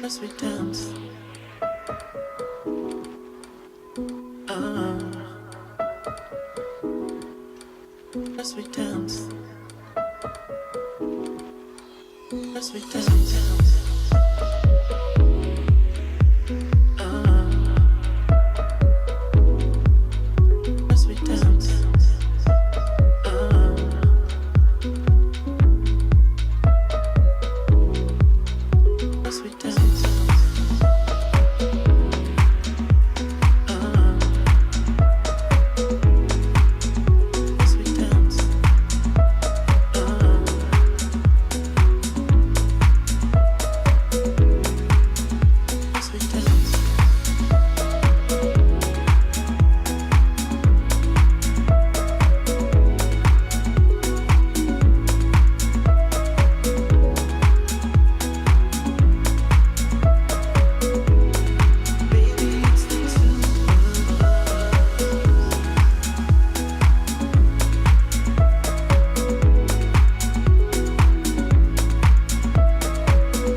as we dance. As we dance. As we dance. As we dance. As we dance. As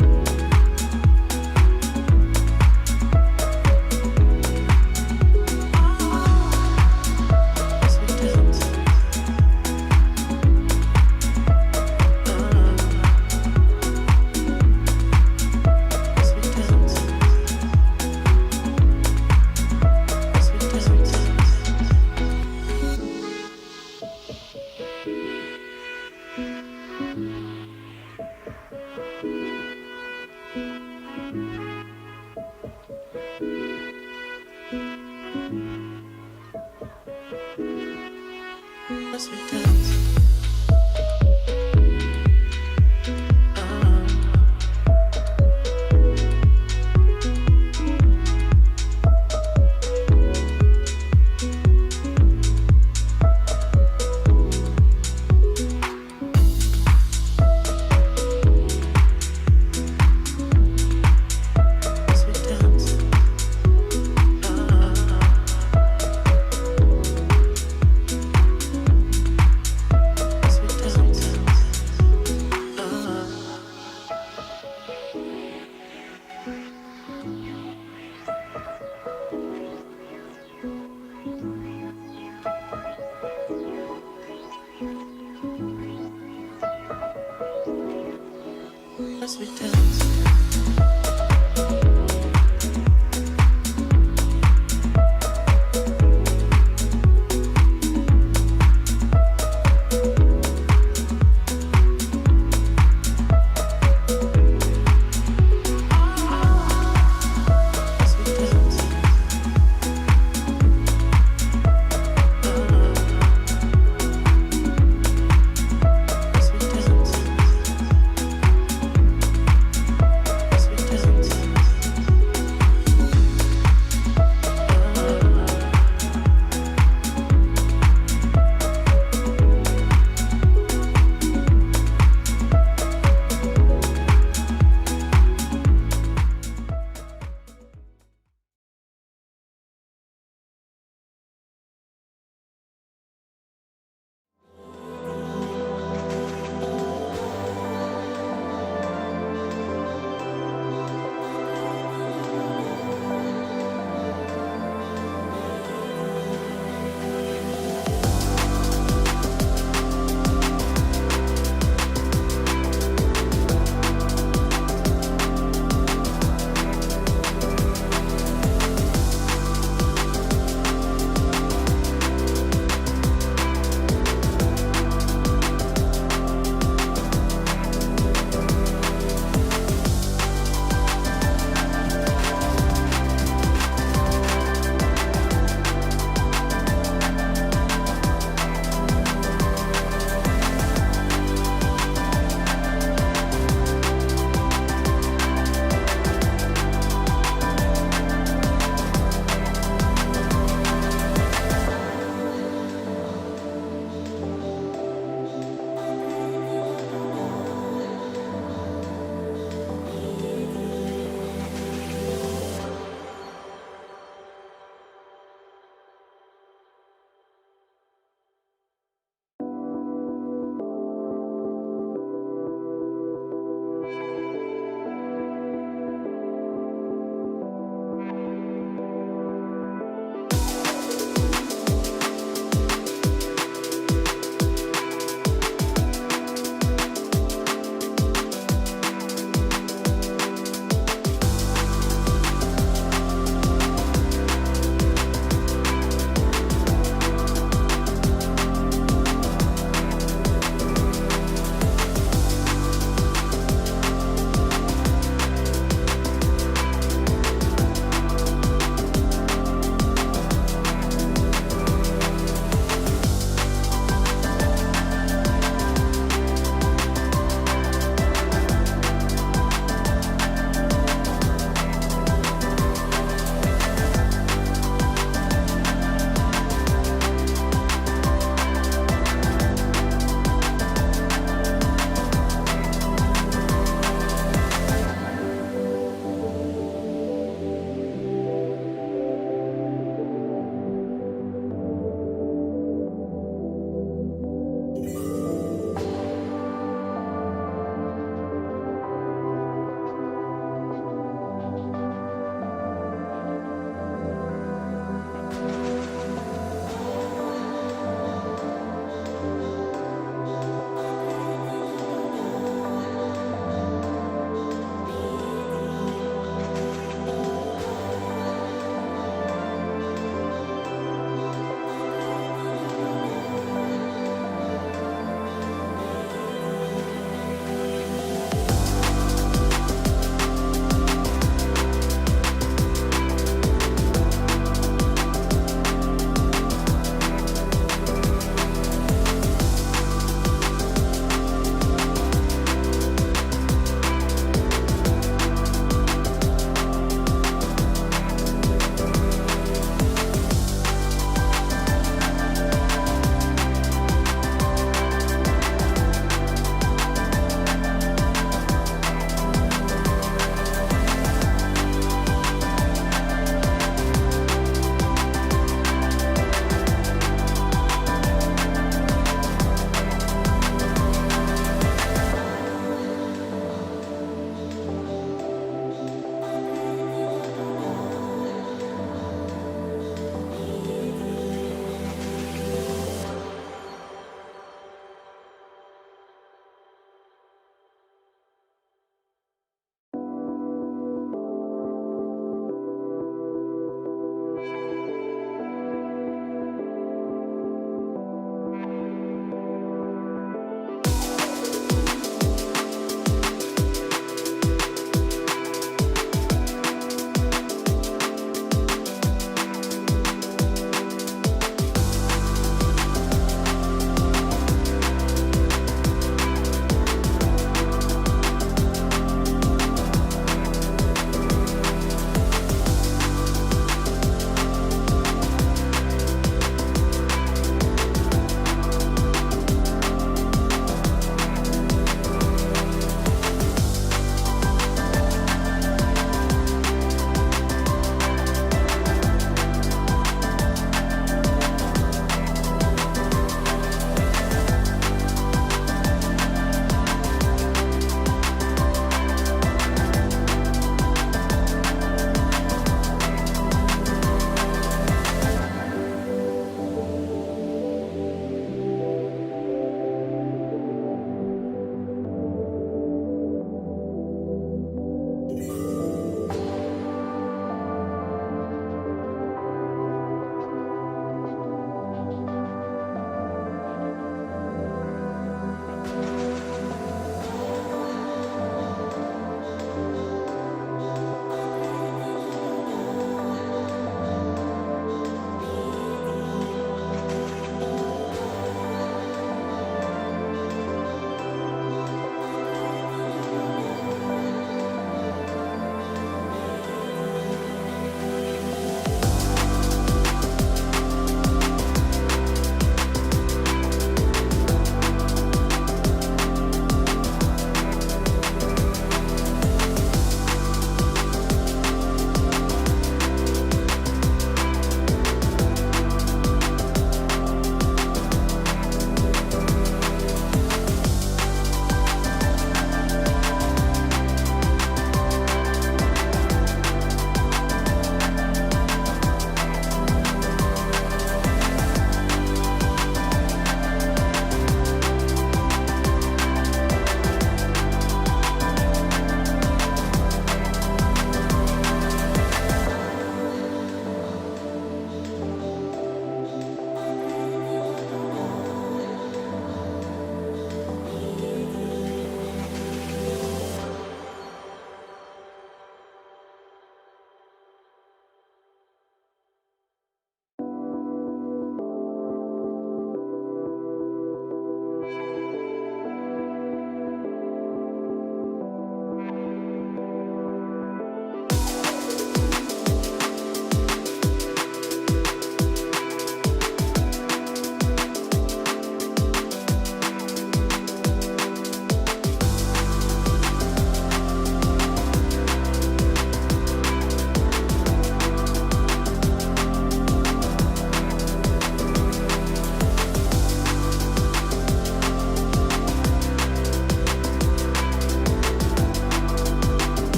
we dance. As we dance. As we dance.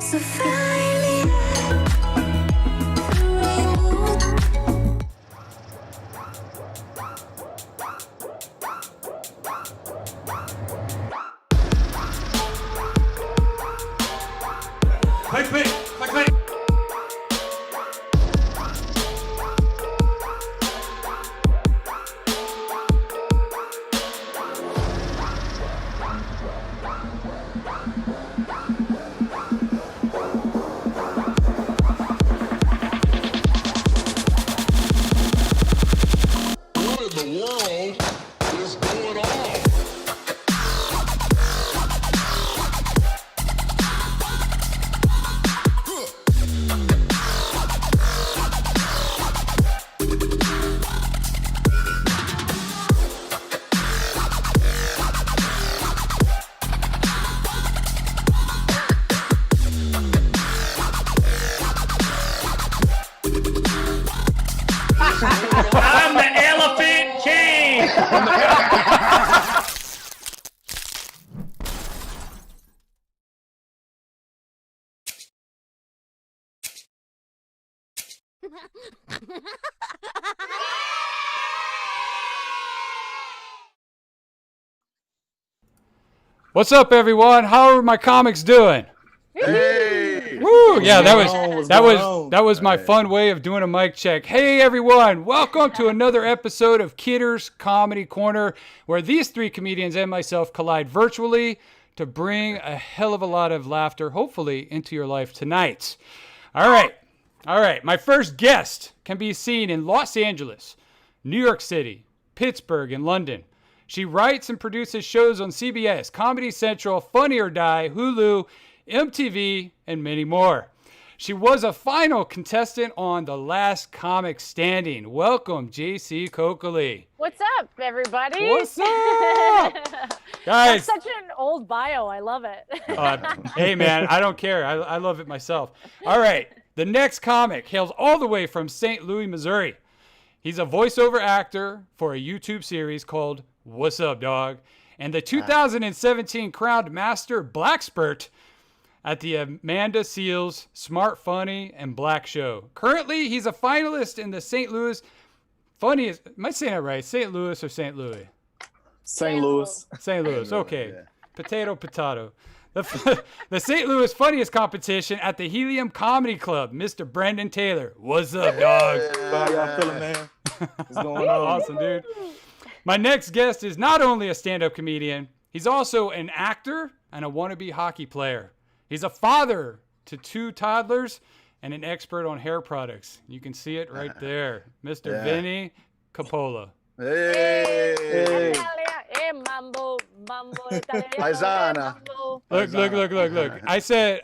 So finally, Click, click, click, click. What in the world is going on? I'm the elephant king. What's up, everyone? How are my comics doing? Hey! Woo! Yeah, What's that going on? was my fun way of doing a mic check. Hey, everyone! Welcome to another episode of Kidder's Comedy Corner, where these three comedians and myself collide virtually to bring a hell of a lot of laughter, hopefully, into your life tonight. All right. My first guest can be seen in Los Angeles, New York City, Pittsburgh, and London. She writes and produces shows on CBS, Comedy Central, Funny or Die, Hulu, MTV, and many more. She was a final contestant on The Last Comic Standing. Welcome, JC Coccoli. What's up, everybody? What's up? Guys. That's such an old bio. I love it. Hey, man, I don't care. I love it myself. All right. The next comic hails all the way from St. Louis, Missouri. He's a voiceover actor for a YouTube series called What's Up, Dog? And the 2017 crowned Master Blackspert at the Amanda Seals Smart, Funny, and Black Show. Currently, he's a finalist in the St. Louis Funniest. Am I saying that right? St. Louis or St. Louis? St. Louis. St. Louis. Okay. Potato, potato. The St. Louis Funniest competition at the Helium Comedy Club. Mr. Brendan Taylor. What's up, dog? How y'all feeling, man? What's going on? Awesome, dude. My next guest is not only a stand-up comedian, he's also an actor and a wannabe hockey player. He's a father to 2 toddlers and an expert on hair products. You can see it right there. Mr. Vinnie Coppola. Hey! Hey, mambo, Italiano, Paisana. mambo. Look. I said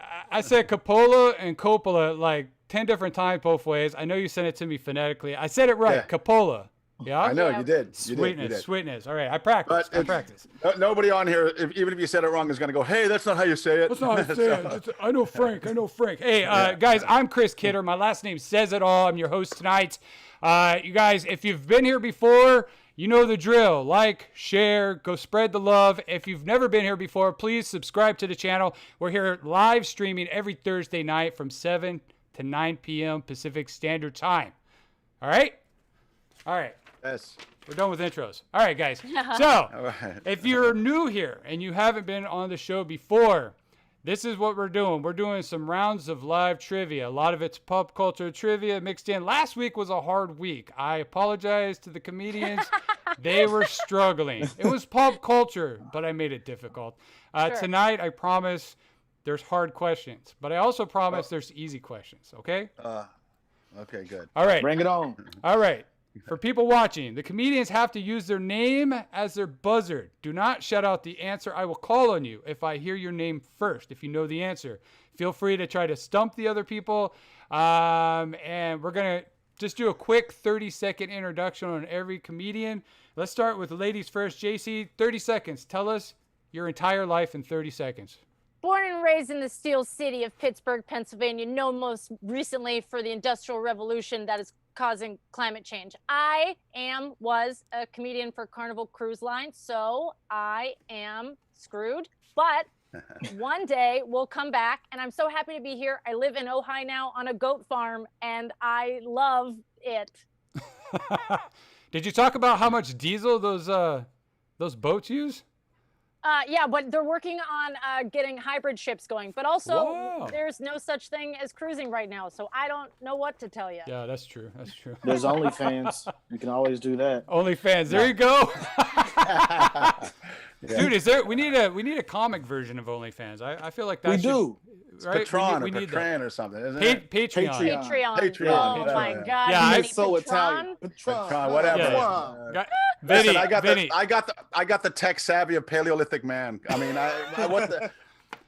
Coppola and Coppola like 10 different times both ways. I know you sent it to me phonetically. I said it right. Yeah. Coppola. Yeah? I know, you did. Sweetness. All right, I practice. Nobody on here, even if you said it wrong, is going to go, hey, that's not how you say it. That's not how you say it. I know Frank. Hey, guys, I'm Chris Kidder. My last name says it all. I'm your host tonight. You guys, if you've been here before, you know the drill. Like, share, go spread the love. If you've never been here before, please subscribe to the channel. We're here live streaming every Thursday night from 7 to 9 p.m. Pacific Standard Time. All right? Yes. We're done with intros. All right, guys. So, if you're new here and you haven't been on the show before, this is what we're doing. We're doing some rounds of live trivia. A lot of it's pop culture trivia mixed in. Last week was a hard week. I apologize to the comedians. They were struggling. It was pop culture, but I made it difficult. Sure. Tonight, I promise there's hard questions, but I also promise there's easy questions, okay? Okay, good. All right. Bring it on. All right. For people watching, the comedians have to use their name as their buzzer. Do not shout out the answer. I will call on you if I hear your name first, if you know the answer. Feel free to try to stump the other people. And we're going to just do a quick 30-second introduction on every comedian. Let's start with ladies first. JC, 30 seconds. Tell us your entire life in 30 seconds. Born and raised in the steel city of Pittsburgh, Pennsylvania, known most recently for the Industrial Revolution that is causing climate change. I was a comedian for Carnival Cruise Line, so I am screwed, but One day we'll come back, and I'm so happy to be here. I live in Ojai now on a goat farm, and I love it. Did you talk about how much diesel those boats use? Yeah, but they're working on getting hybrid ships going. But also, Whoa. there's no such thing as cruising right now, so I don't know what to tell you. Yeah, that's true. That's true. There's OnlyFans. You can always do that. OnlyFans. There you go. Yeah. Dude, we need a comic version of OnlyFans. I feel like that We should, do. right? Patron we or need Patron or something, isn't that. it? Patreon. Patreon. Patreon. Oh Patreon, my yeah. God. Yeah, Vinnie It's so Patron? Italian. Patron, whatever. Yeah. Patron. Vinny, Listen, Vinny, I got the tech savvy of Paleolithic man. I mean,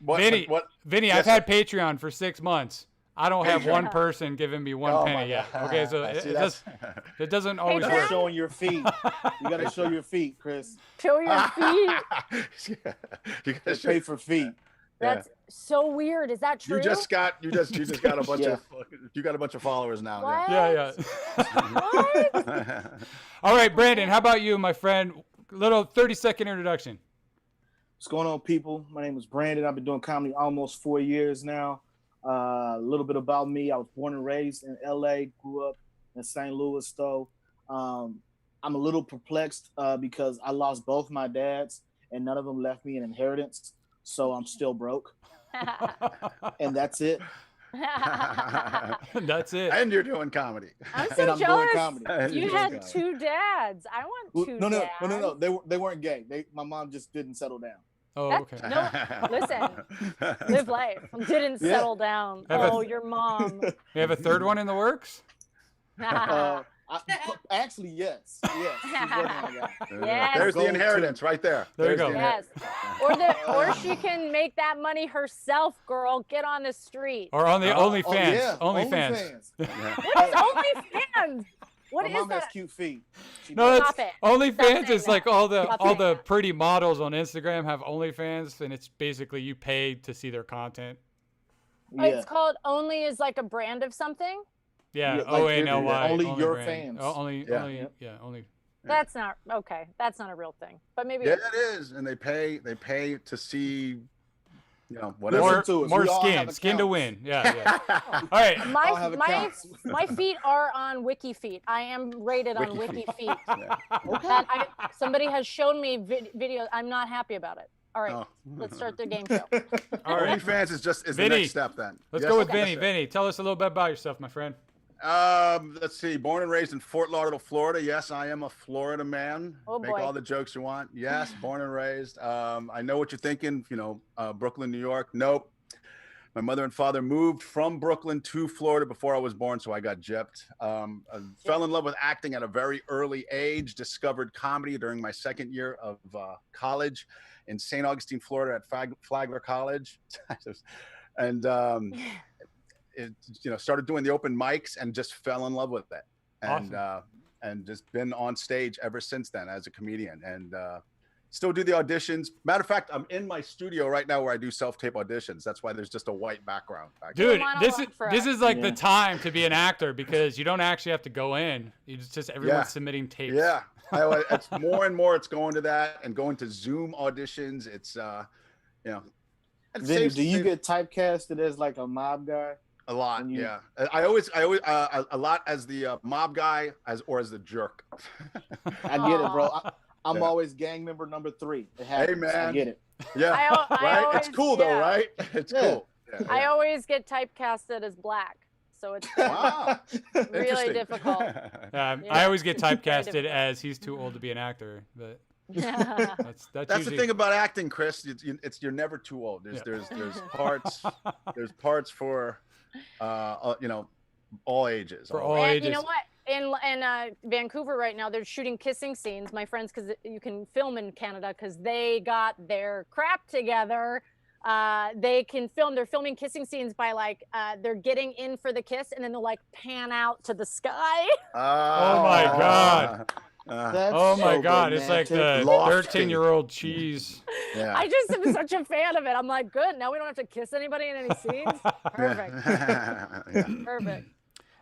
Vinny, Yes, I've had Patreon for 6 months. I don't have one Patreon. person giving me one Oh, penny my yet. God. Okay, so See, it doesn't always You're Patreon? work. showing your feet. You got to show your feet, Chris. Show your feet. you They pay for feet. That's so weird. Is that true? You just got a bunch Yeah. of bunch of followers now. What? Yeah. What? All right, Brandon, how about you, my friend? Little 30-second introduction. What's going on, people? My name is Brandon. I've been doing comedy almost 4 years now. A little bit about me. I was born and raised in LA, grew up in St. Louis, though. I'm a little perplexed because I lost both my dads and none of them left me an inheritance. So I'm still broke. And that's it. That's it. And you're doing comedy. I'm And so I'm doing jealous. comedy. You You're had doing comedy. 2 dads. I want 2 No. dads. They weren't gay. My mom just didn't settle down. Oh, That's- okay. No, listen. Live life. Didn't Yeah. settle down. Have a- Oh, your mom. We have a third one in the works? Actually, yes. Yes. She's working on that. Yes. There's the Go inheritance right there. There you There's go. the Yes. Or she can make that money herself, girl. Get on the street. Or on the OnlyFans? Oh, yeah. OnlyFans. What is OnlyFans? What My is mom has that? cute feet. She No, does. Stop it. OnlyFans saying is like that. all the Stop all saying the that. pretty models on Instagram have OnlyFans, and it's basically you pay to see their content. Yeah. It's called Only is like a brand of something. Yeah, Yeah, like ONLY. only your brand. fans. Oh, only, Yeah. only. That's not okay. That's not a real thing. But maybe Yeah, it is, and they pay to see, whatever. Listen to us. More We all have skin to accounts. win. Yeah. All right. I'll have my accounts. my feet are on Wiki Feet. I am rated on Wiki WikiFeet. Feet. Okay. That somebody has shown me videos. I'm not happy about it. All right, Oh. let's start the game show. All right. OnlyFans is the Vinny, next step then. Let's Yes, go with yes, Vinny. sir. Vinny, tell us a little bit about yourself, my friend. Let's see. Born and raised in Fort Lauderdale, Florida. Yes, I am a Florida man. Oh, Make boy. all the jokes you want. Yes, born and raised. I know what you're thinking. Brooklyn, New York. Nope. My mother and father moved from Brooklyn to Florida before I was born, so I got gypped. I fell in love with acting at a very early age. Discovered comedy during my second year of college in St. Augustine, Florida, at Flagler College, and started doing the open mics and just fell in love with it, and Awesome. And just been on stage ever since then as a comedian, and still do the auditions. Matter of fact, I'm in my studio right now where I do self-tape auditions. That's why there's just a white background. Dude, monologue this is for this us. is like the Yeah. time to be an actor because you don't actually have to go in. It's just everyone's Yeah. submitting tapes. Yeah, it's more and more. It's going to that and going to Zoom auditions. It's it Vinny, saves- do you saves get typecasted as like a mob guy? a lot? when you- Yeah, I always a lot as the mob guy or as the jerk. I get it, bro. Aw. I'm Yeah. always gang member number 3. It happens. I man. get it. Yeah, I right. It's always- cool though, yeah. right? It's Yeah. cool. Yeah, I yeah. always get typecasted as black, so it's Wow. really Interesting. difficult. I Yeah. always get Very typecasted difficult. as he's too old to be an actor, but Yeah. that's That's usually, the thing about acting, Chris. You're never too old. There's there's parts for all ages. For all And ages. you know what? In Vancouver right now, they're shooting kissing scenes. My friends, because you can film in Canada, because they got their crap together. They can film. They're filming kissing scenes by they're getting in for the kiss, and then they'll pan out to the sky. Oh my God. That's Oh my so God, it's like romantic. the Lofty. 13-year-old cheese. Yeah. I just am such a fan of it. I'm like, good. Now we don't have to kiss anybody in any scenes. Perfect. Yeah. Perfect.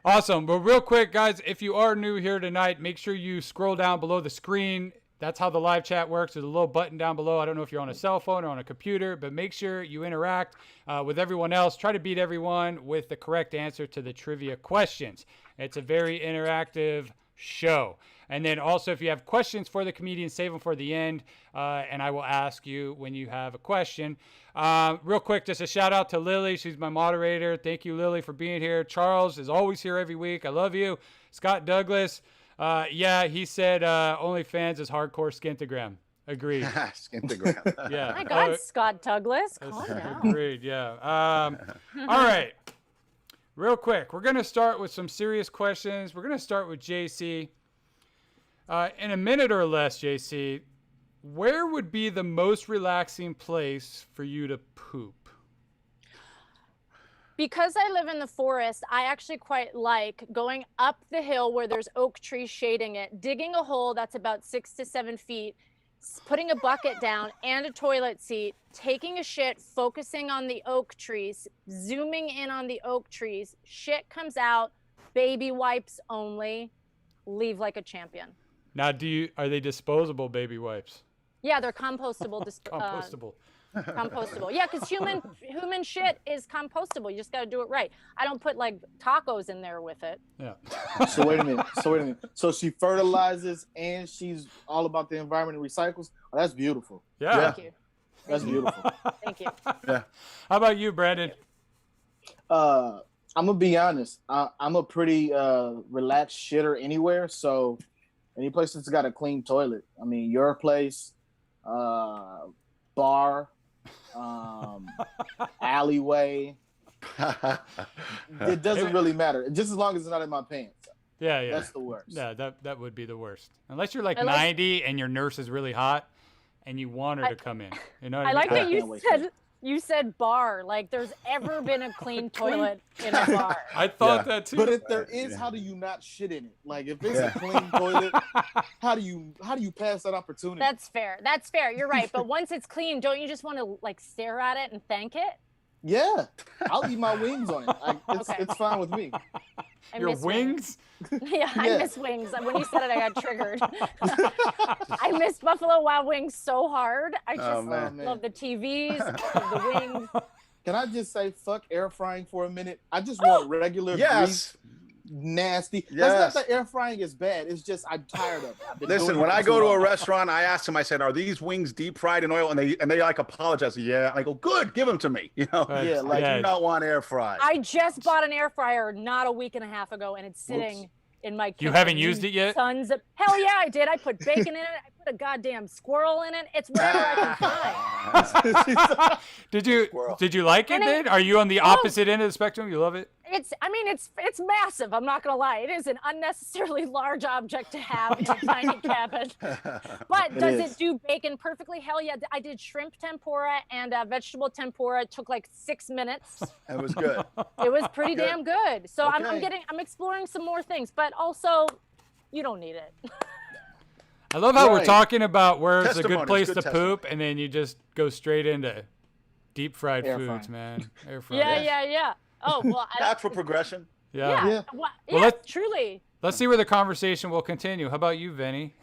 Awesome. But real quick, guys, if you are new here tonight, make sure you scroll down below the screen, That's how the live chat works. There's a little button down below. I don't know if you're on a cell phone or on a computer, but make sure you interact with everyone else. Try to beat everyone with the correct answer to the trivia questions. It's a very interactive show. And then also, if you have questions for the comedians, save them for the end, and I will ask you when you have a question. Real quick, just a shout out to Lily. She's my moderator. Thank you, Lily, for being here. Charles is always here every week. I love you. Scott Douglas. Yeah, he said OnlyFans is hardcore skintogram. Agreed. Skintogram. Yeah. My God, Scott Douglas, calm down. Agreed, yeah. All right. Real quick, we're going to start with some serious questions. We're going to start with JC. In a minute or less, JC, where would be the most relaxing place for you to poop? Because I live in the forest, I actually quite like going up the hill where there's oak trees shading it, digging a hole that's about 6 to 7 feet, putting a bucket down and a toilet seat, taking a shit, focusing on the oak trees, zooming in on the oak trees, shit comes out, baby wipes only, leave like a champion. Now, are they disposable baby wipes? Yeah, they're compostable. Compostable. Compostable. Yeah, because human shit is compostable. You just got to do it right. I don't put like tacos in there with it. Yeah. So wait a minute. So she fertilizes and she's all about the environment and recycles. Oh, that's beautiful. Yeah. Thank you. That's beautiful. Thank you. Yeah. How about you, Brandon? I'm gonna be honest. I'm a pretty relaxed shitter anywhere. So any place that's got a clean toilet. I mean, your place, bar, alleyway. It doesn't really matter. Just as long as it's not in my pants. Yeah. That's the worst. Yeah, that would be the worst. Unless you're like 90 and your nurse is really hot and you want her to come in. You know what I mean? like that you said bar. Like there's ever been a clean toilet in a bar. I thought that too. But if there is, how do you not shit in it? Like if it's a clean toilet, how do you pass that opportunity? That's fair. That's fair. You're right. But once it's clean, don't you just want to like stare at it and thank it? Yeah, I'll eat my wings on it. It's fine with me. Your wings? Yeah, I miss wings. When you said it, I got triggered. I miss Buffalo Wild Wings so hard. I just love the TVs, love the wings. Can I just say fuck air frying for a minute? I just want regular grease. Nasty. That's not that air frying is bad. It's just I'm tired of it. Listen, when I go to a restaurant, I ask them. I said, "Are these wings deep fried in oil?" And they like apologize. Yeah. I go, "Good, give them to me." You know. Right. Yeah. Like I do not want air fried. I just bought an air fryer not a week and a half ago, and it's sitting in my kitchen. You haven't used it yet? Tons of hell yeah, I did. I put bacon in it. I put a goddamn squirrel in it. It's whatever I can find. Did you like it then? Are you on the opposite end of the spectrum? You love it? It's massive. I'm not gonna lie. It is an unnecessarily large object to have in a tiny cabin. But does it do bacon perfectly? Hell yeah. I did shrimp tempura and vegetable tempura. It took like 6 minutes. It was good. It was pretty damn good. So I'm exploring some more things, but also you don't need it. I love how we're talking about where it's a good place Good to poop, and then you just go straight into deep fried foods, man. Air fried. Yeah. Oh well, Natural progression. Yeah. Well, truly. Let's see where the conversation will continue. How about you, Vinny?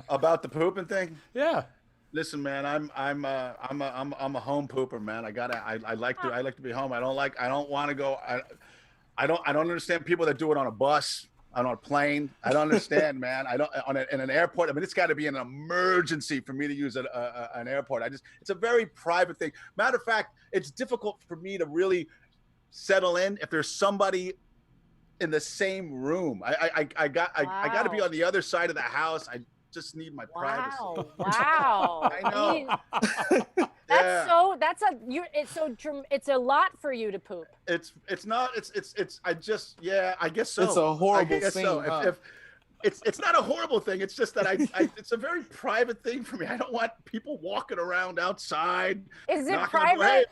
About the pooping thing? Yeah. Listen, man, I'm a home pooper, man. I like to be home. I don't want to go. I don't understand people that do it on a bus, on a plane. I don't understand, man. In an airport. I mean, it's got to be an emergency for me to use an airport. It's a very private thing. Matter of fact, it's difficult for me to really settle in if there's somebody in the same room. I got to be on the other side of the house. I just need my privacy. Wow. I know. It's a lot for you to poop. I guess so. It's a horrible thing. So. It's not a horrible thing. It's just that it's a very private thing for me. I don't want people walking around outside. Is it private?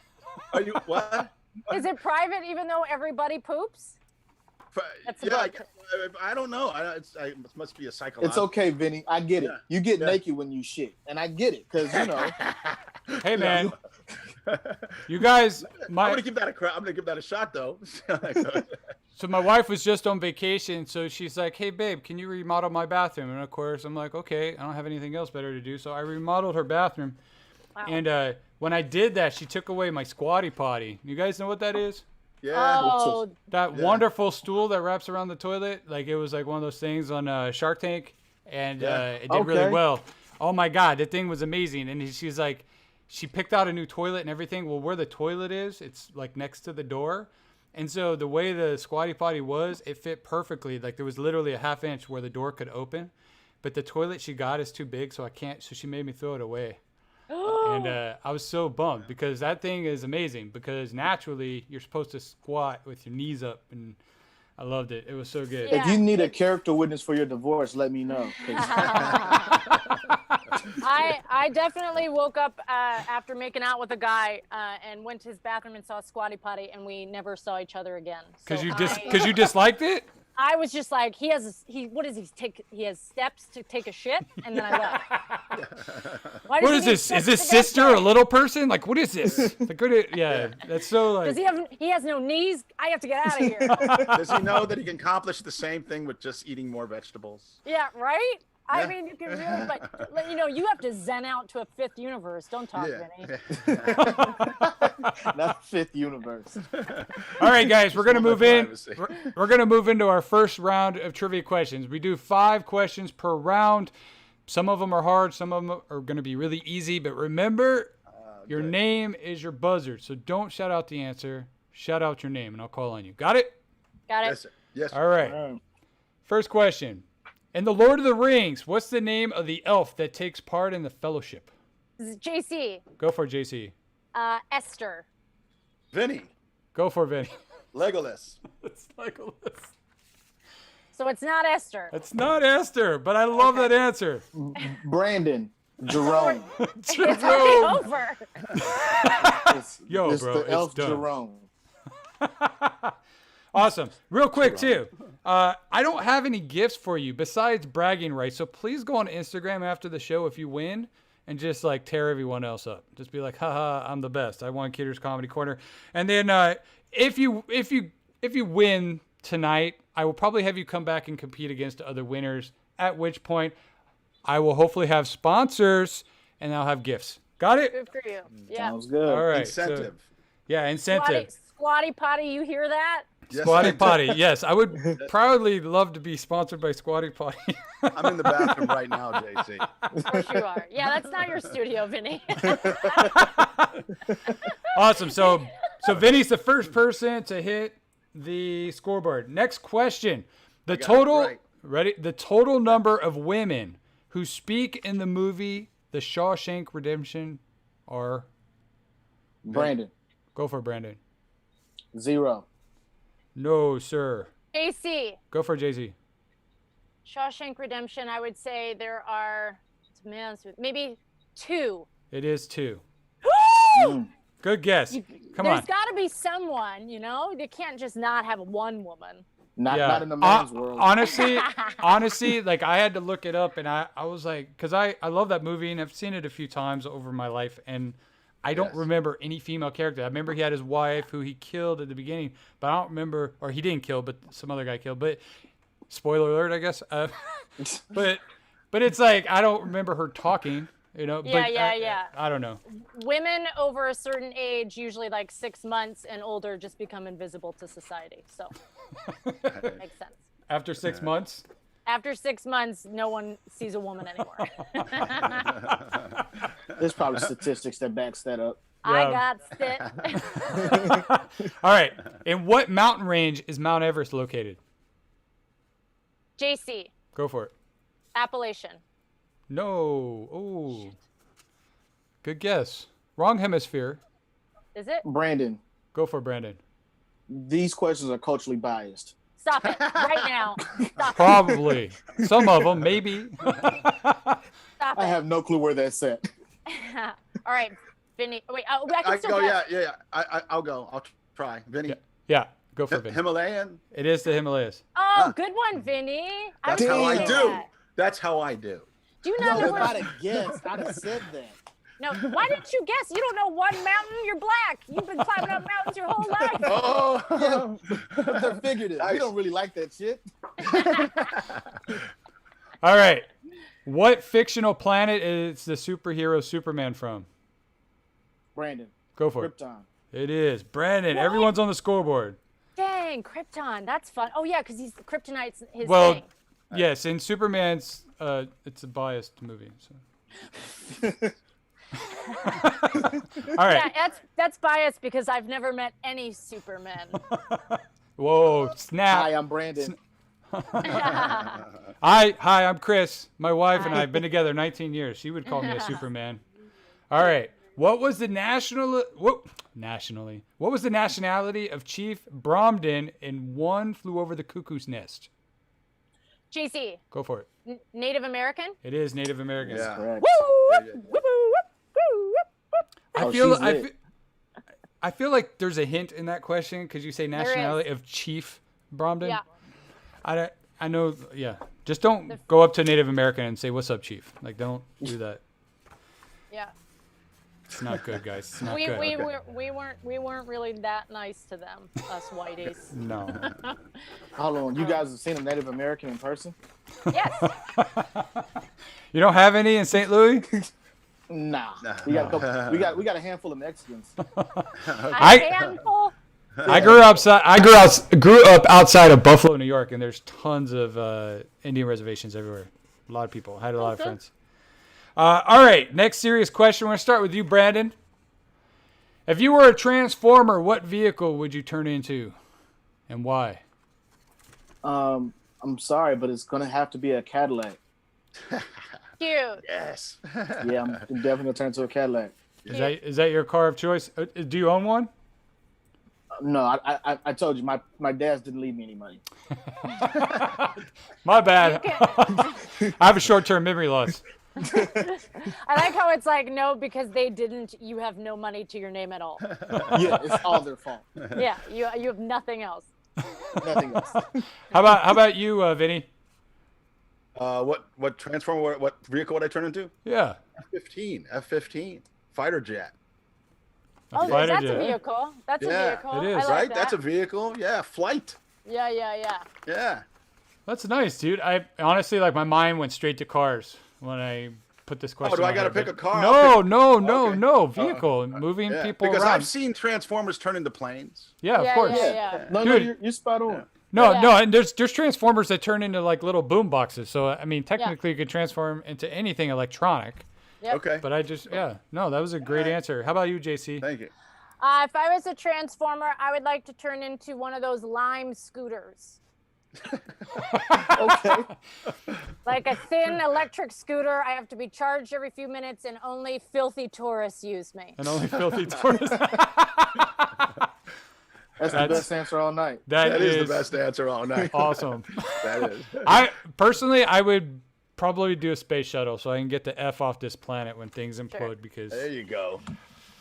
Are you what? Is it private even though everybody poops? I don't know. It must be a psychological. It's okay, Vinny. I get it. You get naked when you shit, and I get it because you know. Hey man, you guys. I'm gonna give that a shot though. So my wife was just on vacation, so she's like, "Hey, babe, can you remodel my bathroom?" And of course, I'm like, "Okay, I don't have anything else better to do." So I remodeled her bathroom. Wow. And when I did that, she took away my squatty potty. You guys know what that is? Yeah. Oh, That Yeah. wonderful stool that wraps around the toilet. Like it was like one of those things on Shark Tank, and Yeah. it did really Okay. well. Oh my God, the thing was amazing. And she's like, she picked out a new toilet and everything. Well, where the toilet is, it's like next to the door. And so the way the squatty potty was, it fit perfectly. Like there was literally a half inch where the door could open, but the toilet she got is too big, so I can't. So she made me throw it away. And I was so bummed because that thing is amazing. Because naturally you're supposed to squat with your knees up, and I loved it. It was so good. Yeah. If you need a character witness for your divorce, let me know. 'cause- I definitely woke up after making out with a guy and went to his bathroom and saw a squatty potty, and we never saw each other again. Because So you disliked it. I was just like, he has steps to take a shit, and then I left. Why does What he is need this? Is steps this to get sister there? a little person? Like what is this? Like yeah, that's so like. Does he have no knees? I have to get out of here. Does he know that he can accomplish the same thing with just eating more vegetables? Yeah, right? I Yeah. mean, you can really, but you know, you have to zen out to a fifth universe. Don't talk, Vinny. Not fifth universe. All right, guys, we're gonna want my move in. privacy. We're gonna move into our first round of trivia questions. We do 5 questions per round. Some of them are hard. Some of them are gonna be really easy. But remember, your name is your buzzer. So don't shout out the answer. Shout out your name, and I'll call on you. Got it? Got it? Yes, sir. Yes, sir. All right. First question. In The Lord of the Rings, what's the name of the elf that takes part in the Fellowship? This is JC. Go for it, JC. Esther. Vinny, Go for it, Vinny. Legolas. It's Legolas. So it's not Esther. It's not Esther, but I love that answer. Brandon, Jerome. It's already over. It's, Yo, it's bro, the it's elf done. Jerome. Awesome. Real quick, too. I don't have any gifts for you besides bragging rights. So please go on Instagram after the show if you win and just like tear everyone else up. Just be like, haha, I'm the best. I won Kidder's Comedy Corner. And then if you win tonight, I will probably have you come back and compete against other winners, at which point I will hopefully have sponsors and I'll have gifts. Got it? Good for you. Yeah. Sounds good. All right. so- Incentive. yeah, incentive. Squatty potty, you hear that? Yes, Squatty I do. Potty. Yes, I would proudly love to be sponsored by Squatty Potty. I'm in the bathroom right now, JC. Of course you are. Yeah, that's not your studio, Vinny. Awesome. So Vinny's the first person to hit the scoreboard. Next question. The got it total right. ready? The total number of women who speak in the movie The Shawshank Redemption are Brandon, go for it, Brandon. 0. No, sir. AC. Go for it, Jay-Z. Shawshank Redemption, I would say there are maybe 2. It is 2. Good guess. Come on. There's got to be someone, you know? You can't just not have one woman. Not in the man's world. Honestly, like I had to look it up, and I was like, because I love that movie, and I've seen it a few times over my life, and I don't remember any female character. I remember he had his wife, who he killed at the beginning, but I don't remember, or he didn't kill, but some other guy killed. But spoiler alert, I guess. But it's like I don't remember her talking. You know. Yeah, but yeah. I don't know. Women over a certain age, usually like 6 months and older, just become invisible to society. So makes sense. After 6 months. After 6 months, no one sees a woman anymore. There's probably statistics that backs that up. I got spit. All right. In what mountain range is Mount Everest located? JC, Go for it. Appalachian. No. Oh. Good guess. Wrong hemisphere. Is it? Brandon, Go for it, Brandon. these questions are culturally biased. Stop it right now. Stop Probably. Some of them, maybe. Stop I it. have no clue where that's at. All right, Vinny. Wait, I can I still go, guess. yeah. I'll go. I'll try. Vinny. Yeah. Go for it, Vinny. Himalayan. It is the Himalayas. Oh, good one, Vinny. I That's was how I thinking do. that. That's how I do. Do you not know If where? I'd have guessed, I'd have said that. No, why didn't you guess? You don't know one mountain. You're black. You've been climbing up mountains your whole life. Oh, But they're figurative. Nice. We don't really like that shit. All right. What fictional planet is the superhero Superman from? Brandon, Go for it. Krypton. It is. Brandon, What? everyone's on the scoreboard. Dang, Krypton. That's fun. Oh yeah, because he's Kryptonite's his Well, thing. yes, in Superman's, it's a biased movie. So. All right. Yeah, that's biased because I've never met any Supermen. Whoa, snap. Hi, I'm Brandon. Hi, I'm Chris. My wife and I have been together 19 years. She would call me a Superman. All right. What was the nationality of Chief Bromden in One Flew Over the Cuckoo's Nest? JC, Go for it. Native American. It is Native American. Yeah. Correct. I feel like there's a hint in that question because you say nationality of Chief Bromden. Yeah. I know. Yeah. Just don't go up to a Native American and say, "What's up, Chief?" Like, don't do that. Yeah. It's not good, guys. It's not We good. weren't really that nice to them, us whiteys. No. Hold on. You guys have seen a Native American in person? Yes. You don't have any in St. Louis? Nah. We got a couple, we got a handful of Mexicans. A handful. I grew up outside of Buffalo, New York, and there's tons of Indian reservations everywhere. A lot of people. I had a lot of friends. All right, next serious question. We're going to start with you, Brandon. If you were a transformer, what vehicle would you turn into and why? I'm sorry, but it's going to have to be a Cadillac. Cute. Yes. Yeah, I'm definitely going to turn into a Cadillac. Is that your car of choice? Do you own one? No, I told you, my dad's didn't leave me any money. My bad. I have a short-term memory loss. I like how it's like, no, because they didn't, you have no money to your name at all. Yeah, it's all their fault. Yeah, you have nothing else. Nothing else. How about you, Vinny? What transformer? What vehicle would I turn into? Yeah. F-15 fighter jet. Oh, fighter that's jet. a vehicle. That's a vehicle. It is, I like Right? that. That's a vehicle. Yeah, flight. Yeah. Yeah. That's nice, dude. I honestly, like, my mind went straight to cars when I put this question. Oh, do I on got to here, pick a but- car? No. Vehicle. Moving Yeah, people because around. I've seen transformers turn into planes. Yeah, of Yeah, course. yeah. No, Dude. you're spot on. No, Yeah. no, and there's transformers that turn into like little boom boxes. So I mean, technically, you could transform into anything electronic. Yep. Okay. But no, that was a great answer. How about you, JC? Thank you. If I was a transformer, I would like to turn into one of those Lime scooters. Okay. Like a thin electric scooter. I have to be charged every few minutes, and only filthy tourists use me. And only filthy tourists. That's the best answer all night. That is the best answer all night. Awesome. That is. I would probably do a space shuttle so I can get the F off this planet when things implode because There you go.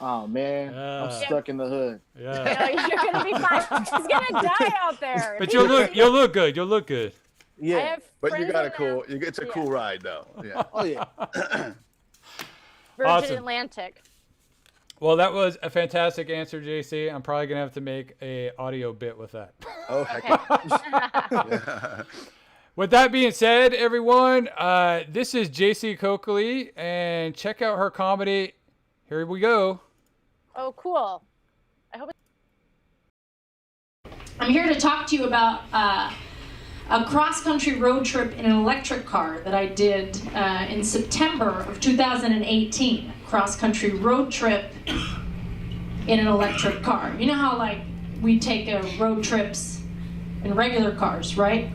Oh man, I'm Yeah. stuck in the hood. yeah. You're gonna be fine. He's gonna die out there. But you'll look good. You'll look good. I Yeah. have But you friends got a in, cool. It's a cool ride though. Yeah. Oh yeah. Virgin Awesome. Atlantic. Well, that was a fantastic answer, JC. I'm probably gonna have to make a audio bit with that. Oh heck. Yeah. With that being said, everyone, this is JC Coccoli, and check out her comedy. Here we go. Oh, cool. I hope. I'm here to talk to you about a cross-country road trip in an electric car that I did in September of 2018. Cross-country road trip in an electric car. You know how, like, we take road trips in regular cars, right?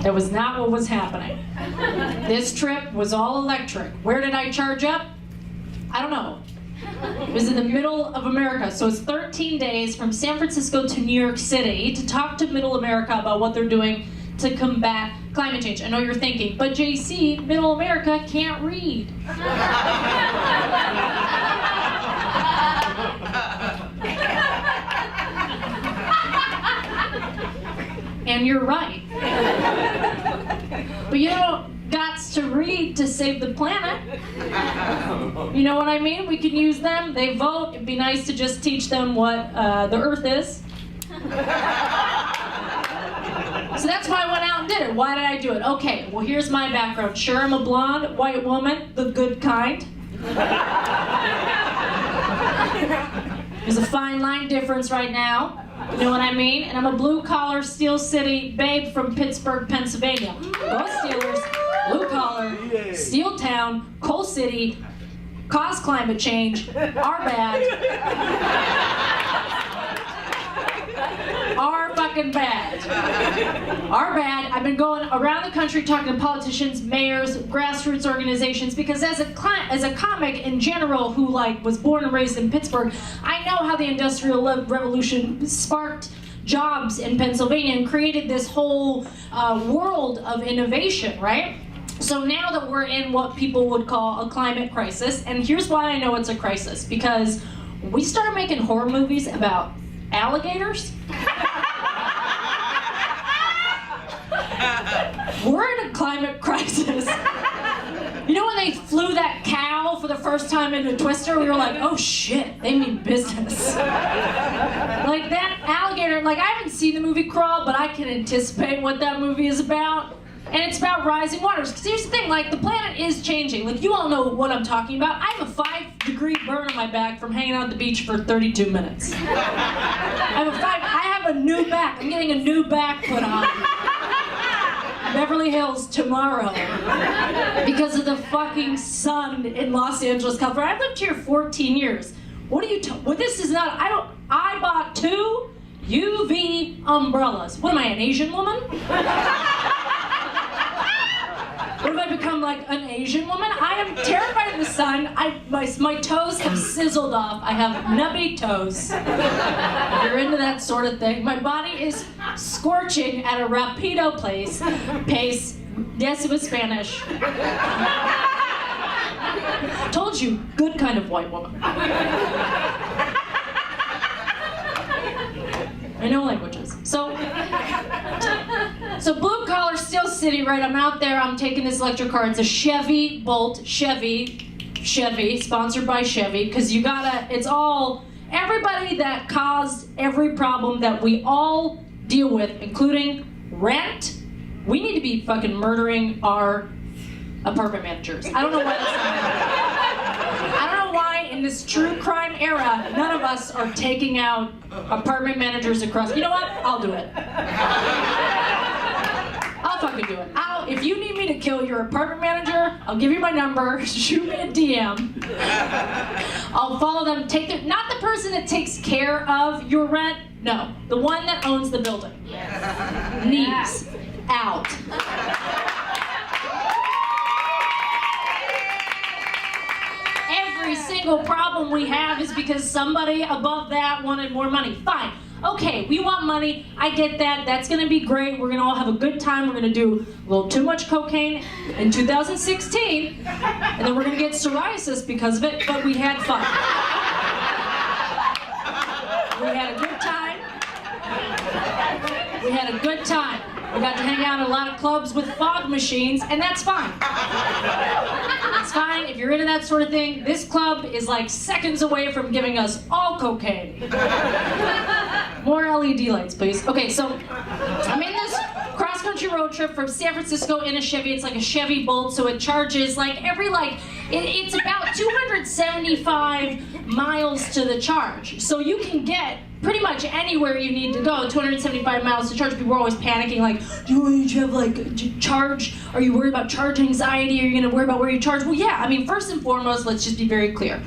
That was not what was happening. This trip was all electric. Where did I charge up? I don't know. It was in the middle of America. So it's 13 days from San Francisco to New York City to talk to Middle America about what they're doing to combat climate change. I know you're thinking, but JC, Middle America can't read. And you're right. But you know, that's books to read to save the planet. You know what I mean? We can use them. They vote. It'd be nice to just teach them what the Earth is. So that's why I went out and did it. Why did I do it? Okay, well, here's my background. Sure, I'm a blonde, white woman, the good kind. There's a fine line difference right now. You know what I mean? And I'm a blue-collar, Steel City babe from Pittsburgh, Pennsylvania. Go Steelers, blue-collar, Steel Town, Coal City, cause climate change, are bad. Are fucking bad. Are bad. I've been going around the country talking to politicians, mayors, grassroots organizations, because as a comic in general who was born and raised in Pittsburgh, I know how the Industrial Revolution sparked jobs in Pennsylvania and created this whole world of innovation, right? So now that we're in what people would call a climate crisis, and here's why I know it's a crisis, because we started making horror movies about alligators. We're in a climate crisis. You know when they flew that cow for the first time into Twister, we were like, oh shit, they mean business. Like that alligator, I haven't seen the movie Crawl, but I can anticipate what that movie is about. And it's about rising waters. Because here's the thing, the planet is changing. You all know what I'm talking about. I have a 5-degree burn on my back from hanging out at the beach for 32 minutes. I have a new back. I'm getting a new back put on. Beverly Hills tomorrow. Because of the fucking sun in Los Angeles, California. I've lived here 14 years. What are you well, this is not, I bought 2 UV umbrellas. What am I, an Asian woman? What have I become, an Asian woman? I am terrified of the sun. My toes have sizzled off. I have nubby toes. If you're into that sort of thing. My body is scorching at a rapido pace. Yes, it was Spanish. Told you, good kind of white woman. I know languages. So blue collar, Steel City, right? I'm out there, I'm taking this electric car. It's a Chevy Bolt, Chevy, sponsored by Chevy, because it's all, everybody that caused every problem that we all deal with, including rent, we need to be fucking murdering our apartment managers. I don't know why that's not happening. I don't know why in this true crime era, none of us are taking out apartment managers across. You know what? I'll do it. I'll fucking do it. If you need me to kill your apartment manager, I'll give you my number, shoot me a DM. I'll follow them, not the person that takes care of your rent, no, the one that owns the building. Knees out. Every single problem we have is because somebody above that wanted more money. Fine. Okay, we want money. I get that. That's going to be great. We're going to all have a good time. We're going to do a little too much cocaine in 2016. And then we're going to get psoriasis because of it. But we had fun. We had a good time. We had a good time. We got to hang out in a lot of clubs with fog machines, and that's fine. It's fine if you're into that sort of thing. This club is seconds away from giving us all cocaine. More LED lights, please. Okay, so I'm in this cross-country road trip from San Francisco in a Chevy. It's like a Chevy Bolt, so it charges it's about 275 miles to the charge. So you can get pretty much anywhere you need to go, 275 miles to charge. People are always panicking, do you have charge? Are you worried about charge anxiety? Are you gonna worry about where you charge? Well, yeah, first and foremost, let's just be very clear.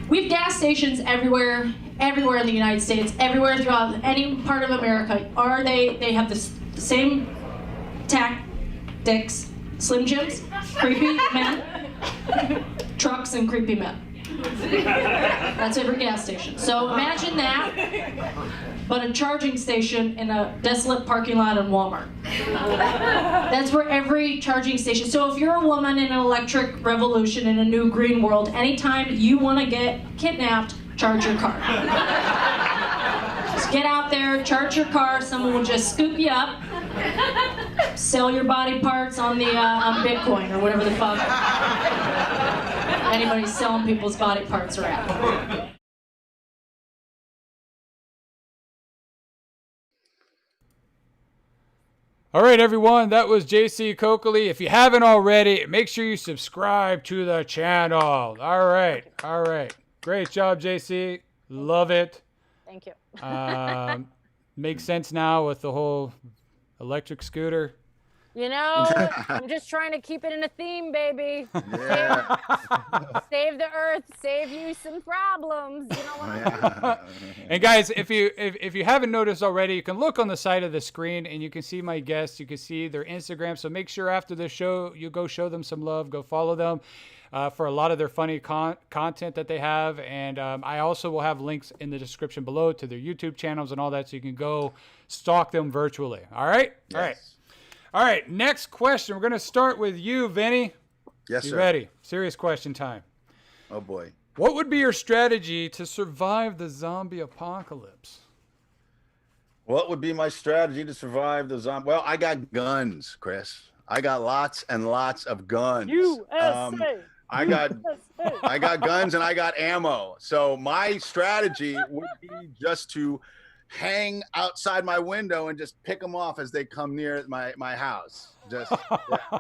We have gas stations everywhere in the United States, everywhere throughout any part of America. They have the same tactics, Slim Jims, creepy men, trucks and creepy men. That's every gas station. So imagine that, but a charging station in a desolate parking lot in Walmart. That's where every charging station. So if you're a woman in an electric revolution in a new green world, anytime you want to get kidnapped, charge your car. Just Get out there, charge your car, someone will just scoop you up, sell your body parts on the on Bitcoin or whatever the fuck anybody's selling people's body parts around. All right, everyone, that was JC Coccoli. If you haven't already, make sure you subscribe to the channel. All right. Great job, JC. Love it. Thank you. Makes sense now with the whole electric scooter. You know, I'm just trying to keep it in a theme, baby. Yeah. Save the earth, save you some problems. You know what? And guys, if you haven't noticed already, you can look on the side of the screen and you can see my guests. You can see their Instagram. So make sure after the show you go show them some love. Go follow them for a lot of their funny content that they have. And I also will have links in the description below to their YouTube channels and all that, so you can go stalk them virtually. All right. Yes. All right, next question. We're going to start with you, Vinny. Yes, You sir. ready? Serious question time. Oh boy. What would be your strategy to survive the zombie apocalypse? What would be my strategy to survive the zombie? Well, I got guns, Chris. I got lots and lots of guns. USA. I got guns and I got ammo. So my strategy would be just to hang outside my window and just pick them off as they come near my house. Just yeah.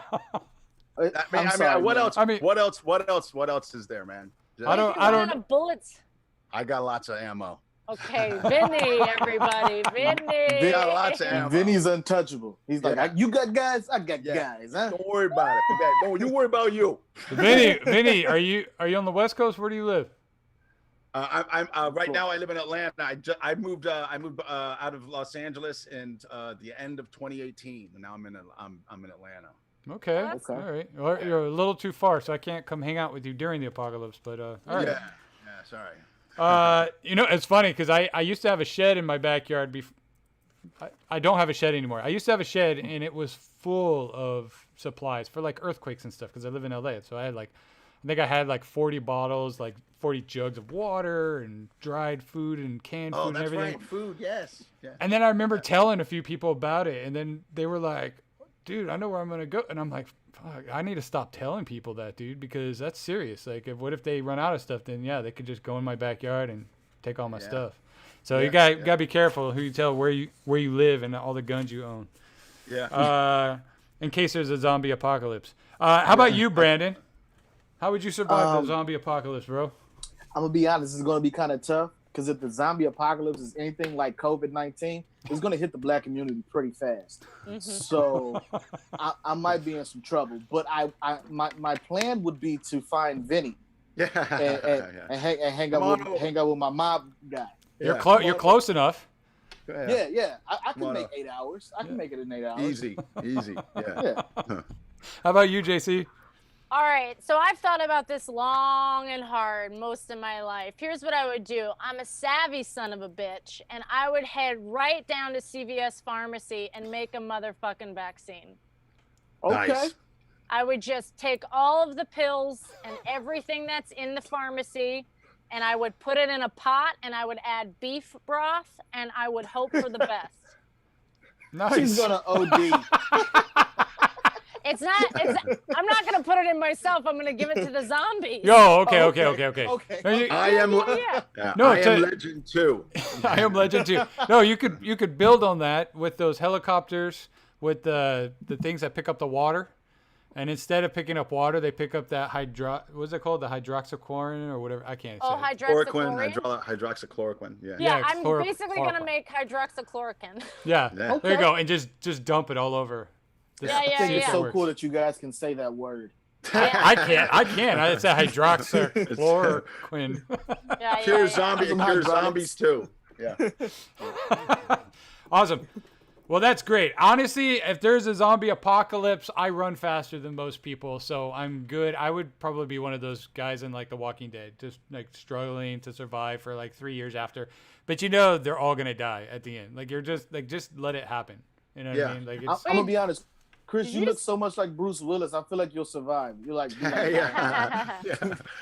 What else? What else is there, man? I don't Have bullets. I got lots of ammo. Okay, Vinny, everybody, Vinny. We got lots of ammo. Vinny's untouchable. He's like, Yeah. you got guys, I got Yeah. guys, huh? Don't worry about it. Okay, don't you worry about you. Vinny, are you on the West Coast? Where do you live? I'm right now. I live in Atlanta. I moved out of Los Angeles in the end of 2018, and now I'm in Atlanta. Okay. Okay. All right. Well, you're a little too far, so I can't come hang out with you during the apocalypse. But all right. Yeah, sorry. It's funny because I used to have a shed in my backyard. I don't have a shed anymore. I used to have a shed, and it was full of supplies for like earthquakes and stuff because I live in LA. So I think I had like 40 bottles, like 40 jugs of water and dried food and canned food and That's everything. right. Food, yes. Yeah. And then I remember telling a few people about it, and then they were like, dude, I know where I'm going to go. And I'm like, fuck, I need to stop telling people that, dude, because that's serious. Like, what if they run out of stuff? Then, yeah, they could just go in my backyard and take all my stuff. So you got to be careful who you tell where you live and all the guns you own. Yeah. In case there's a zombie apocalypse. How about you, Brandon? How would you survive the zombie apocalypse, bro? I'm gonna be honest, it's gonna be kind of tough because if the zombie apocalypse is anything like COVID-19, it's gonna hit the black community pretty fast. So I might be in some trouble. But my plan would be to find Vinny and hang out with my mob guy. You're close enough. Yeah. I can make 8 hours. I can make it in 8 hours. Easy. Yeah. How about you, JC? All right, so I've thought about this long and hard most of my life. Here's what I would do. I'm a savvy son of a bitch, and I would head right down to CVS Pharmacy and make a motherfucking vaccine. Okay. Nice. I would just take all of the pills and everything that's in the pharmacy, and I would put it in a pot, and I would add beef broth, and I would hope for the best. Nice. She's gonna OD. I'm not going to put it in myself. I'm going to give it to the zombies. Yo, okay. No, I am Legend 2. I am Legend 2. No, you could build on that with those helicopters with the things that pick up the water. And instead of picking up water, they pick up that what's it called? The hydroxychloroquine or whatever. I can't say. Oh, hydroxychloroquine. Hydroxychloroquine. Yeah, I'm basically going to make hydroxychloroquine. Yeah. Yeah. There you go. And just dump it all over. I think it's so cool that you guys can say that word. I can't. It's a hydroxychloroquine. Cure zombies too. Yeah. Awesome. Well, that's great. Honestly, if there's a zombie apocalypse, I run faster than most people, so I'm good. I would probably be one of those guys in like The Walking Dead, just like struggling to survive for like 3 years after. But they're all gonna die at the end. Like just let it happen. You know what I mean? Like I'm gonna be honest. Chris, Did you you look just- so much like Bruce Willis. I feel like you'll survive. You're like yeah.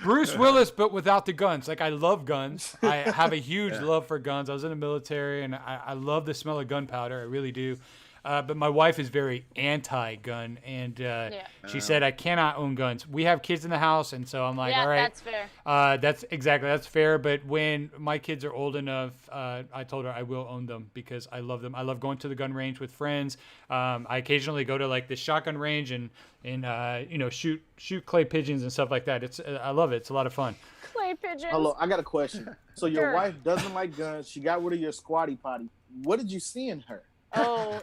Bruce Willis, but without the guns. Like, I love guns. I have a huge love for guns. I was in the military, and I love the smell of gunpowder. I really do. But my wife is very anti-gun, and she said I cannot own guns. We have kids in the house, and so I'm like, Yeah, all right. that's fair. That's fair. But when my kids are old enough, I told her I will own them because I love them. I love going to the gun range with friends. I occasionally go to like the shotgun range and shoot clay pigeons and stuff like that. I love it. It's a lot of fun. Clay pigeons. Hello, I got a question. So your Sure. wife doesn't like guns. She got rid of your squatty potty. What did you see in her? Oh,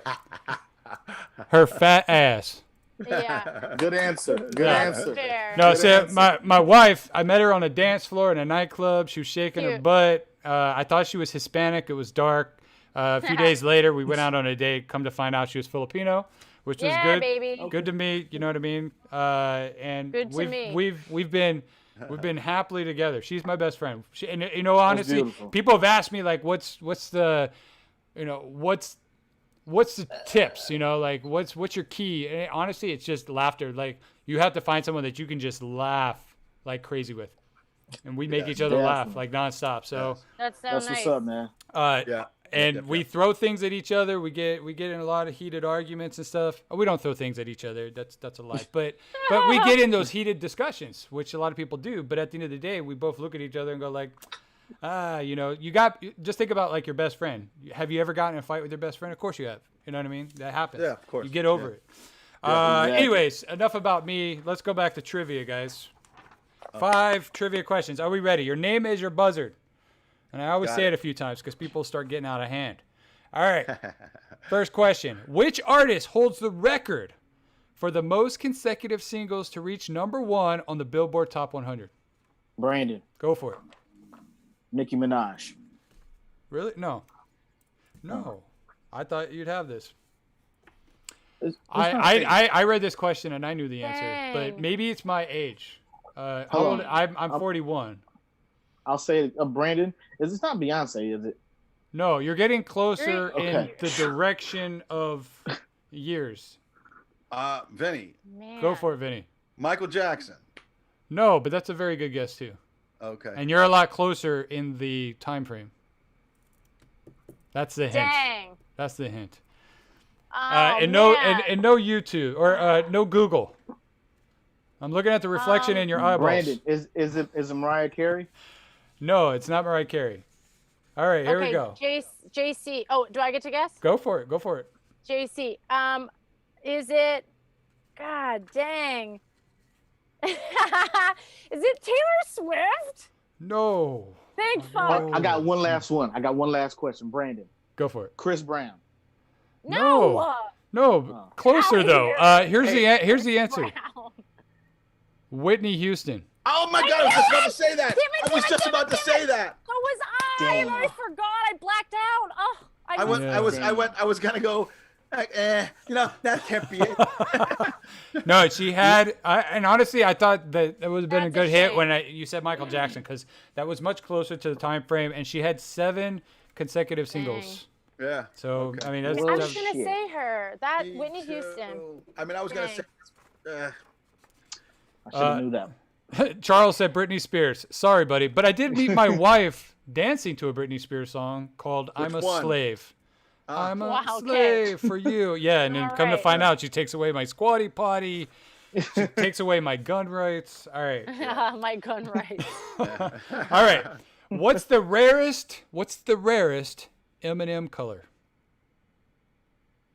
Her fat ass. yeah. Good answer. Good That's answer. Fair. No, Good see, answer. my wife, I met her on a dance floor in a nightclub. She was shaking her Cute. butt. I thought she was Hispanic. It was dark. A few days later, we went out on a date. Come to find out she was Filipino, which was Yeah, good. baby. Good to meet. You know what I mean? And Good to meet. we've been happily together. She's my best friend. And honestly, beautiful. people have asked me like, what's the tips? Like what's your key? And honestly, it's just laughter. Like you have to find someone that you can just laugh like crazy with, and we make each other laugh like nonstop. So That's so That's nice. what's up, man. and we throw things at each other. We get in a lot of heated arguments and stuff. We don't throw things at each other. That's a lie. But we get in those heated discussions, which a lot of people do. But at the end of the day, we both look at each other and go like, just think about like your best friend. Have you ever gotten in a fight with your best friend? Of course you have. You know what I mean? That happens. Yeah, of course. You get over it. exactly. Anyways, enough about me. Let's go back to trivia, guys. 5 trivia questions. Are we ready? Your name is your buzzard. And I always Got say it. it a few times because people start getting out of hand. All right. First question. Which artist holds the record for the most consecutive singles to reach #1 on the Billboard Top 100? Brandon, Go for it. Nicki Minaj. Really? No. I thought you'd have this. I read this question and I knew the answer, but Dang. maybe it's my age. How Hold old- on. I'm 41. I'll say Brandon. It's not Beyonce, is it? No, you're getting closer in Okay. the direction of years. Vinny, Man. Go for it, Vinny. Michael Jackson. No, but that's a very good guess too. Okay. And you're a lot closer in the time frame. That's the hint. Dang. That's the hint. Oh, And no man. and no YouTube or no Google. I'm looking at the reflection in your eyeballs. Brandon, is it Mariah Carey? No, it's not Mariah Carey. All right, here we go. JC. Oh, do I get to guess? Go for it. Go for it. JC. Is it? God dang. Is it Taylor Swift? No. Thank Oh. fuck. I got one last one. I got one last question. Brandon, Go for it. Chris Brown. No. No, closer Outta though. Here's the answer. Brown. Whitney Houston. Oh my God! I was just about to say that. Damn it, I was damn it, just damn about it, to damn say it. that. So was I. Damn. I already forgot. I blacked out. Oh, I was. Yeah. I was gonna go. That can't be it. No, she had, and honestly, I thought that it would have been a That's good a hit shame. when you said Michael Jackson because that was much closer to the time frame, and she had 7 consecutive singles. Yeah. So Okay. I mean, that's, I was that's gonna shit. say her. That Me Whitney too. Houston. I mean, I was gonna Dang. say. I should have knew that. Charles said Britney Spears. Sorry, buddy, but I did meet my wife dancing to a Britney Spears song called "I'm a Which one? Slave." I'm a Wow, okay. slave for you. Yeah, and then All come to right. find out, she takes away my squatty potty. She takes away my gun rights. All right. My gun rights. All right. What's the rarest M&M color?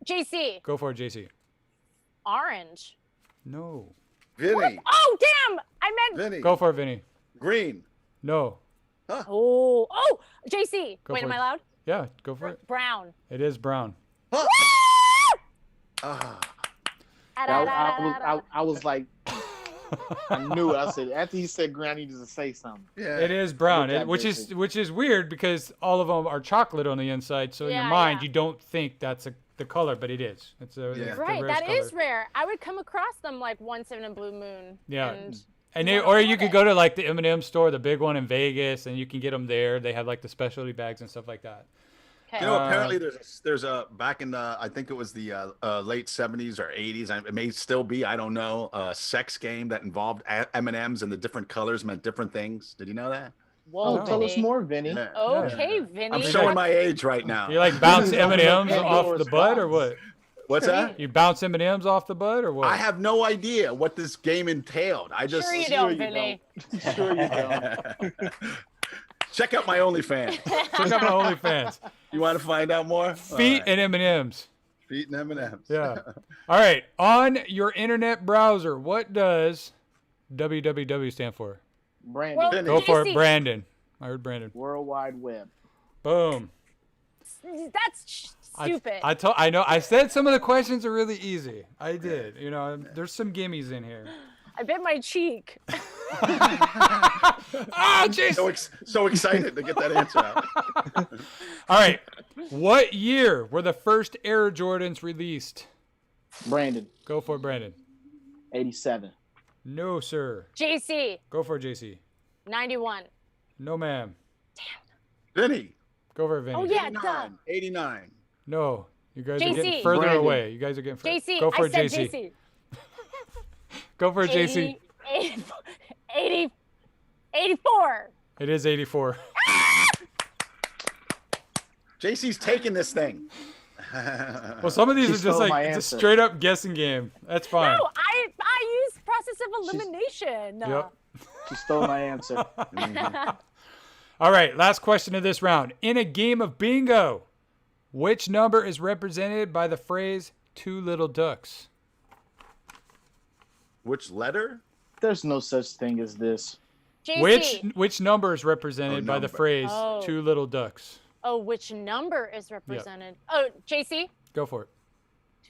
JC. Go for it, JC. Orange. No. Vinny. Oh damn! I meant. Vinny. Go for it, Vinny. Green. No. Oh. JC. Go Wait, for am it. I loud? Yeah, go for it. Brown. It is brown. Huh. Ah. I was like, I knew it. I said after he said green, I needed to say something. Yeah. It is brown, Look at which this. is weird because all of them are chocolate on the inside. So in your Yeah, mind, yeah. you don't think that's the color, but it is. It's a Yeah. it's the Right, rarest that is color. rare. I would come across them like once in a blue moon. Yeah. And And Yeah, or I you love could it. go to like the M&M store, the big one in Vegas, and you can get them there. They have like the specialty bags and stuff like that. Okay. You know, apparently there's a back in the, I think it was the late 70s or 80s. It may still be, I don't know, a sex game that involved M&Ms and the different colors meant different things. Did you know that? Whoa, Oh, tell us Vinny. more, Vinny. Yeah. Okay, Yeah. Vinny. I'm showing my age right now. You like bounce This is M&Ms like off the butt or what? What's that? You bounce M&Ms off the butt or what? I have no idea what this game entailed. I just Sure you Sure don't, you Vinny. Sure you don't. check out my OnlyFans. Check out my OnlyFans. You want to find out more? Feet and M&Ms. Feet and M&Ms. Yeah. All right. On your internet browser, what does www stand for? Brandon. Well, Go for JC. it, Brandon. I heard Brandon. World Wide Web. Boom. That's stupid. I know. I said some of the questions are really easy. I did. You know, there's some gimmies in here. I bit my cheek. Ah, jeez. So excited to get that answer out. All right. What year were the first Air Jordans released? Brandon. Go for it, Brandon. 87. No, sir. JC, Go for it, JC. 91. No, ma'am. Vinny. Go for it, Vinny. Oh, yeah, duh. 89. No. You guys are JC. getting further Brandon. away. You guys are getting further. JC, Go for I it, said JC. JC. Go for it, JC. 84. It is 84. JC's taking this thing. Well, some of these She are just stole like my it's a answer. straight up guessing game. That's fine. No, I used process of elimination. Yep. She stole my answer. All right, last question of this round. In a game of bingo, which number is represented by the phrase two little ducks? Which letter? There's no such thing as this. JC. Which number is represented by the number. phrase Oh. two little ducks? Oh, which number is represented? Oh, JC. Go for it.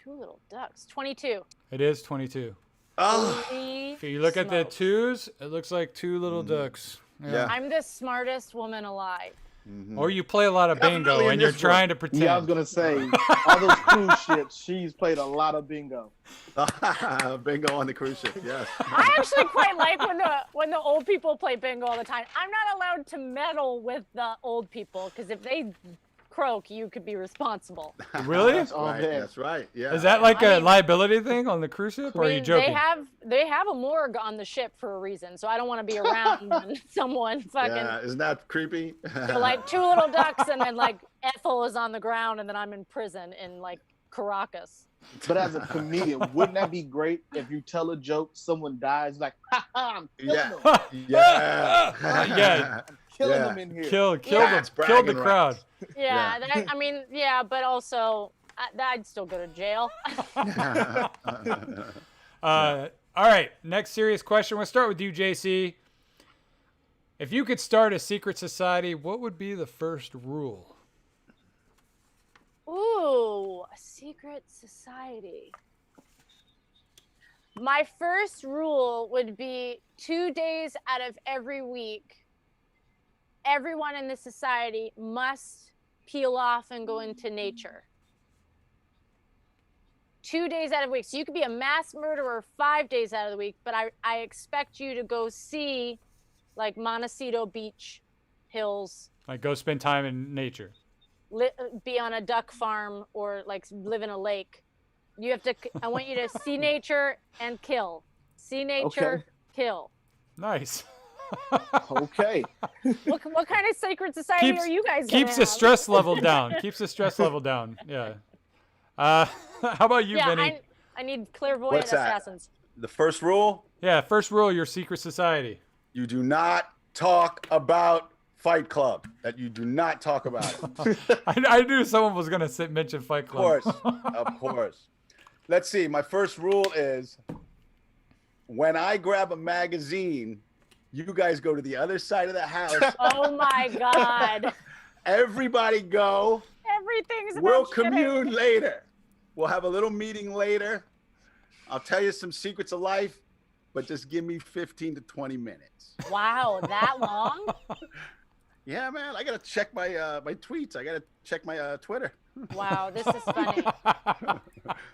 Two little ducks. 22. It is 22. Oh, Holy If you look at the smokes. twos, it looks like two little ducks. Yeah. I'm the smartest woman alive. Or you play a lot of bingo Definitely in and you're this trying to pretend. Yeah, I was gonna say all those cruise ships. She's played a lot of bingo. bingo on the cruise ship. Yes. I actually quite like when the old people play bingo all the time. I'm not allowed to meddle with the old people because if they croak, you could be responsible. Really? That's all Right, there. that's right. Yeah. Is that like I a mean- liability thing on the cruise ship, or are I you mean, joking? they have a morgue on the ship for a reason, so I don't want to be around when someone fucking Yeah. Isn't that creepy? so, like two little ducks and then like Ethel is on the ground and then I'm in prison in like Caracas. But as a comedian, wouldn't that be great if you tell a joke, someone dies, like, ha ha, I'm killing Yeah. them. Yeah. Yeah. Killing Yeah. them in here. Kill Yeah. them, That's kill the bragging crowd. Yeah, I mean, yeah, but also I'd still go to jail. All right, next serious question. We'll start with you, JC. If you could start a secret society, what would be the first rule? Ooh, a secret society. My first rule would be 2 days out of every week, everyone in the society must peel off and go into nature. 2 days out of the week. So you could be a mass murderer 5 days out of the week, but I expect you to go see like Montecito Beach hills, Like go spend time in nature. be on a duck farm or like live in a lake. You have to, I want you to see nature and kill. See nature, Okay. kill. Nice. Okay. What kind of sacred society are you guys gonna keeps the have? stress level down. Keeps the stress level down. Yeah. How about you, Yeah, Vinny? I need clairvoyant What's that? assassins. The first rule: Yeah, first rule, your secret society. you do not talk about Fight Club. That you do not talk about it. I knew someone was gonna mention Fight Of Club. course, of course. Let's see. My first rule is when I grab a magazine, you guys go to the other side of the house. Oh my God. Everybody go. Everything's about We'll shitting. commune later. We'll have a little meeting later. I'll tell you some secrets of life, but just give me 15 to 20 minutes. Wow, that long? Yeah, man. I gotta check my my tweets. I gotta check my Twitter. Wow, this is funny.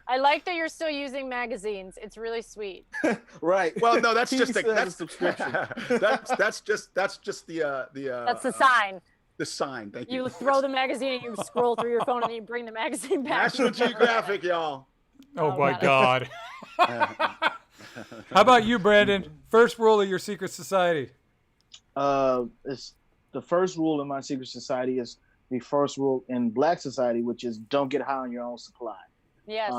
I like that you're still using magazines. It's really sweet. Right. Well, no, that's He just said that's a subscription. that's just the That's the sign. The sign. Thank you. You throw the magazine and you scroll through your phone and then you bring the magazine back. National Geographic, y'all. Oh Oh, my got it. God. How about you, Brandon? First rule of your secret society. It's the first rule in my secret society is the first rule in Black society, which is don't get high on your own supply. Yes.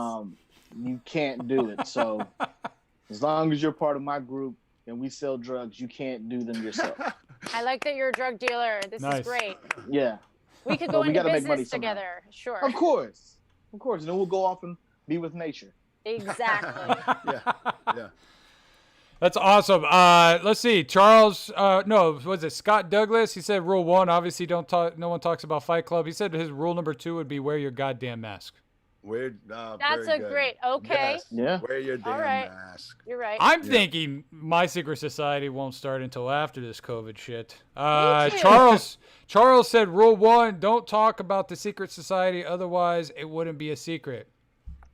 You can't do it. So as long as you're part of my group and we sell drugs, you can't do them yourself. I like that you're a drug dealer. This Nice. is great. Yeah, We could But go we into gotta make money business somehow. together. Sure. of course. And then we'll go off and be with nature. Exactly. Yeah. That's awesome. Let's see. Charles, no, was it Scott Douglas? He said rule 1, obviously don't talk. No one talks about Fight Club. He said his rule number 2 would be wear your goddamn mask. That's very a good. great. Okay. Yes. Yeah. Wear your damn right. mask. You're right. I'm thinking my secret society won't start until after this COVID shit. Me too. Charles said rule 1, don't talk about the secret society, otherwise it wouldn't be a secret.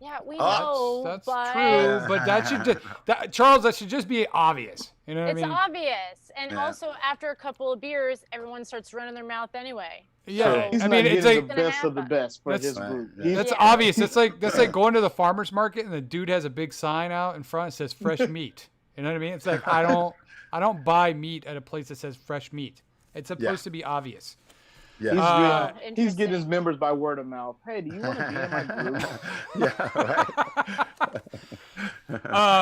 Yeah, we Oh, know. That's but true, but that should Charles, that should just be obvious. You know what It's I mean? obvious. And Yeah. also, after a couple of beers, everyone starts running their mouth anyway. Yeah, He's I not mean it's getting like the best of the happen. best for That's- his group. Right, He's- that's Yeah. obvious. That's like going to the farmer's market and the dude has a big sign out in front that says fresh meat. You know what I mean? It's like I don't buy meat at a place that says fresh meat. It's supposed to be obvious. Yeah. He's getting his Interesting. members by word of mouth. Hey, do you want to be in my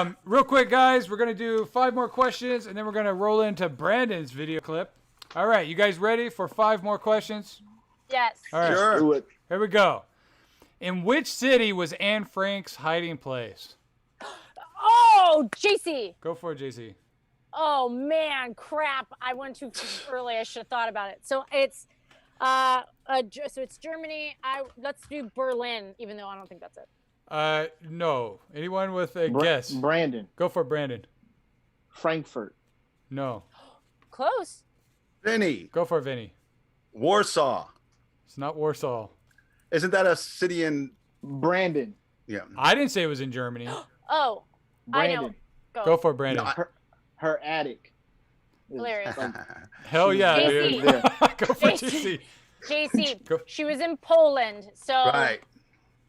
group? Real quick, guys, we're gonna do 5 more questions and then we're gonna roll into Brandon's video clip. All right, you guys ready for 5 more questions? Yes. All right, Sure. Do it. here we go. In which city was Anne Frank's hiding place? Oh, JC. Go for it, JC. Oh man, crap! I went too early. I should have thought about it. So it's, so it's Germany. Let's do Berlin, even though I don't think that's it. No. Anyone with a Bra- guess? Brandon, Go for it, Brandon. Frankfurt. No. Close. Vinny, Go for it, Vinny. Warsaw. It's not Warsaw. Isn't that a city in? Brandon. Yeah. I didn't say it was in Germany. Oh, I know. Brandon. Go for it, Brandon. No, Her attic. is Hilarious. like- Hell yeah, JC. dude. Yeah. Go for JC. JC. JC. Go. She was in Poland. So Right.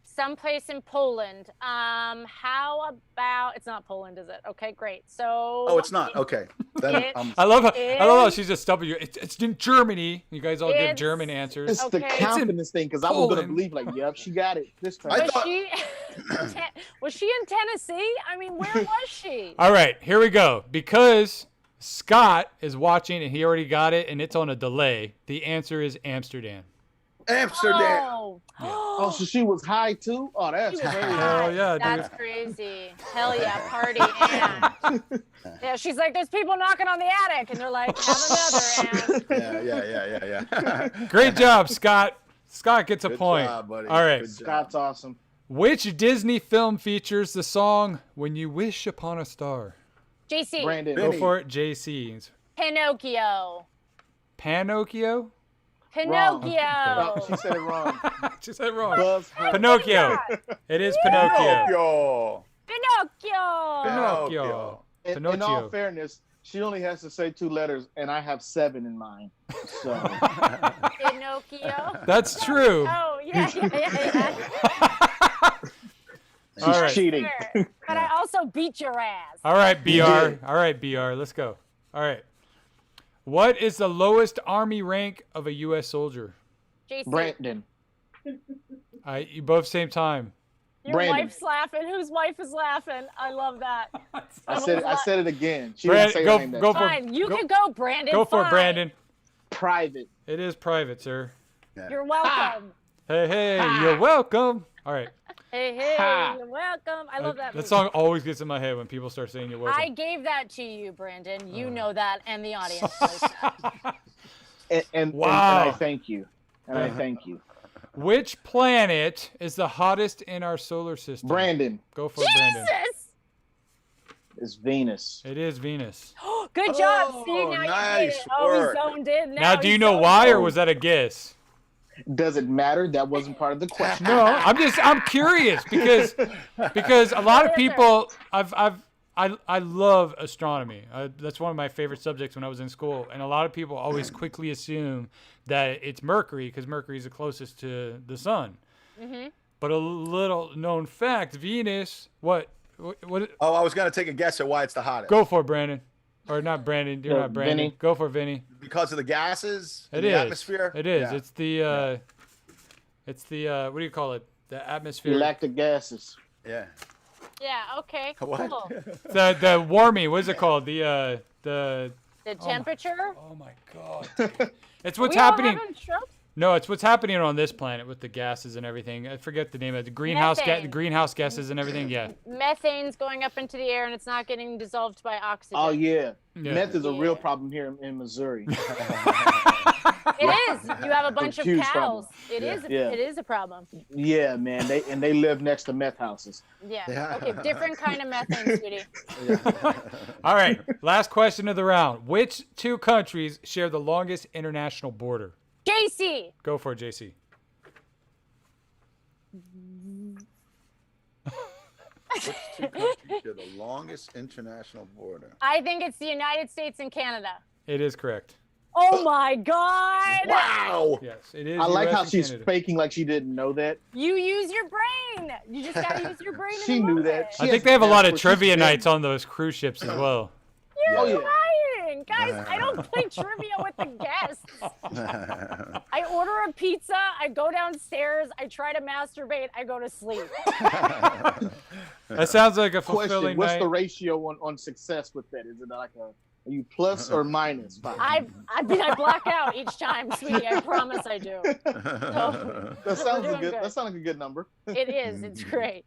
someplace in Poland. How about it's not Poland, is it? Okay, great. So Oh, it's not. Okay. Then It- I love how It's- she's just stumping you. It's in Germany. You guys all give It's- German answers. It's the Okay. It's in confidence thing because I was gonna Poland. believe like, yep, she got it this time. I was thought- she was she in Tennessee? I mean, where was she? All right, here we go. Because Scott is watching and he already got it and it's on a delay. The answer is Amsterdam. Amsterdam. Oh, Oh, so she was high too? Oh, that's She was crazy. Hell hot. yeah, dude. That's crazy. Hell yeah, party and yeah, she's like, there's people knocking on the attic, and they're like, have another and Yeah. Great job, Scott. Scott gets a Good point. job, buddy. All right. Good job. Scott's awesome. Which Disney film features the song "When You Wish Upon a Star"? JC, Brandon. Go Vinny. for it, JC. Pinocchio. Pinocchio? Pinocchio. No, she said it wrong. She said it wrong. Buzz her. Pinocchio. It is Pinocchio. Pinocchio. Pinocchio. Pinocchio. In all Pinocchio. fairness, she only has to say 2 letters, and I have 7 in mine. So Pinocchio. That's true. Oh yeah. she's All right. cheating. Sure. But I also beat your ass. All right, BR. All right, BR. Let's go. All right. What is the lowest army rank of a U.S. soldier? JC, Brandon. You both same time. your Brandon. wife's laughing. Whose wife is laughing? I love that. I said it again. She Brand- didn't say go- her name that go time. for- Fine, you go- can go, Brandon. Go for it, Fine. Brandon. Private. It is private, sir. You're welcome. Hey, you're welcome. All right. Hey, Ha. you're welcome. I love that. That movie. song always gets in my head when people start saying you're welcome. I gave that to you, Brandon. You know that, and the audience knows that. And Wow. I thank you. And I thank you. Which planet is the hottest in our solar system? Brandon Go for it, Brandon. Jesus! is Venus. It is Venus. Good job, Oh, Steve. Now you nice did it. Oh, work. we zoned in. Now, do you know why, or was that a guess? Does it matter? That wasn't part of the question. No, I'm curious because a lot of people I've I love astronomy. That's one of my favorite subjects when I was in school. And a lot of people always quickly assume that it's Mercury because Mercury is the closest to the sun. Mm-hmm. But a little known fact, Venus, what? Oh, I was going to take a guess at why it's the hottest. Go for it, Brandon. Or not Brandon. You're not Brandon. Vinny. Go for Vinny. Because of the gases in It the is. atmosphere? It is. Yeah. It's the what do you call it? The atmosphere. Lactic gases. Yeah. Yeah. Okay. What? Cool. The warming. What is it called? The temperature. Oh my God. It's what's We all happening. having strokes? No, it's what's happening on this planet with the gases and everything. I forget the name of it. The greenhouse Methane. greenhouse gases and everything. Yeah. Methane's going up into the air and it's not getting dissolved by oxygen. Oh yeah. Yeah. Meth is a real Yeah. problem here in Missouri. It is. You have a bunch of huge cows. problem. It is. Yeah. It is a problem. Yeah, man. They live next to meth houses. Yeah. Yeah. Okay. Different kind of methane, sweetie. All right. Last question of the round. Which two countries share the longest international border? JC. Go for it, JC. Which two countries share the longest international border? I think it's the United States and Canada. It is correct. Oh my God. Wow! Yes, it is. I like US how and she's Canada. faking like she didn't know that. You use your brain. You just gotta use your brain. She in the knew moment. that. I She think has they have a lot of passports. trivia She's nights on those cruise ships as well. You're Oh, yeah. lying, guys. I don't play trivia with the guests. I order a pizza. I go downstairs. I try to masturbate. I go to sleep. That sounds like a Question: fulfilling what's night. the ratio on success with that? Is it like are you plus or minus 5? I black out each time, sweetie. I promise I do. So, That sounds doing good. good. That sounds like a good number. it is. It's great.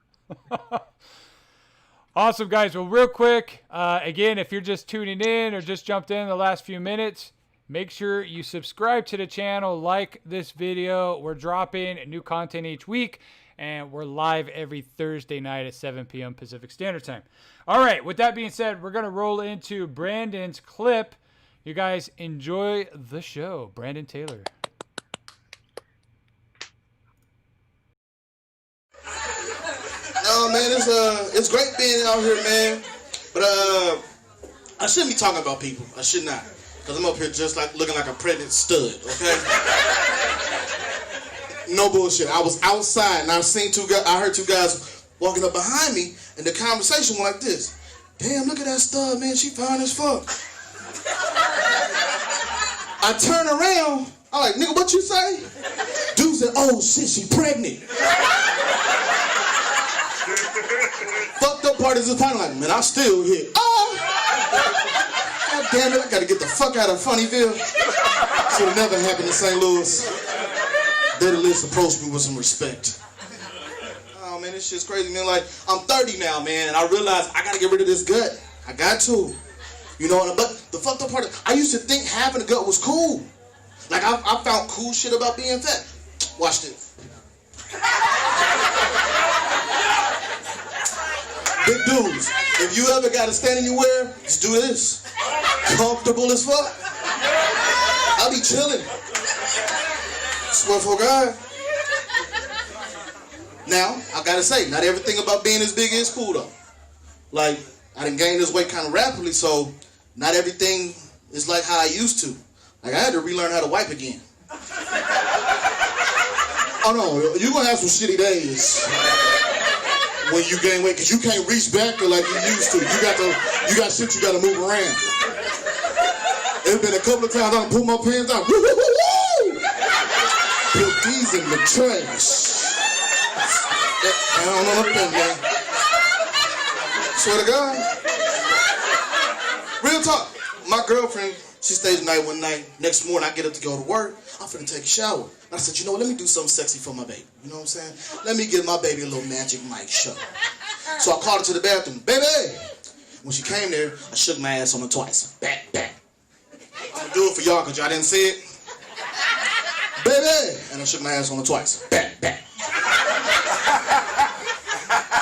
Awesome, guys. Well, real quick, again, if you're just tuning in or just jumped in the last few minutes, make sure you subscribe to the channel, like this video. We're dropping new content each week, and we're live every Thursday night at 7 p.m. Pacific Standard Time. All right, with that being said, we're going to roll into Brandon's clip. You guys enjoy the show. Brandon Taylor. No, man, it's great being out here, man. But I shouldn't be talking about people. I should not, cause I'm up here just like looking like a pregnant stud. Okay. No bullshit. I was outside and I heard two guys walking up behind me, and the conversation went like this: "Damn, look at that stud, man. She fine as fuck." I turn around. I'm like, "Nigga, what you say?" Dude said, "Oh shit, she pregnant." Fucked up part is this point, like, man, I still hit. Oh! God damn it, I gotta get the fuck out of Funnyville. Should have never happened in St. Louis. They'd at least approach me with some respect. Oh man, this shit's crazy, man. Like, I'm 30 now, man, and I realize I gotta get rid of this gut. I got to. You know, but the fucked up part is, I used to think having a gut was cool. Like, I found cool shit about being fat. Watch this. Big dudes, if you ever got to stand anywhere, just do this. Comfortable as fuck. I'll be chilling. Swear for God. Now, I gotta say, not everything about being as big is cool though. Like, I done gained this weight kind of rapidly, so not everything is like how I used to. Like, I had to relearn how to wipe again. Oh no, you're gonna have some shitty days when you gain weight, because you can't reach back like you used to. You got shit you gotta move around. There's been a couple of times I done pull my pants out. Woo, woo, woo, woo! Put these in the trash. Down on the thing, man. Swear to God. Real talk. My girlfriend, she stayed the night one night. Next morning, I get up to go to work. I'm finna take a shower. And I said, you know what, let me do something sexy for my baby. You know what I'm saying? Let me give my baby a little Magic Mike show. So I called her to the bathroom. Baby! When she came there, I shook my ass on her twice. Back, back. I'm gonna do it for y'all because y'all didn't see it. Baby! And I shook my ass on her twice. Back, back.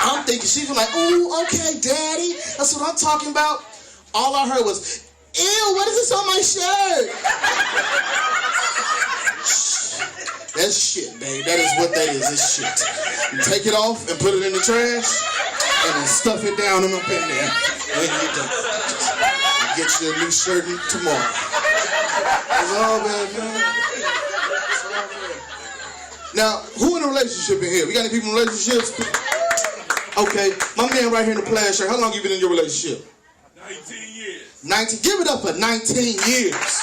I'm thinking, she was like, ooh, okay, daddy. That's what I'm talking about. All I heard was, ew, what is this on my shirt? That's shit, babe. That is what that is. It's shit. You take it off and put it in the trash. and then stuff it down and up in there. And you get you a new shirt tomorrow. It's all bad, man. It's all bad. Now, who in a relationship in here? We got any people in relationships? Okay, my man right here in the plaid shirt. How long you been in your relationship? 19 years. 19. Give it up for 19 years.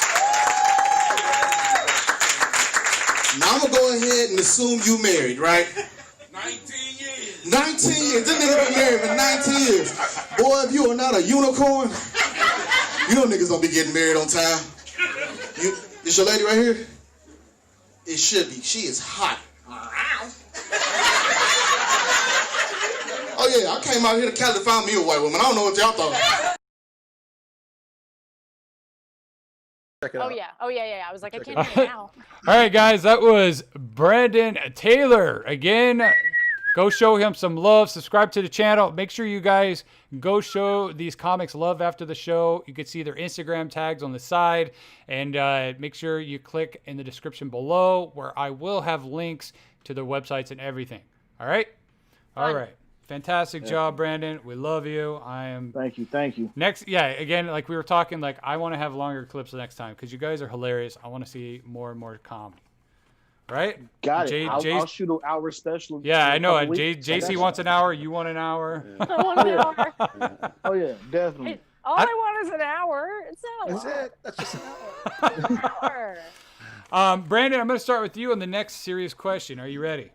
Now I'm gonna go ahead and assume you married, right? 19 years. 19 years. This nigga been married for 19 years. Boy, if you are not a unicorn, you know niggas don't be getting married on time. This your lady right here? It should be. She is hot. Oh yeah, I came out here to Cali to find me a white woman. I don't know what y'all thought. Check it Oh out. yeah. Oh yeah. I was like, I can't hear it now. All right, guys, that was Brandon Taylor. Again, go show him some love. Subscribe to the channel. Make sure you guys go show these comics love after the show. You can see their Instagram tags on the side. And make sure you click in the description below where I will have links to their websites and everything. All right? All right. Fantastic job, Brandon. We love you. I am. Thank you. Next, yeah, again, like we were talking, like I want to have longer clips the next time because you guys are hilarious. I want to see more and more comedy. Right? Got it. J- I'll shoot an hour special. Yeah, in I a know. couple weeks. JC wants an hour. You want an hour. I want an hour. Oh yeah, definitely. All I want is an hour. It's not a That's lot. it. That's just an hour. Hour. Brandon, I'm going to start with you on the next serious question. Are you ready?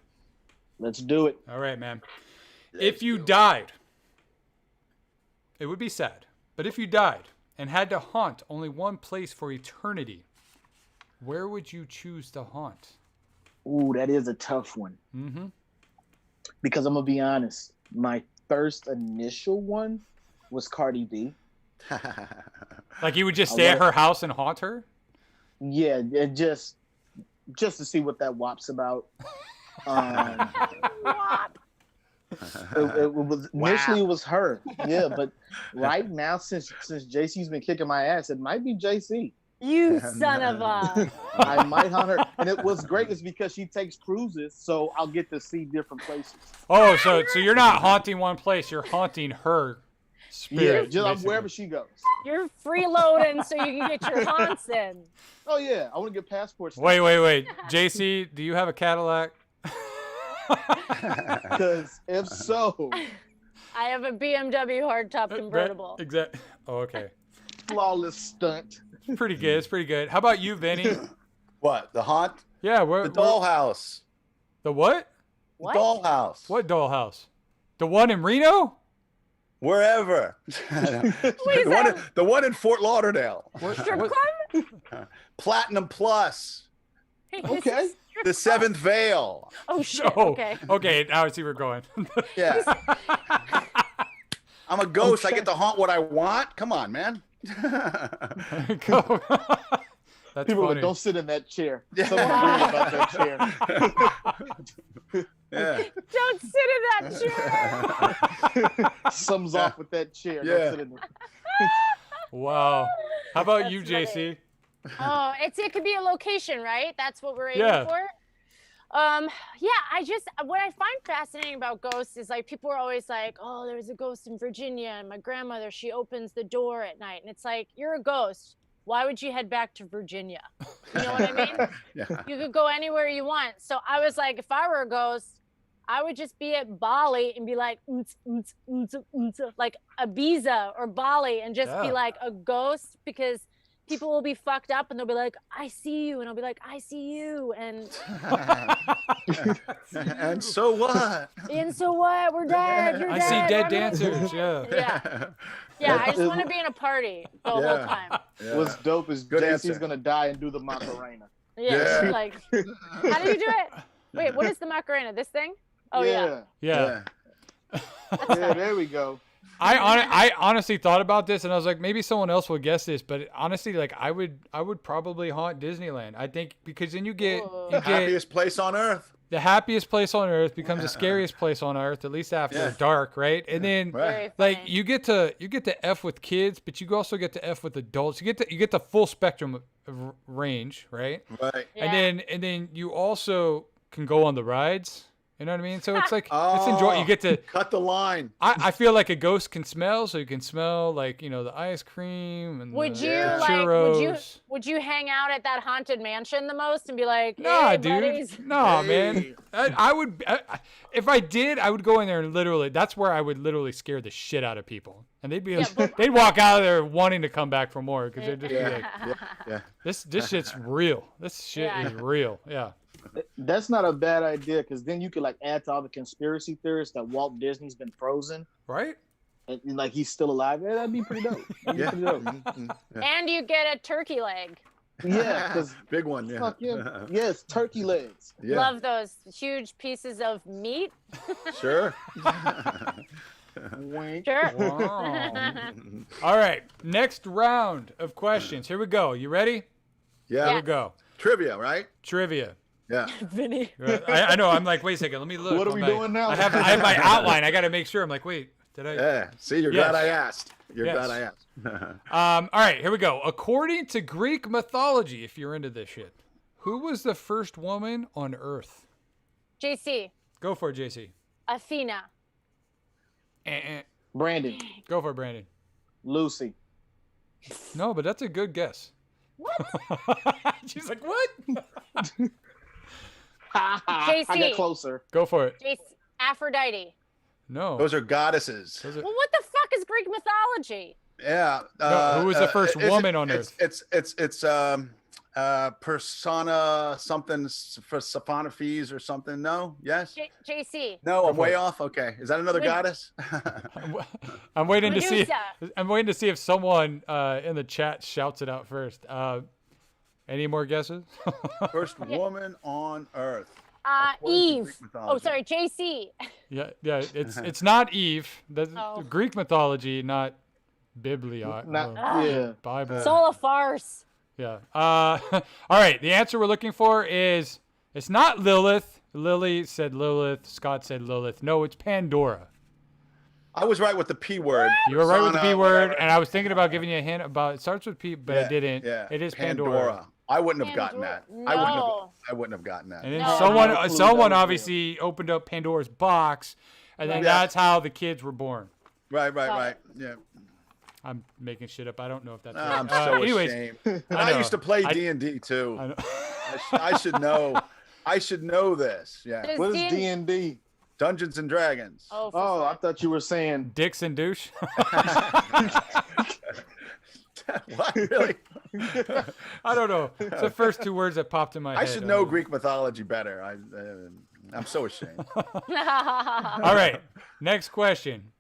Let's do it. All right, man. If you died, it would be sad, but if you died and had to haunt only one place for eternity, where would you choose to haunt? Ooh, that is a tough one. Mm-hmm. Because I'm gonna be honest, my first initial one was Cardi B. Like you would just stay at her house and haunt her? Yeah, just to see what that wop's about. Wop. It was initially it was her. Yeah, but right now since JC's been kicking my ass, it might be JC. You son of a. I might haunt her, and it was great is because she takes cruises, so I'll get to see different places. Oh, so you're not haunting one place, you're haunting her spirit. Yeah, basically. wherever she goes. You're freeloading so you can get your haunts in. Oh yeah, I want to get passports. Wait. JC, do you have a Cadillac? Because if so, I have a BMW hardtop convertible. Exactly. Oh, okay. flawless stunt. It's pretty good. It's pretty good. How about you, Vinny? What? The haunt? Yeah, The dollhouse. The what? What? The dollhouse. What dollhouse? The one in Reno? Wherever. the one in Fort Lauderdale. Strip club? Platinum Plus. Okay. The Seventh Veil. Oh shit. Oh, Okay. okay. Now I see where we're going. Yeah. I'm a ghost. I get to haunt what I want. Come on, man. Go. That's People are funny. like, don't sit in that chair. Someone's worried about that chair. Yeah. Don't sit in that chair. Sums off with that chair. Yeah. Don't sit in it. Wow. How about you, That's funny. JC? Oh, it could be a location, right? That's what we're aiming Yeah. for. Yeah, what I find fascinating about ghosts is like people are always like, oh, there's a ghost in Virginia, and my grandmother, she opens the door at night, and it's like, you're a ghost. Why would you head back to Virginia? You know what I mean? Yeah. You could go anywhere you want. So I was like, if I were a ghost, I would just be at Bali and be like, like Ibiza or Bali, and just be Yeah. like a ghost, because people will be fucked up and they'll be like, I see you. And I'll be like, I see you. And And so what? so what? We're dead. You're I dead. see dead I'm- dancers. Yeah. Yeah. Yeah. I just want to be in a party the whole Yeah. time. What's dope is Good JC's answer. gonna die and do the Macarena. Yeah. Yeah. Like, how do you do it? Wait, what is the Macarena? This thing? Oh, yeah. Yeah. Yeah, there we go. I honestly thought about this and I was like, maybe someone else will guess this, but honestly, like I would probably haunt Disneyland. I think because then you get Happiest place on earth. the happiest place on earth becomes the scariest place on earth, at least after Yeah. dark, right? And then Very like funny. you get to F with kids, but you also get to F with adults. You get the full spectrum of range, right? Right. Yeah. And then you also can go on the rides, You know what I mean? So it's like it's enjoy. You get to cut the line. I feel like a ghost can smell, so you can smell like the ice cream and Would the you churros. would you hang out at that haunted mansion the most and be like, Nah, hey, dude. buddies? No, Hey. man. I would if I did, I would go in there and literally. That's where I would literally scare the shit out of people, and they'd be they'd walk out of there wanting to come back for more because they'd just be like, Yeah. this shit's real. This shit is real. Yeah. That's not a bad idea because then you could like add to all the conspiracy theories that Walt Disney's been frozen Right. and like he's still alive. Yeah, that'd be pretty dope. That'd be pretty dope. And you get a turkey leg. Yeah, because Big one. Yeah. fuck yeah, yes, turkey legs. Yeah. Love those huge pieces of meat. Sure. Wink. Sure. Wow. All right. Next round of questions. Here we go. You ready? Yeah. Here we go. Trivia, right? Trivia. Yeah. Vinny. I know. I'm like, wait a second. Let me look. What are we doing now? I have my outline. I got to make sure. I'm like, wait, did I? Yeah. See, you're Yes. glad I asked. You're Yes. glad I asked. All right, here we go. According to Greek mythology, if you're into this shit, who was the first woman on Earth? JC. Go for it, JC. Athena. Brandon, Go for it, Brandon. Lucy. No, but that's a good guess. What? She's like, what? I got closer. Go for it. JC. Aphrodite. No. Those are goddesses. Those are- Well, what the fuck is Greek mythology? Yeah. No, who was the first woman on Earth? It's persona something for Sophonophes or something. No. Yes. JC. No, I'm for way it. off. Okay. Is that another goddess? I'm waiting to see. Medusa. I'm waiting to see if someone in the chat shouts it out first. Any more guesses? First woman on Earth. According to Eve. Greek Oh, mythology. sorry, JC. Yeah. It's not Eve. That's Oh. Greek mythology, not Biblion. Yeah. Bible. Soul of farce. Yeah. All right. The answer we're looking for is it's not Lilith. Lily said Lilith. Scott said Lilith. No, it's Pandora. I was right with the P word. You were right with the Persona, P word, whatever. and I was thinking about giving you a hint about it starts with P, but I didn't. Yeah. It is Pandora. I wouldn't have gotten that. No. I wouldn't have gotten that. And then No. someone I had no clue someone that was obviously opened up Pandora's box, and then Yeah. that's how the kids were born. Right. Yeah. I'm making shit up. I don't know if that's I'm right. so Anyways, ashamed. And I I know. used to play I- D&D too. I know. I should know. I should know this. Yeah. Does What is D&D D&D? Dungeons and Dragons. Oh, for Oh, I fuck. thought you were saying Dicks and douche. What? Really? I don't know. It's the first two words that popped in my head. I should know Greek mythology better. I'm so ashamed. All right. Next question.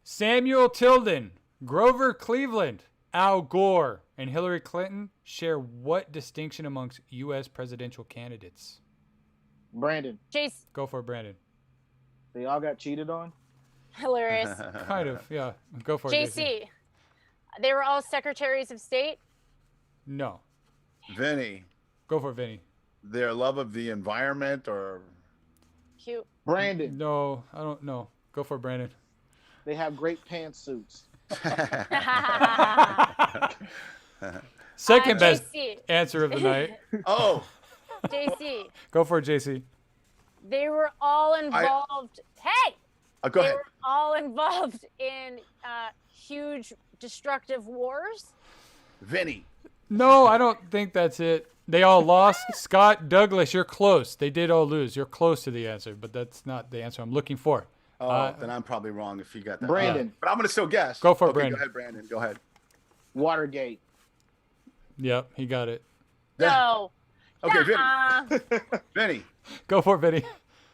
Samuel Tilden, Grover Cleveland, Al Gore, and Hillary Clinton share what distinction amongst U.S. presidential candidates? Brandon. JC. Go for it, Brandon. They all got cheated on. Hilarious. Kind of, yeah. Go for it, JC. They were all secretaries of state. No. Vinny, Go for it, Vinny. their love of the environment or Cute. Brandon. No, I don't know. Go for it, Brandon. They have great pantsuits. Second best JC. answer of the night. oh, JC. Go for it, JC. They were all involved. Hey! go They ahead. were all involved in huge destructive wars. Vinny. No, I don't think that's it. They all lost. Scott Douglas, you're close. They did all lose. You're close to the answer, but that's not the answer I'm looking for. Oh, then I'm probably wrong if you got that. Brandon. But I'm gonna still guess. Go for it, Okay, Brandon. Go ahead, Brandon. Go ahead. Watergate. Yep, he got it. No. Okay, Vinny. Uh, Vinny. Go for it, Vinny.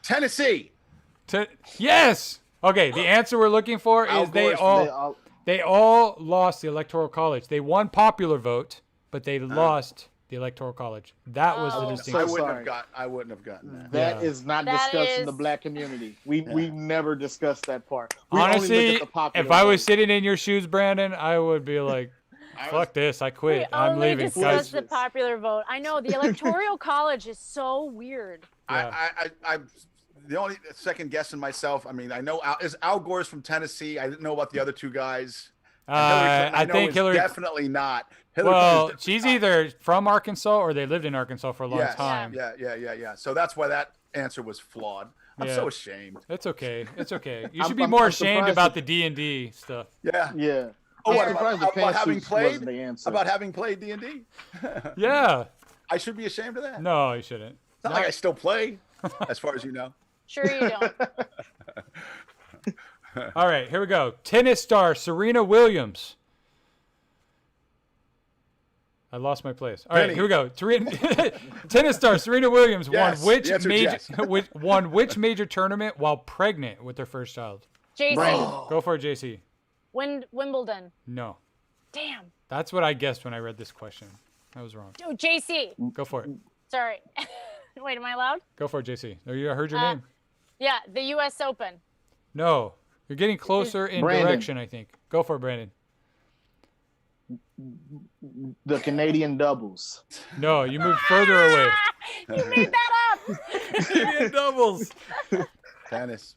Tennessee. Yes. Okay, the answer we're looking for Al is they Gore's- all lost the electoral college. They won popular vote, but they lost the electoral college. That was the Oh. distinction. I wouldn't have gotten that. That Yeah. is not That discussed in the is- black community. We've never discussed that part. We only look Honestly, at the popular if I was vote. sitting in your shoes, Brandon, I would be like, fuck this, I we quit. I'm only leaving. discussed Guys, the popular vote. I know the electoral college is so weird. I'm the only second guessing myself. I mean, I know Al Gore's from Tennessee. I didn't know about the other two guys. And Hillary Clinton, I know think is Hillary. definitely not. Hillary Well, Clinton's she's definitely either from Arkansas or they lived in Arkansas for a long Yes. time. Yeah. So that's why that answer was flawed. I'm Yeah. so ashamed. It's okay. It's okay. You should I'm- be more I'm ashamed surprised about that- the D&D stuff. Yeah. Yeah. Oh, I'm what surprised the about having pantsuits played? wasn't the answer. About having played D&D? Yeah. I should be ashamed of that. No, you shouldn't. It's not like I still play, as far as you know. Sure you don't. All right, here we go. Tennis star Serena Williams. I lost my place. All right, Vinny. here we go. Tennis star Serena Williams Yes, won which the answer is major yes. won which major tournament while pregnant with their first child? JC. Brandon. Go for it, JC. Wimbledon. No. Damn. That's what I guessed when I read this question. I was wrong. Oh, JC. Go for it. Sorry. Wait, am I allowed? Go for it, JC. Oh, you heard your Uh, name. Yeah, the U.S. Open. No. You're getting closer in Brandon. direction, I think. Go for it, Brandon. The Canadian doubles. No, you moved further away. You made that up. Canadian doubles. Tennis.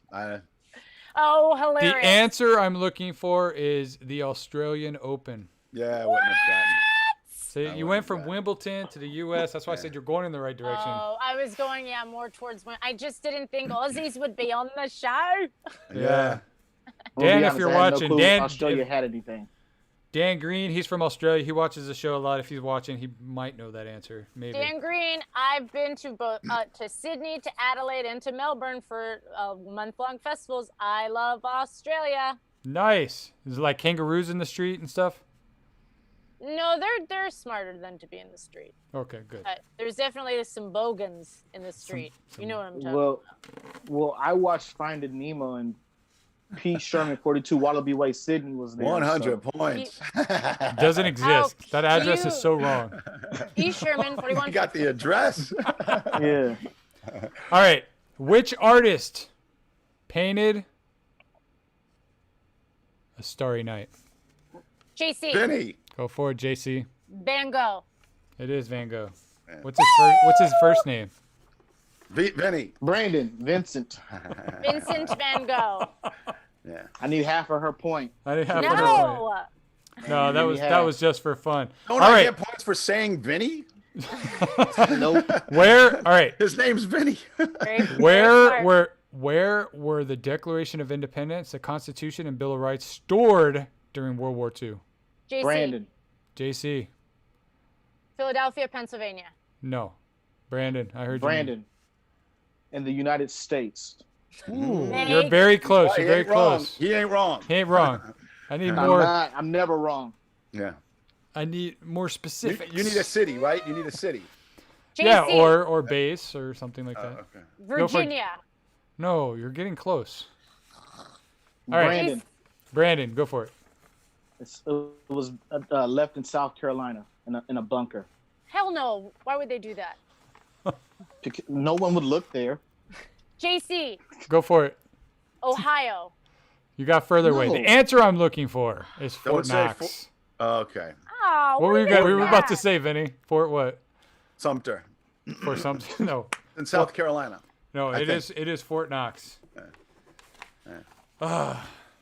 Oh, The hilarious. answer I'm looking for is the Australian Open. Yeah, I wouldn't have gotten. So you went from Wimbledon to the U.S. That's why I said you're going in the right direction. Oh, I was going, more towards I just didn't think Aussies would be on the show. Yeah. Well, Dan, to be if honest, you're I had no watching, clue Dan, Australia if- had anything. Dan Green, he's from Australia. He watches the show a lot. If he's watching, he might know that answer. Maybe. Dan Green, I've been to both to Sydney, to Adelaide, and to Melbourne for month-long festivals. I love Australia. Nice. Is it like kangaroos in the street and stuff? No, they're smarter than to be in the street. Okay, good. There's definitely some bogans in the street. You know what I'm talking Well, I watched Finding Nemo and Pete Sherman 42 Wallaby Way, Sydney was there. 100 points. Doesn't exist. How That address is cute. so wrong. about. E. Sherman, 41. You got the address. Yeah. All right. Which artist painted A Starry Night? JC. Vinny. Go for it, JC. Van Gogh. It is Van Gogh. What's his first name? Vinny. Brandon, Vincent. Vincent Van Gogh. Yeah. I need half of her point. I didn't have to know. No. No, that was just for fun. Don't All I right. get points for saying Vinny? Nope. Where? All right. His name's Vinny. Where were the Declaration of Independence, the Constitution, and Bill of Rights stored during World War II? JC. Brandon. JC. Philadelphia, Pennsylvania. No. Brandon, I heard you. Brandon. In the United States. You're very close. He You're very ain't wrong. close. He ain't wrong. He ain't wrong. I need I'm more. not. I'm never wrong. Yeah. I need more You, specifics. you need a city, right? You need a city. JC. Yeah, or base or something like that. Okay. Go for it. Virginia. No, you're getting close. All right, Brandon. Brandon, go for it. It was left in South Carolina in a bunker. Hell no. Why would they do that? No one would look there. JC. Go for it. Ohio. You got further away. No. The answer I'm looking for is Fort Don't say Knox. Okay. Oh, What were you did we were about to that? say, Vinny? Fort what? Sumter. For something? No. In South Carolina. No, I it think. is Fort Knox.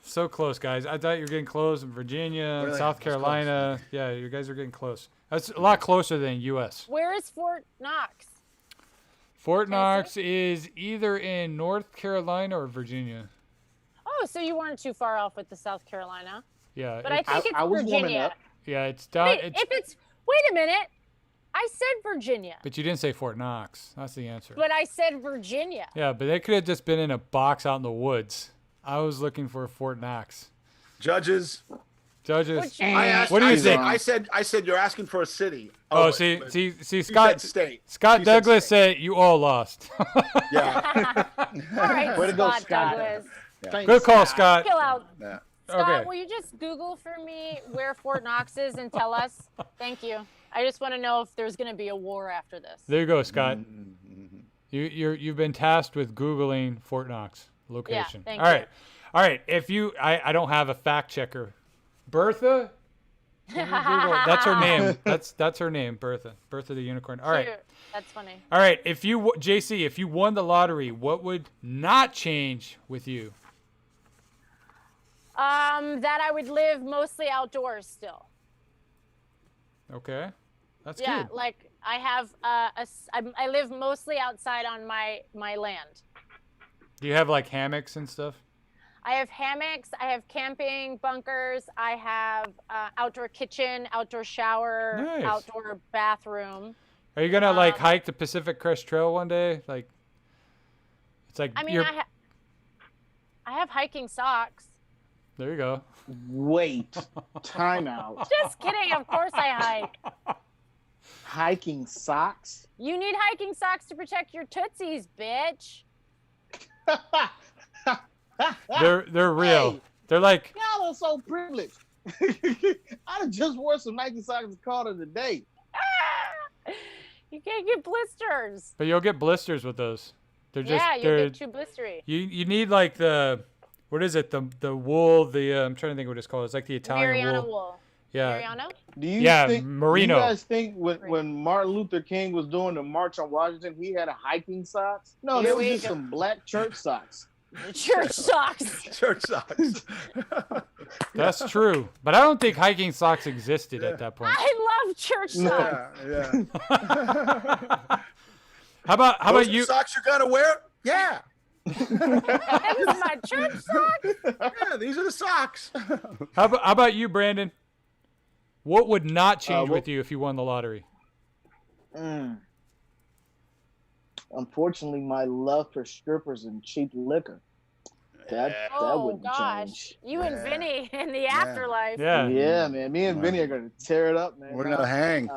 So close, guys. I thought you were getting close in Virginia, Really? South That's close. Carolina. Yeah, you guys are getting close. That's a lot closer than U.S. Where is Fort Knox? Fort Knox is either in North Carolina or Virginia. Oh, so you weren't too far off with the South Carolina. Yeah, But I think it's I was warming Virginia. up. yeah, it's down. Wait, wait a minute. I said Virginia, But you didn't say Fort Knox. That's the answer. but I said Virginia. Yeah, but they could have just been in a box out in the woods. I was looking for Fort Knox. Judges. Judges. Which- I asked, What do you I said, think? I said you're asking for a city. Oh, but- see, but see, you Scott. said state. Scott You said Douglas state. said you all lost. Yeah. All right, Way to go, Scott Scott. Douglas. Thanks, Good call, Scott. Chill out. Yeah. Scott, Okay. will you just Google for me where Fort Knox is and tell us? Thank you. I just want to know if there's going to be a war after this. There you go, Scott. Mm-hmm. You've been tasked with Googling Fort Knox location. thank All you. right. All right. If you, I don't have a fact checker. Bertha? Can you Google- That's her name. That's her name, Bertha. Bertha the unicorn. All right. Cute. That's funny. All right. If you, JC, if you won the lottery, what would not change with you? That I would live mostly outdoors still. Okay. That's Yeah, good. like I have I live mostly outside on my land. Do you have like hammocks and stuff? I have hammocks. I have camping bunkers. I have outdoor kitchen, outdoor shower, Nice. outdoor bathroom. Are you gonna like hike the Pacific Crest Trail one day? Like, it's like I mean, I have hiking socks. There you go. Wait, time out. Just kidding. Of course I hike. Hiking socks? You need hiking socks to protect your tootsies, bitch. They're real. Hey, They're like, y'all are so privileged. I just wore some Nike socks and called it a day. You can't get blisters. but you'll get blisters with those. They're just Yeah, you'll they're get too blistery. you need like what is it? The wool, I'm trying to think what it's called. It's like the Italian Mariana wool. wool. Yeah. Mariano? Do you Yeah, think, merino. Do you guys think when Martin Luther King was doing the March on Washington, he had a hiking socks? No, Here they were we just go. some black church socks. Church socks. Church socks. That's true. But I don't think hiking socks existed at that point. I love church socks. Yeah. How about Those you? are the socks you're gonna wear? Yeah. This is my church socks. Yeah, these are the socks. How about you, Brandon? What would not change with you if you won the lottery? Unfortunately, my love for strippers and cheap liquor. That Oh wouldn't gosh, change. you and Vinny in the afterlife. Yeah. Yeah, man. Me and Vinny are gonna tear it up, man. We're gonna hang.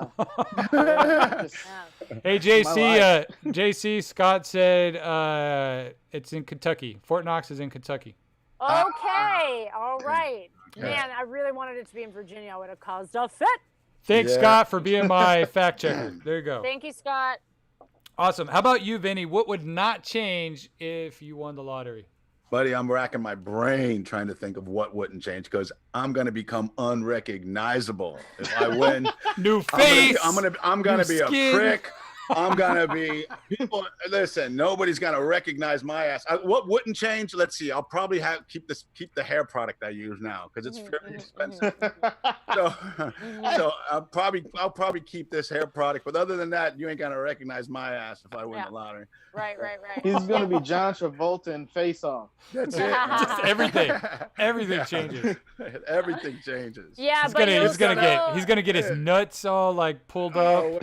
Hey, JC. JC. Scott said it's in Kentucky. Fort Knox is in Kentucky. Okay, all right. Man, I really wanted it to be in Virginia. I would have caused a fit. Thanks, Yeah. Scott, for being my fact checker. There you go. Thank you, Scott. Awesome. How about you, Vinny? What would not change if you won the lottery? Buddy, I'm racking my brain trying to think of what wouldn't change because I'm gonna become unrecognizable if I win. New face. I'm gonna new be skin. a prick. I'm gonna be people. Listen, nobody's gonna recognize my ass. What wouldn't change? Let's see. I'll probably keep the hair product I use now because it's fairly expensive. So I'll probably keep this hair product. But other than that, you ain't gonna recognize my ass if I win the lottery. Right. He's gonna be John Travolta in Face Off. That's it. Just everything changes. Everything changes. Yeah, He's but gonna get his nuts all like pulled up.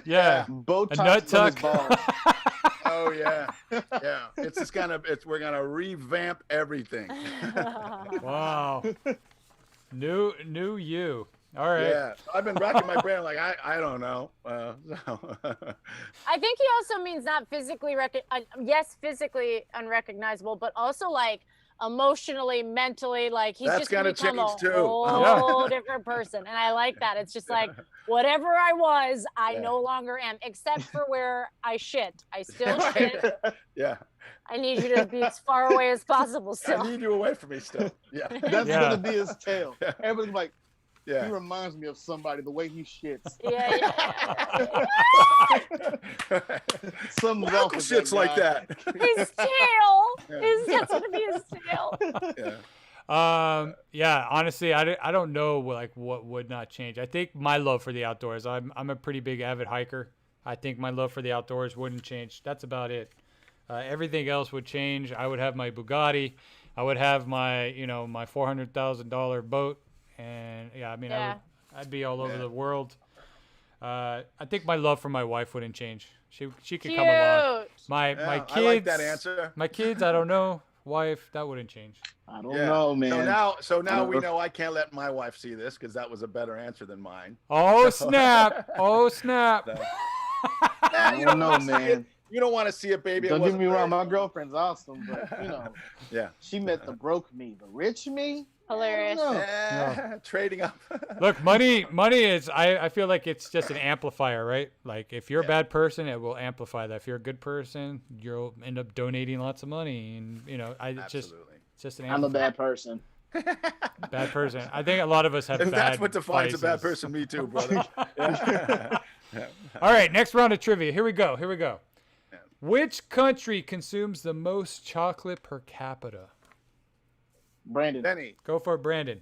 Yeah. Botox A nut on his tuck. balls. Oh yeah. We're gonna revamp everything. Wow. New you. All right. Yeah, I've been racking my brain like I don't know. I think he also means not physically yes, physically unrecognizable, but also like emotionally, mentally, like he's That's just gonna become change, a too. whole different person. And I like that. It's just like whatever I was, I no longer am, except for where I shit. I still shit. Yeah. I need you to be as far away as possible still. I need you away from me still. Yeah. That's gonna be his tail. Everybody's like, Yeah. he reminds me of somebody the way he shits. Yeah. Something's My off uncle with shits like guy. that. His tail. That's gonna be his tail. Yeah. Honestly, I don't know what would not change. I think my love for the outdoors. I'm a pretty big avid hiker. I think my love for the outdoors wouldn't change. That's about it. Everything else would change. I would have my Bugatti. I would have my my $400,000 boat, and I'd be all over the world. I think my love for my wife wouldn't change. She could come along. My kids. I like that answer. My kids, I don't know. Wife, that wouldn't change. I don't know, man. So now we know I can't let my wife see this because that was a better answer than mine. Oh snap! Oh snap! I don't know, man. You don't want to see it, baby. Don't get me wrong, my girlfriend's awesome, but yeah, she met the broke me, the rich me. Hilarious. Trading up. Look, money is. I feel like it's just an amplifier, right? Like if you're a bad person, it will amplify that. If you're a good person, you'll end up donating lots of money, and it's just an. I'm a bad person. Bad person. I think a lot of us have. If bad that's what defines vices. a bad person, me too, brother. All right, next round of trivia. Here we go. Which country consumes the most chocolate per capita? Brandon. Benny. Go for it, Brandon.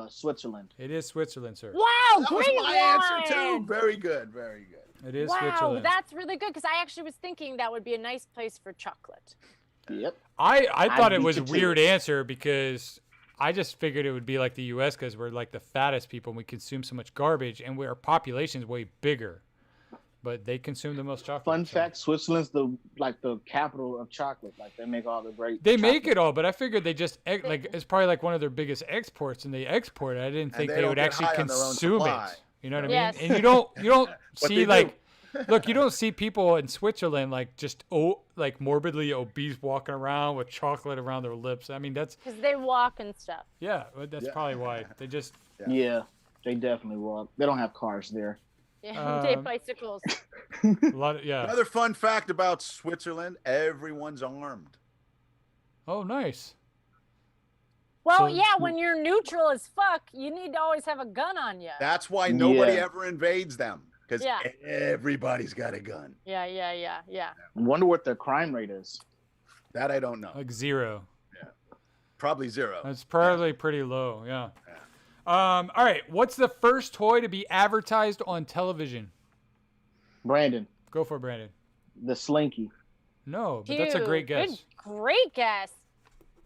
Switzerland. It is Switzerland, sir. Wow, That was great my answer too. one. Very good. Very good. It is Wow, Switzerland. that's really good because I actually was thinking that would be a nice place for chocolate. Yep. I thought it beat was a you to weird it. answer because I just figured it would be like the U.S. because we're like the fattest people and we consume so much garbage and our population is way bigger, but they consume the most chocolate. Fun so- fact: Switzerland's the capital of chocolate. Like they make all the great. They make chocolate. it all, but I figured they just like it's probably like one of their biggest exports, and they export it. I didn't think they they don't would get actually high on their own consume supply. it. You know what I Yes. mean? And you don't But see they do. like, look, you don't see people in Switzerland like just like morbidly obese walking around with chocolate around their lips. I mean that's Because they walk and stuff. yeah, but that's Yeah. probably why they just Yeah, they definitely walk. They don't have cars there. Yeah, they Um, bicycles. a lot of yeah. Another fun fact about Switzerland: everyone's armed. Oh, nice. Well, so- yeah, when you're neutral as fuck, you need to always have a gun on you. That's why nobody Yeah. ever invades them because Yeah. everybody's got a gun. Yeah. I wonder what their crime rate is. That I don't know. Like 0. Probably 0. That's probably pretty low. Yeah. All right. What's the first toy to be advertised on television? Brandon, Go for it, Brandon. the Slinky. No, but that's a great Dude, guess. great guess.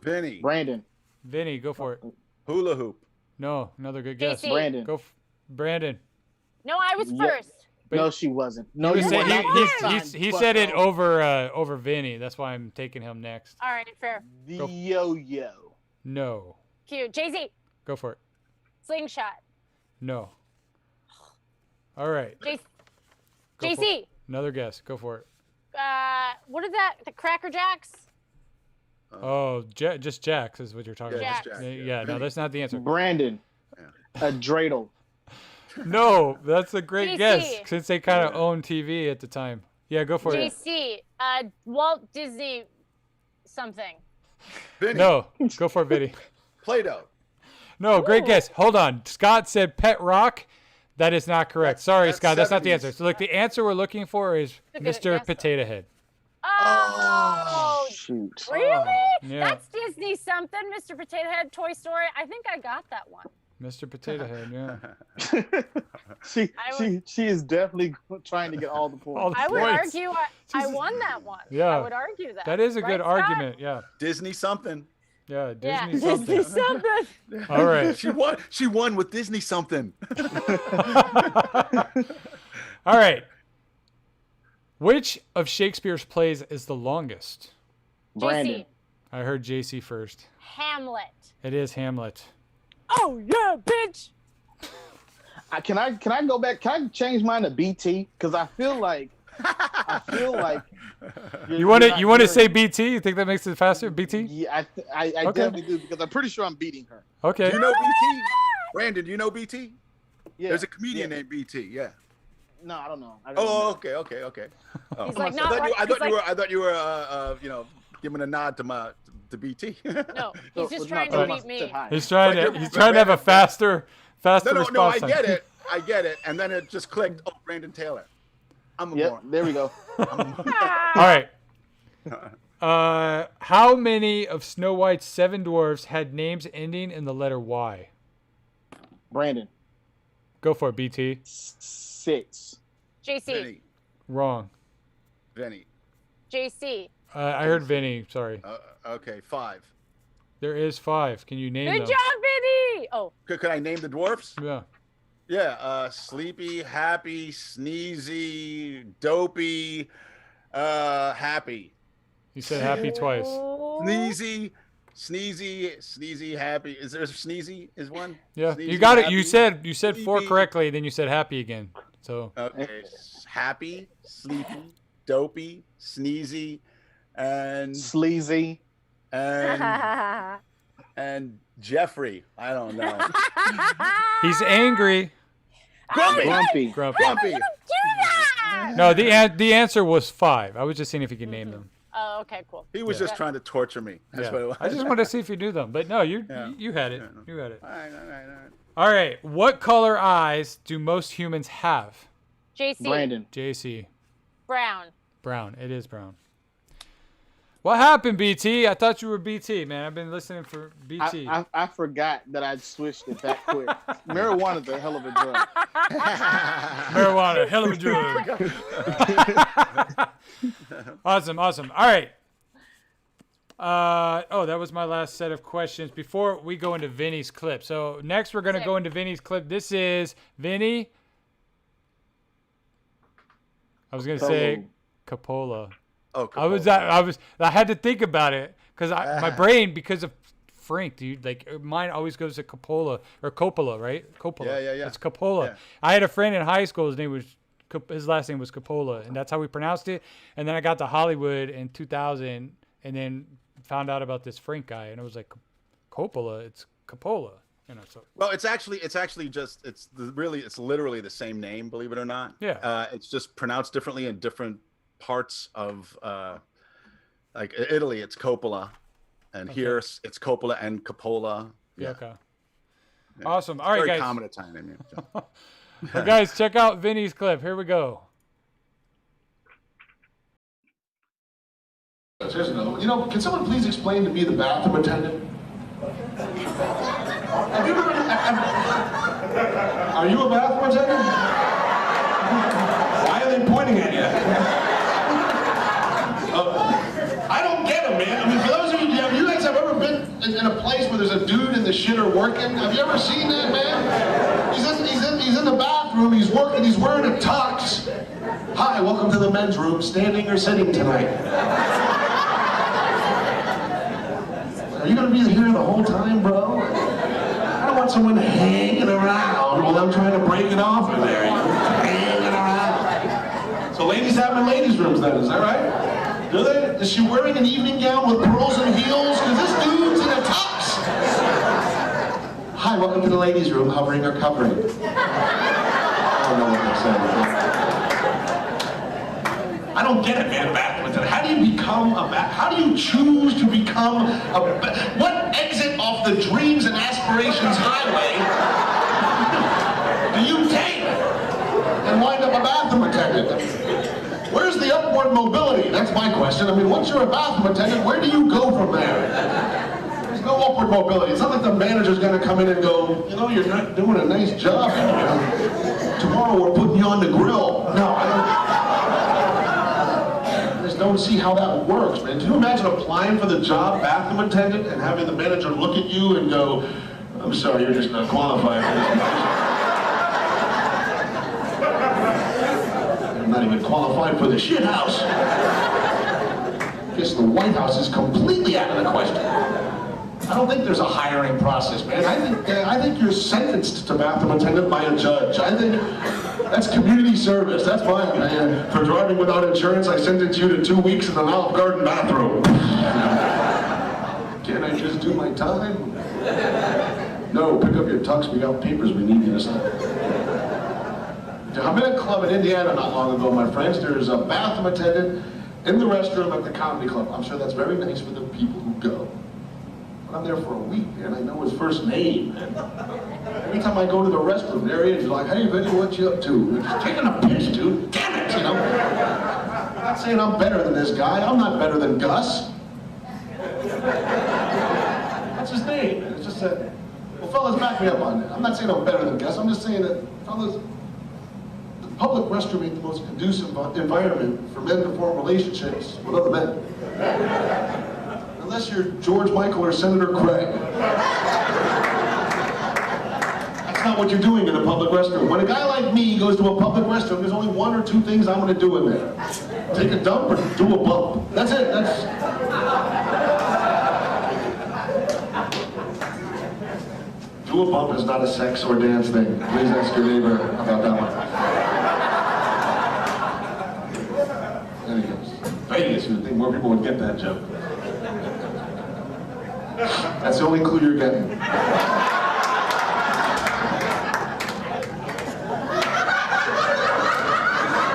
Vinny, Brandon, Vinny, go for it. hula hoop. No, another good guess. JC. Brandon. Go, Brandon. No, I was Yeah. first. But no, she wasn't. No, He you said- were not he- this he- time, he said it bucko. over Vinny. That's why I'm taking him next. All right, fair. The Go. yo-yo. No. Cute. Jay-Z, Go for it. slingshot. No. All right. J- Go for JC, it. Another guess. Go for it. what is that? The Cracker Jacks? Oh, just Jax is what you're talking Yeah, about. just Jack, Yeah, no, that's not the answer. Brandon, a dreidel. No, that's a great JC. guess since they kind of owned TV at the time. Yeah, go for it. JC, Walt Disney something. Vinny, No, go for it, Vinny. Play-Doh. No, great Ooh. guess. Hold on. Scott said Pet Rock. That is not correct. Sorry, that's Scott. That's not the 70s. answer. So, look, the answer we're looking for is Look at it, Mr. yes. Potato Head. Oh, Shoot. really? Yeah. That's Disney something, Mr. Potato Head, Toy Story. I think I got that one. Mr. Potato Head, yeah. she is definitely trying to get all the points. All the I would points. argue I won that one. Yeah. I would argue that. That is a Right, good Scott? argument. Yeah. Disney something. Yeah, Yeah, Disney something. Disney something. All right. She won with Disney something. All right. Which of Shakespeare's plays is the longest? Brandon. JC, I heard JC first. Hamlet. It is Hamlet. Oh yeah, bitch. Can I go back? Can I change mine to BT? Because I feel like You want to say BT? You think that makes it faster? BT? Yeah, I Okay. definitely do because I'm pretty sure I'm beating her. Okay. Do you know BT? Brandon, do you know BT? Yeah. There's a comedian yeah. named BT. Yeah. No, I don't know. I don't Oh, know. okay. Oh. He's like, I not thought right. I thought you were giving a nod to BT. No, So he's just it's trying not- to it's beat not me. high. He's trying But to you're- he's trying to have a faster No, response I time. get it. And then it just clicked. Oh, Brandon Taylor. I'm a Yep, moron. there we go. All right. How many of Snow White's 7 dwarfs had names ending in the letter Y? Brandon, Go for it, BT. 6. JC, Vinny. Wrong. Vinny. JC. I heard Vinny. Sorry. Okay, 5. There is 5. Can you name Good them? job, Vinny. Oh, Could I name the dwarfs? Yeah. Yeah. Sleepy, happy, sneezy, dopey, happy. You said happy twice. Sneezy, sneezy, happy. Is there a sneezy? Is one? Yeah. Sneezy, You got it. happy, You said 4 sleepy. correctly, then you said happy again. So Okay. Happy, sleepy, dopey, sneezy, and Sleazy. and Jeffrey. I don't know. he's angry. Grumpy. Grumpy. Grumpy. Grumpy. No, the answer was 5. I was just seeing if you could name them. Oh, okay, cool. He was Yeah. just trying to torture me. That's Yeah. what it was. I just wanted to see if you knew them, but no, you Yeah. you had it. Yeah, no. You had it. All right. All right. What color eyes do most humans have? JC. Brandon. JC. Brown. Brown. It is brown. What happened, BT? I thought you were BT, man. I've been listening for BT. I forgot that I'd switched it that quick. Marijuana's a hell of a drug. Marijuana, hell of a drug. Awesome. All right. That was my last set of questions before we go into Vinny's clip. So next we're going to go into Vinny's clip. This is Vinnie. I was going to say Coppola. Oh, Coppola. I had to think about it because my brain, because of Frank, dude, like mine always goes to Coppola or Coppola, right? Coppola. Yeah. It's Coppola. Yeah. I had a friend in high school. His last name was Coppola, and that's how we pronounced it. And then I got to Hollywood in 2000, and then found out about this Frank guy, and it was like Coppola. It's Coppola. So. Well, it's literally the same name, believe it or not. Yeah. It's just pronounced differently in different parts of like Italy. It's Coppola, and here it's Coppola and Coppola. Yeah. Okay. Yeah. Awesome. All right, very guys. common Italian name. Well, guys, check out Vinny's clip. Here we go. Here's another one. Can someone please explain to me the bathroom attendant? Have you ever are you a bathroom attendant? Why are they pointing at you? I don't get them, man. I mean, for those of you guys have ever been in a place where there's a dude in the shitter working? Have you ever seen that, man? He's in the bathroom, he's working, he's wearing a tux. Hi, welcome to the men's room, standing or sitting tonight? Are you gonna be here the whole time, bro? I don't want someone hanging around while I'm trying to break it off in there. Hanging around. So ladies have in ladies' rooms then, is that right? Do they? Is she wearing an evening gown with pearls and heels? Because this dude's in a tux. Hi, welcome to the ladies' room, hovering or covering. I don't know what they're saying. I don't get it, man. How do you become how do you choose to become what exit off the dreams and aspirations highway do you take and wind up a bathroom attendant? Where's the upward mobility? That's my question. I mean, once you're a bathroom attendant, where do you go from there? There's no upward mobility. It's not like the manager's gonna come in and go, you're not doing a nice job. Tomorrow we're putting you on the grill. No, I don't see how that works, man. Can you imagine applying for the job bathroom attendant and having the manager look at you and go, I'm sorry, you're just not qualified for this position. I'm not even qualified for the shit house. I guess the White House is completely out of the question. I don't think there's a hiring process, man. I think you're sentenced to bathroom attendant by a judge. I think that's community service. That's fine, man. For driving without insurance, I sentence you to 2 weeks in an Olive Garden bathroom. Can't I just do my time? No, pick up your tux. We got papers we need you to sign. I'm in a club in Indiana not long ago, my friends. There's a bathroom attendant in the restroom at the comedy club. I'm sure that's very nice for the people who go. But I'm there for a week, and I know his first name. And every time I go to the restroom, there he is. Like, hey, Vinny, what you up to? You're just taking a piss, dude. Damn it, I'm not saying I'm better than this guy. I'm not better than Gus. That's his name. It's just that. Well, fellas, back me up on that. I'm not saying I'm better than Gus. I'm just saying that, fellas, the public restroom ain't the most conducive environment for men to form relationships with other men. Unless you're George Michael or Senator Craig. That's not what you're doing in a public restroom. When a guy like me goes to a public restroom, there's only 1 or 2 things I'm going to do in there. Take a dump or do a bump. That's it. Do a bump is not a sex or dance thing. Please ask your neighbor about that one. Anyways, Vegas, you'd think more people would get that joke. That's the only clue you're getting.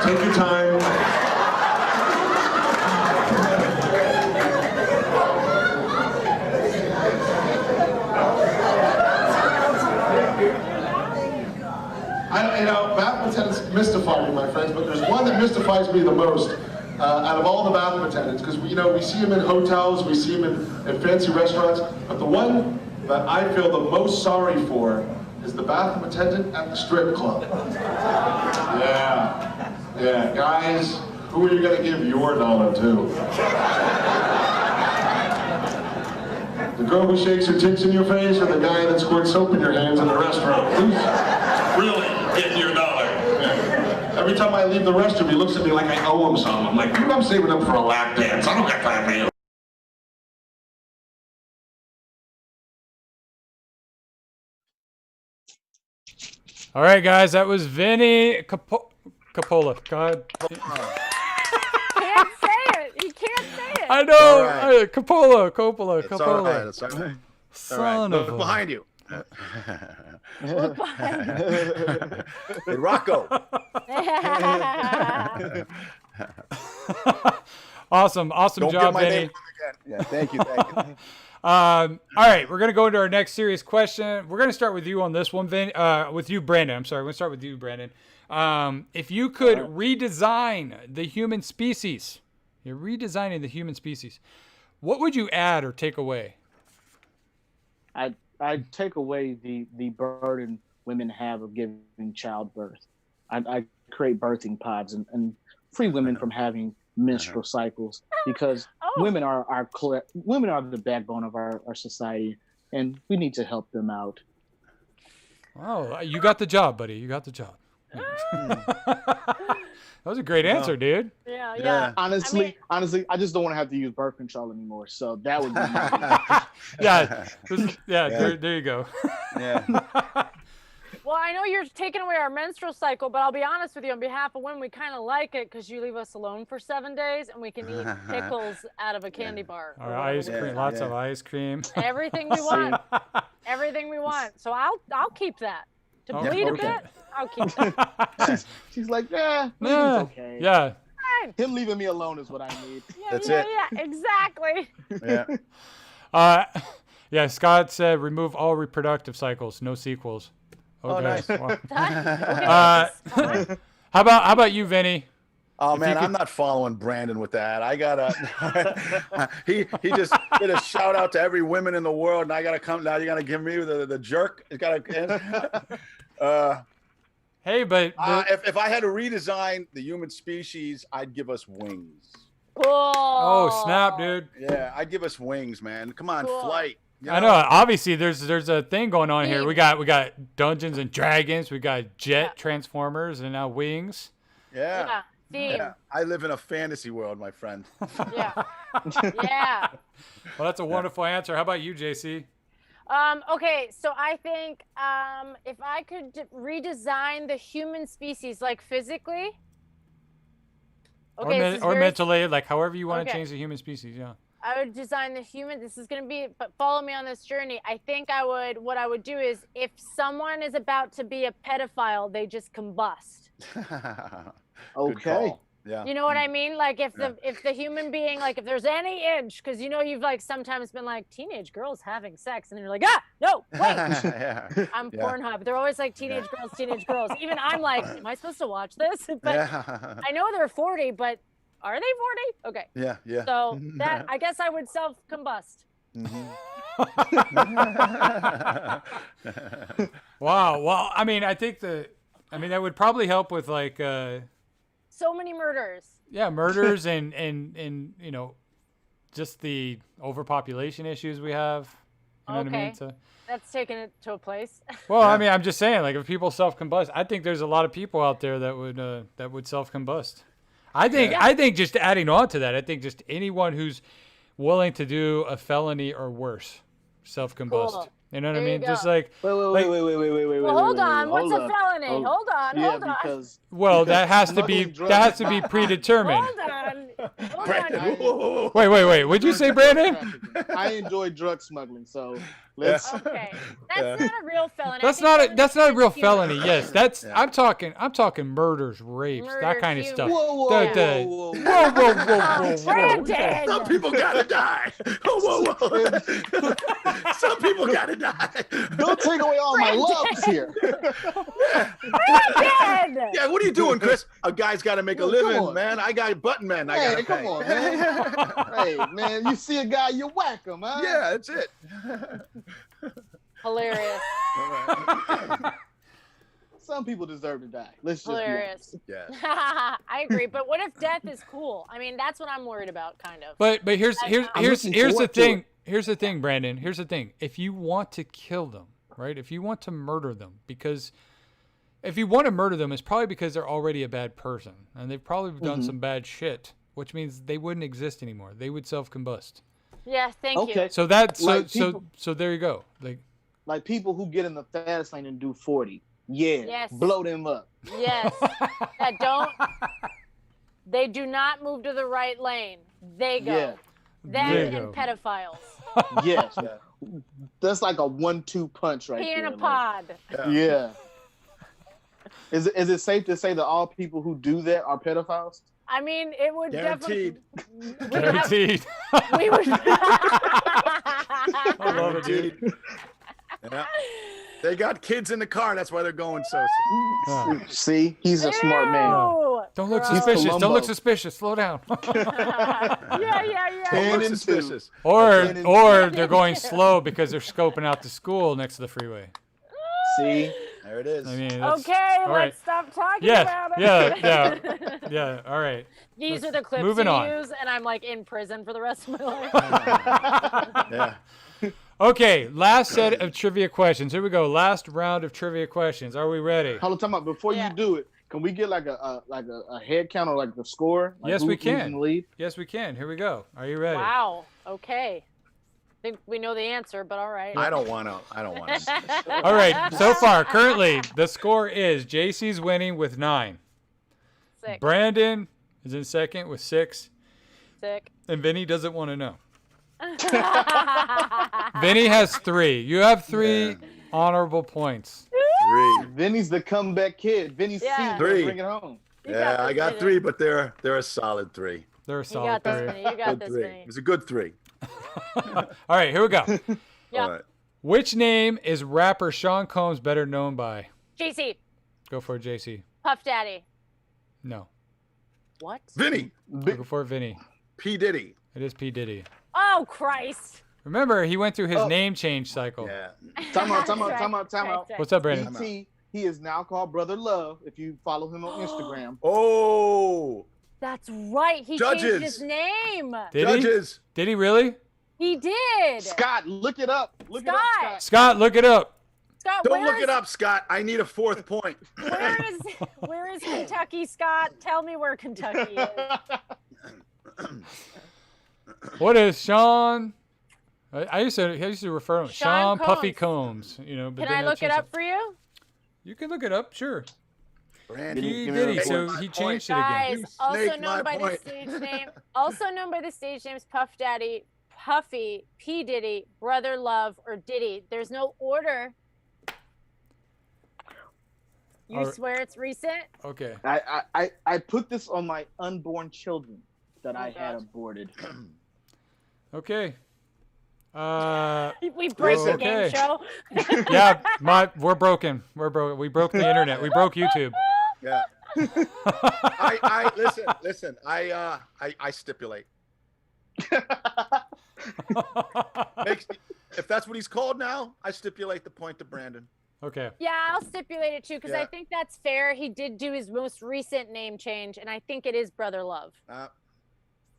Take your time. Bathroom attendants mystify me, my friends, but there's one that mystifies me the most. out of all the bathroom attendants, because we see them in hotels, we see them in fancy restaurants, but the one that I feel the most sorry for is the bathroom attendant at the strip club. Yeah, guys, who are you gonna give your dollar to? The girl who shakes her tits in your face, or the guy that squirts soap in your hands in the restroom? Who's really getting your dollar? Yeah. Every time I leave the restroom, he looks at me like I owe him something. I'm like, dude, I'm saving up for a lap dance. I don't got time for you. All right, guys, that was Vinnie Coppola. God. Can't say it. You can't say it. I know. Right. Coppola. It's all right. It's all right. Son of Look a... behind you. Look behind you. Hey, Rocco. Awesome Don't job, get my Vinnie. name again. Yeah, thank you. All right, we're gonna go into our next serious question. We're gonna start with you on this one, with you, Brandon. I'm sorry, we're gonna start with you, Brandon. If you could redesign the human species, you're redesigning the human species, what would you add or take away? I'd take away the burden women have of giving childbirth. I create birthing pods and free women from having menstrual cycles, because women are the backbone of our society, and we need to help them out. Oh, you got the job, buddy. You got the job. That was a great answer, dude. Yeah. Honestly, I just don't want to have to use birth control anymore. So that would be there you go. Yeah. Well, I know you're taking away our menstrual cycle, but I'll be honest with you, on behalf of women, we kind of like it because you leave us alone for 7 days and we can eat pickles out of a candy bar. Or ice cream, lots of ice cream. Everything we want. Everything we want. So I'll keep that. To bleed a bit, I'll keep that. She's like, bleeding's okay. Yeah. Him leaving me alone is what I need. That's it. Yeah, exactly. Yeah. Scott said remove all reproductive cycles, no sequels. Oh, nice. Wow. How about you, Vinny? Oh man, I'm not following Brandon with that. I gotta. he just did a shout out to every woman in the world, and I gotta come now. You gotta give me the jerk. It's gotta. Hey, but if I had to redesign the human species, I'd give us wings. Cool. Oh snap, dude! Yeah, I'd give us wings, man. Come on, flight. You know? I know. Obviously, there's a thing going on here. We got Dungeons and Dragons. We got jet transformers, and now wings. Yeah. Theme. Yeah. I live in a fantasy world, my friend. Yeah. Yeah. Well, that's a wonderful answer. How about you, JC? Okay, so I think if I could redesign the human species, like physically. Okay, or mentally, like however you want to change the human species. Yeah. I would design the human. This is going to be, but follow me on this journey. I think what I would do is if someone is about to be a pedophile, they just combust. Okay. Yeah. You know what I mean? Like if the human being, like if there's any inch, because you know you've like sometimes been like teenage girls having sex, and then you're like, no, wait. I'm Pornhub. They're always like teenage girls. Even I'm like, am I supposed to watch this? But I know they're 40, but are they 40? Okay. Yeah. So that I guess I would self-combust. Wow. Well, I mean, I think that would probably help with like so many murders. Yeah, murders and you know, just the overpopulation issues we have. You know what I mean? So, that's taking it to a place. Well, I mean, I'm just saying, like, if people self-combust, I think there's a lot of people out there that would self-combust. I think just adding on to that, I think just anyone who's willing to do a felony or worse, self-combust. Cool. You know what I mean? Just like wait. Well, hold on. What's a felony? Hold on. Because that has to be predetermined. Hold on. Wait. What'd you say, Brandon? I enjoy drug smuggling, so let's. Okay, that's not a real felony. That's not a real felony. Yes, that's. I'm talking murders, rapes, that kind of stuff. Whoa. Brandon! Some people gotta die. Whoa. Some people gotta die. Don't take away all my loves here. Brandon! Yeah, what are you doing, Chris? A guy's got to make a living, man. I got button men. I Hey, come on, man. Hey, man, you see a guy, you whack him, huh? Yeah, that's it. Hilarious. Some people deserve to die. Let's just Hilarious. be honest. Yeah. I agree, but what if death is cool? I mean, that's what I'm worried about, kind of. But here's looking the forward to thing. it. Here's the thing, Brandon. Here's the thing. If you want to kill them, right? If you want to murder them, because if you want to murder them, it's probably because they're already a bad person and they've probably done some bad shit, which means they wouldn't exist anymore. They would self-combust. Yeah, thank you. So that Like people- so there you go. Like people who get in the fast lane and do 40. Yeah. Yes. Blow them up. Yes. That don't. They do not move to the right lane. They go. Yeah. Them There you and go. pedophiles. Yes. That's like a 1-2 punch right Pee in there. a pod. Yeah. Is it safe to say that all people who do that are pedophiles? I mean, it would Guaranteed. definitely. Guaranteed. We would. I love it, dude. Yeah. They got kids in the car. That's why they're going so. See, he's a smart man. Ew. Don't look Gross. suspicious. Don't Columbo. look suspicious. Slow down. Yeah. Don't look 10 and 2. suspicious. or they're going slow because they're scoping out the school next to the freeway. See, There it is. I mean, that's, Okay, all let's right. stop talking Yeah, about it. yeah. All right. These are the clips moving you on. use, and I'm like in prison for the rest of my life. Yeah. Okay, last set of trivia questions. Here we go. Last round of trivia questions. Are we ready? hold on, time out. Before Yeah. you do it, can we get like a head count or like the score? Like Yes, we who's in can. the lead? Yes, we can. Here we go. Are you ready? Wow. Okay. I think we know the answer, but all right. I don't want to. All right. So far, currently, the score is JC's winning with 9. Sick. Brandon is in second with 6. Sick. And Vinny doesn't want to know. Vinny has 3. You have 3 Yeah. honorable points. 3. Vinny's the comeback kid. Vinny's Yeah. season. 3. Bring it home. You Yeah, got I this, got Vinny. 3, but they're a solid 3. They're a You solid got this, 3. Vinny. You got Good this, 3. Vinny. It was a good 3. All right, here we go. Yeah. All right. Which name is rapper Sean Combs better known by? JC. Go for it, JC. Puff Daddy. No. What? Vinny. Go for it, Vinny. P. Diddy. It is P. Diddy. Oh, Christ. Remember, he went through his Oh. name change cycle. Yeah. Time out. Right. What's up, Brandon? BT, he is now called Brother Love if you follow him on Instagram. Oh. That's right. He Judges. changed his name. Did Judges. he? Did he really? He did. Scott, look it up. Look it up, Scott. Scott. Scott, look it up. Scott, Don't where look is- it up, Scott. I need a 4th point. Where is Kentucky, Scott? Tell me where Kentucky is. What is Sean? I used to refer to him Sean Sean Puffy Combs. You know, but Can then I they look it changed up for you? You can look it up, sure. Brandon, He give me did. the So point. he My changed it point. again. Guys, You also snaked known my by the point. stage name, also known by the stage names Puff Daddy, Puffy, P Diddy, Brother Love, or Diddy. There's no order. You All right. swear it's recent? Okay. I put this on my unborn children that I had God. aborted. Okay. We break the Okay. game show. Yeah, we're broken. We're broken. We broke the internet. We broke YouTube. Yeah. I listen. I stipulate. If that's what he's called now, I stipulate the point to Brandon. Okay. Yeah, I'll stipulate it too because I Yeah. think that's fair. He did do his most recent name change, and I think it is Brother Love.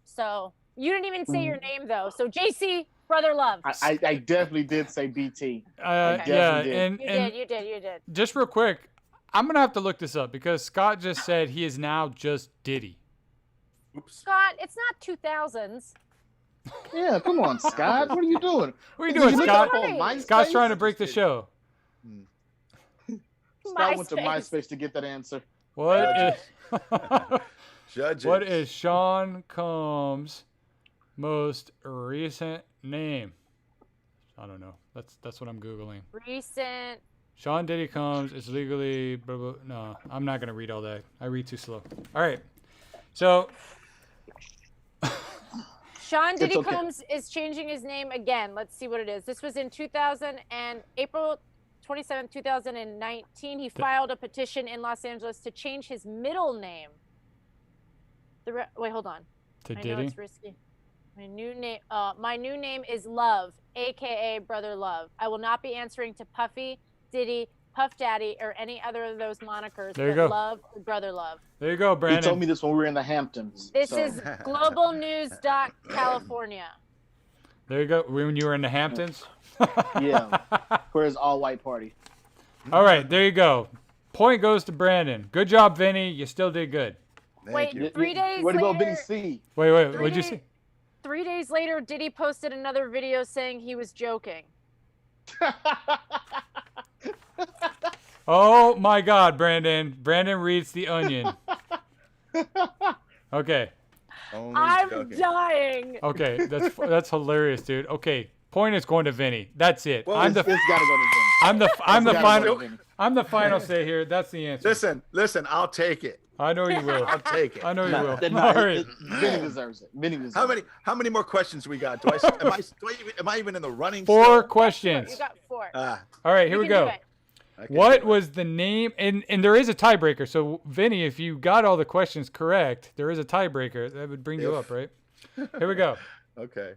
So you didn't even say your name though. So JC, Brother Love. I definitely did say BT. Yeah, definitely did. and You did. just real quick, I'm gonna have to look this up because Scott just said he is now just Diddy. Oops. Scott, it's not 2000s. Yeah, come on, Scott. What are you doing? What are you Did doing, you look Scott? up on MySpace? Scott's trying to break the show. Scott went to MySpace. MySpace to get that answer. What is Judges. what is Sean Combs' most recent name? I don't know. That's what I'm googling. Recent. Sean Diddy Combs is legally blah, blah. No, I'm not gonna read all that. I read too slow. All right. So Sean Diddy okay. Combs is changing his name again. Let's see what it is. This was in 2000 and April 27th, 2019. He filed a petition in Los Angeles to change his middle name. Wait, hold on. To I know Diddy? it's risky. My new name is Love, aka Brother Love. I will not be answering to Puffy, Diddy, Puff Daddy, or any other of those monikers. There you but go. Love, Brother Love. There you go, He Brandon. told me this when we were in the Hamptons. This so. is Global News California. There you go. When you were in the Hamptons? Yeah. For his all-white party. All right, there you go. Point goes to Brandon. Good job, Vinny. You still did good. Wait, 3 days Way to go, later. Vinny C. Wait, Three what'd you days- say? 3 days later, Diddy posted another video saying he was joking. Oh my God, Brandon. Brandon reads The Onion. Okay. I'm dying. Okay, that's hilarious, dude. Okay, point is going to Vinny. That's it. Well, I'm the It's gotta go to Vinny. I'm the gotta final go to Vinny. I'm the final say here. That's the answer. Listen, I'll take it. I know you will. I'll take it. I know you will. Nah, All right. Vinny deserves it. Vinny deserves it. How many more questions we got? Am I even in the running? 4 still? questions. You got 4. Ah, All right, here You we can do go. it. okay. What was the name? And there is a tiebreaker. So Vinny, if you got all the questions correct, there is a tiebreaker that would bring you up, right? Here we go. Okay.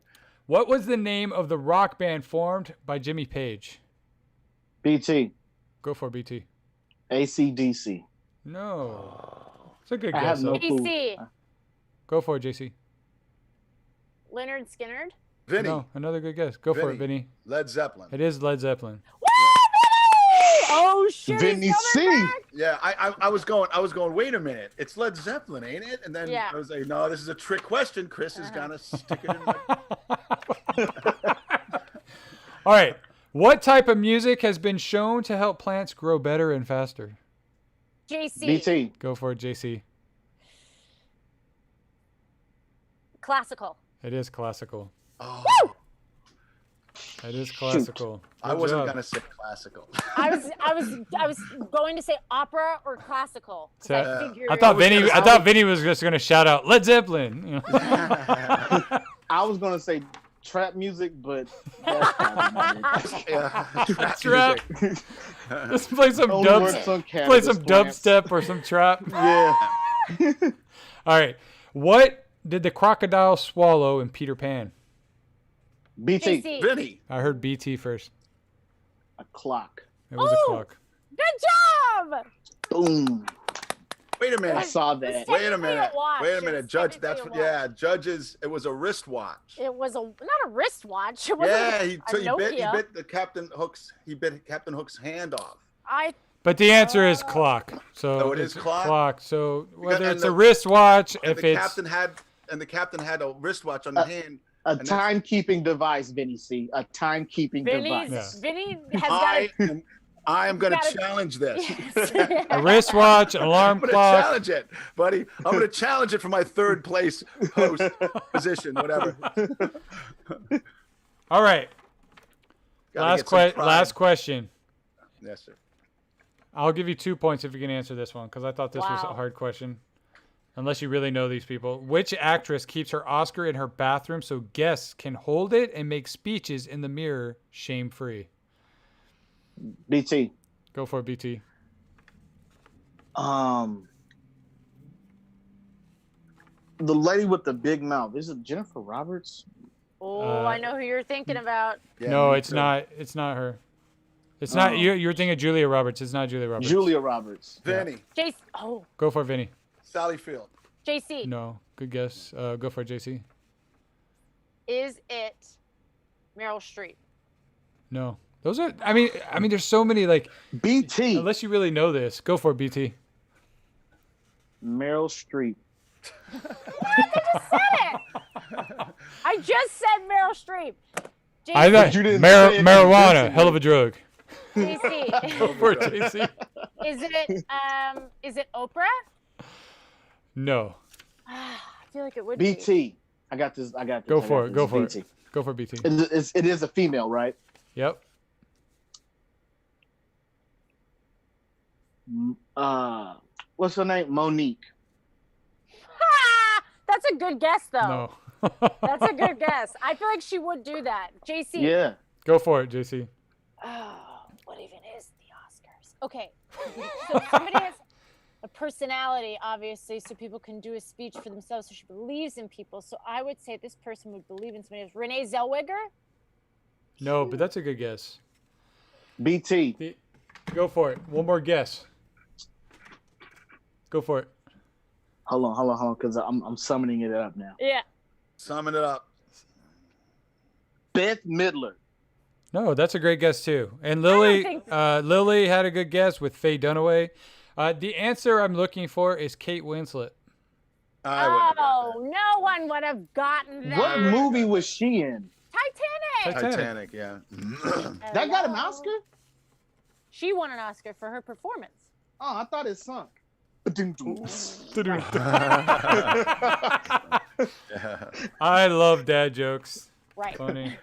What was the name of the rock band formed by Jimmy Page? BT. Go for it, BT. ACDC. No. It's a good I guess. have no though. clue. DC. Go for it, JC. Leonard Skinnard. Vinny. No, another good guess. Go for it, Vinny. Led Zeppelin. It is Led Zeppelin. Oh shit! Vinny he's C. coming back. Yeah, I was going. Wait a minute, it's Led Zeppelin, ain't it? And then Yeah. I was like, no, this is a trick question. Chris is gonna stick it in. My... All right. What type of music has been shown to help plants grow better and faster? JC. BT. Go for it, JC. Classical. It is classical. Oh, It is classical. I Good wasn't job. gonna say classical. I was going to say opera or classical. 'cause I figured. I thought Vinny was just gonna shout out Led Zeppelin. You know? I was gonna say trap music, but that's probably not it. Yeah, Trap. music. Just play some Only works on play some cannabis plants. dubstep or some trap. Yeah. All right. What did the crocodile swallow in Peter Pan? BT. JC. Vinny. I heard BT first. A clock. It was a Oh! clock. Good job. Boom. Wait a I minute. saw that. Wait a Technically minute. a watch. Wait a minute, It's Judge. technically That's a watch. yeah, Judge's. It was a wristwatch. It was not a wristwatch. It wasn't Yeah, a he Nokia. bit the Captain Hook's. He bit Captain Hook's hand off. But the answer is clock. So Oh, it is it's clock? So whether and it's the- a wristwatch, And if the it's captain had a wristwatch on the hand. A And that's- timekeeping device, Vinny C. A timekeeping Vinny's, device. Vinny has got I am going to gotta- challenge this. a wristwatch, an alarm I'm going to clock. challenge it, buddy. I'm going to challenge it for my third place host position, whatever. All right. Gotta get some pride. Last question. Yes, sir. I'll give you 2 points if you can answer this one because I thought this was a Wow. hard question. Unless you really know these people. Which actress keeps her Oscar in her bathroom so guests can hold it and make speeches in the mirror shame-free? BT. Go for it, BT. The lady with the big mouth. Is it Jennifer Roberts? Oh, I know who you're thinking about. Yeah, No, me it's too. not. It's not her. It's not. You're thinking of Julia Roberts. It's not Julia Roberts. Julia Roberts. Vinny, JC. Oh, Go for it, Vinny. Sally Field. JC. No. Good guess. Go for it, JC. Is it Meryl Streep? No. Those are. I mean, there's so many like. BT. Unless you really know this, go for it, BT. Meryl Streep. I just said Meryl Streep. JC. I thought you didn't say it marijuana, convincingly. hell of a drug. JC. Go for it, JC. Is it Oprah? No. I feel like it would be. BT. I got this. Go for it. Go for BT. it. Go for BT. It is a female, right? Yep. What's her name? Monique. That's a good guess, though. No. That's a good guess. I feel like she would do that. JC. Yeah. Go for it, JC. Oh, what even is the Oscars? Okay. So somebody has. a personality, obviously, so people can do a speech for themselves. So she believes in people. So I would say this person would believe in somebody else. Renee Zellweger? No, but that's a good guess. BT. Go for it. One more guess. Go for it. Hold on, because I'm summoning it up now. Yeah. Summon it up. Beth Midler. No, that's a great guess too. And Lily, Lily had a good guess with Faye Dunaway. The answer I'm looking for is Kate Winslet. Oh, no one would have gotten that. What movie was she in? Titanic, yeah. That got an Oscar? She won an Oscar for her performance. Oh, I thought it sunk. I love dad jokes. Right. Funny.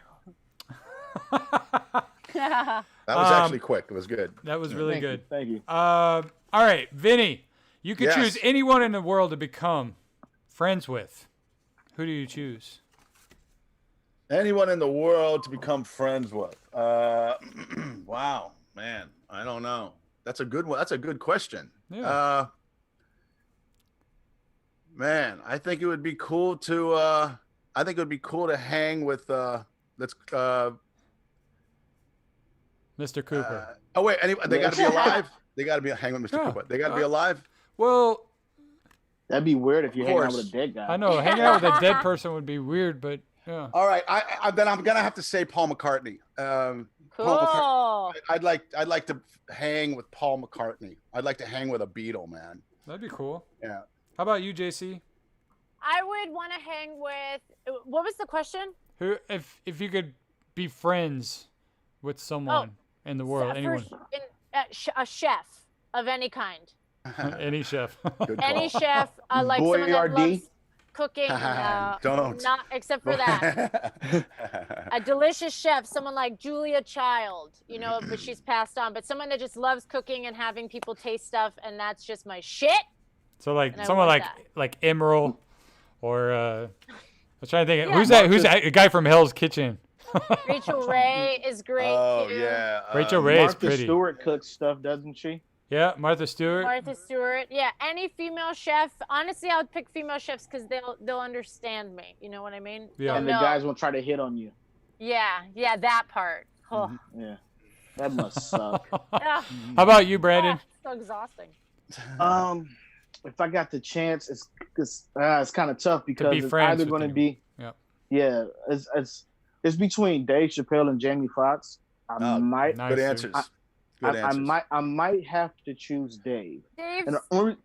That was actually quick. It was good. That was really good. Thank you. All right, Vinny, you could Yes. choose anyone in the world to become friends with. Who do you choose? Anyone in the world to become friends with? Wow, man. I don't know. That's a good one. That's a good question. Yeah. Man, I think it would be cool to hang with Mr. Cooper. oh wait, they got to be alive. They got to be hang with Mr. Cooper. They got to be alive. Well, that'd be weird if you hang out course. with a dead guy. I know hanging out with a dead person would be weird, but yeah. All right, then I'm gonna have to say Paul McCartney. Cool. Paul McCartney. I'd like to hang with Paul McCartney. I'd like to hang with a Beatle, man. That'd be cool. Yeah. How about you, JC? I would want to hang with. What was the question? Who, if you could be friends with someone in the world, anyone, A chef of any kind. any chef. Any chef, like someone that Boyardee? loves cooking. Don't. Not except for that. A delicious chef, someone like Julia Child, but she's passed on. But someone that just loves cooking and having people taste stuff, and that's just my shit. So like And I someone want like Emerald, or I was trying to think. Yeah. Who's that? Who's that? A guy from Hell's Kitchen. Rachel Ray is great Oh too. yeah. Rachel Ray is Martha pretty. Stewart cooks stuff, doesn't she? Yeah, Martha Stewart. Martha Stewart. Yeah, any female chef. Honestly, I would pick female chefs because they'll understand me. You know what I mean? Yeah. They'll And the know. guys won't try to hit on you. Yeah, that part. Oh. Yeah. That must suck. Ah, How about you, Brandon? so exhausting. If I got the chance, it's kind of tough because be it's friends either with going to anyone. be, Yep. it's between Dave Chappelle and Jamie Foxx. I might, Nice, Good dude. answers. Good answers. I might have to choose Dave. Dave. And the only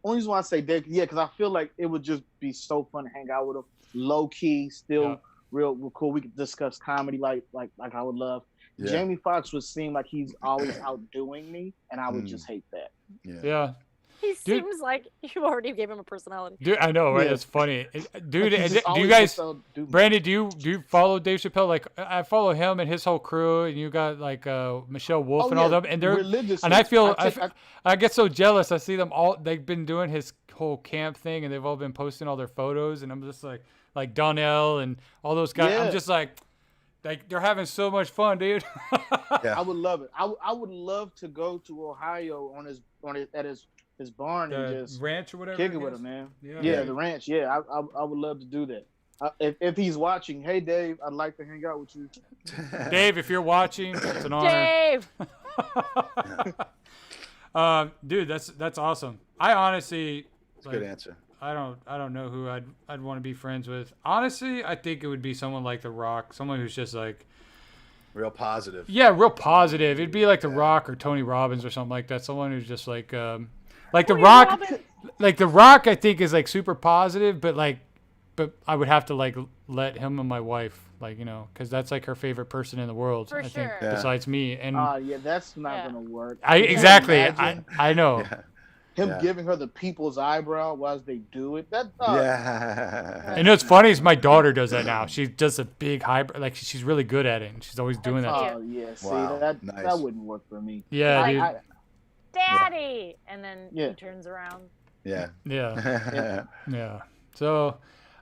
reason why I say Dave, because I feel like it would just be so fun to hang out with him, low key, still real cool. We could discuss comedy like I would love. Yeah. Jamie Foxx would seem like he's always outdoing me, and I would just hate that. Yeah. He Dude. seems like you already gave him a personality. Dude, I know, right? Yeah. It's funny. Dude, Like, he's do just you always guys, just outdo me. Brandon, do you follow Dave Chappelle? Like, I follow him and his whole crew, and you got like Michelle Wolf Oh, and all yeah, them, and they're religiously. and I feel I I get so jealous. I see them all. They've been doing his whole camp thing, and they've all been posting all their photos, and I'm just like Donnell and all those guys. Yeah. I'm just like they're having so much fun, dude. I would love it. I would love to go to Ohio at his barn and The just ranch or whatever. kick I it with guess. him, man. Yeah. Yeah, the ranch. Yeah, I would love to do that. If he's watching, hey Dave, I'd like to hang out with you. Dave, if you're watching, it's an honor. Dave. Dude, that's awesome. I honestly, That's a good answer. I don't know who I'd want to be friends with. Honestly, I think it would be someone like The Rock, someone who's just like, Real positive. yeah, real positive. It'd be like The Rock or Tony Robbins or something like that. Someone who's just like The Rock, Robbins. like The Rock. I think is like super positive, but I would have to like let him and my wife, because that's like her favorite person in the world. For I think sure. Yeah. besides me. And Yeah, that's not Yeah. gonna work. exactly. Imagine I know. him Yeah. giving her the people's eyebrow while they do it. That Yeah. And what's funny is my daughter does that now. She does a big hybrid, like she's really good at it, and she's always doing that. That's Oh yeah, see Wow, that nice. wouldn't work for me. Yeah, dude. Daddy. And then Yeah. he turns around. Yeah. Yeah, yeah. So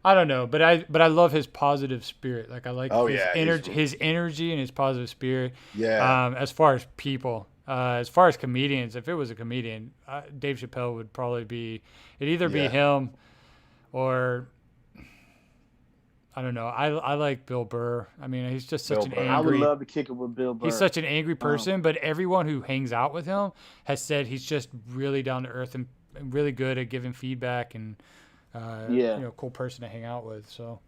I don't know, but I love his positive spirit. Like I like Oh, his yeah, he's- energy, and his positive spirit. Yeah. As far as people, As far as comedians, if it was a comedian, Dave Chappelle would probably be. It'd either be him, or I don't know. I like Bill Burr. I mean, he's just such an angry. I would love to kick it with Bill Burr. He's such an angry person, but everyone who hangs out with him has said he's just really down to earth and really good at giving feedback and cool person to hang out with. So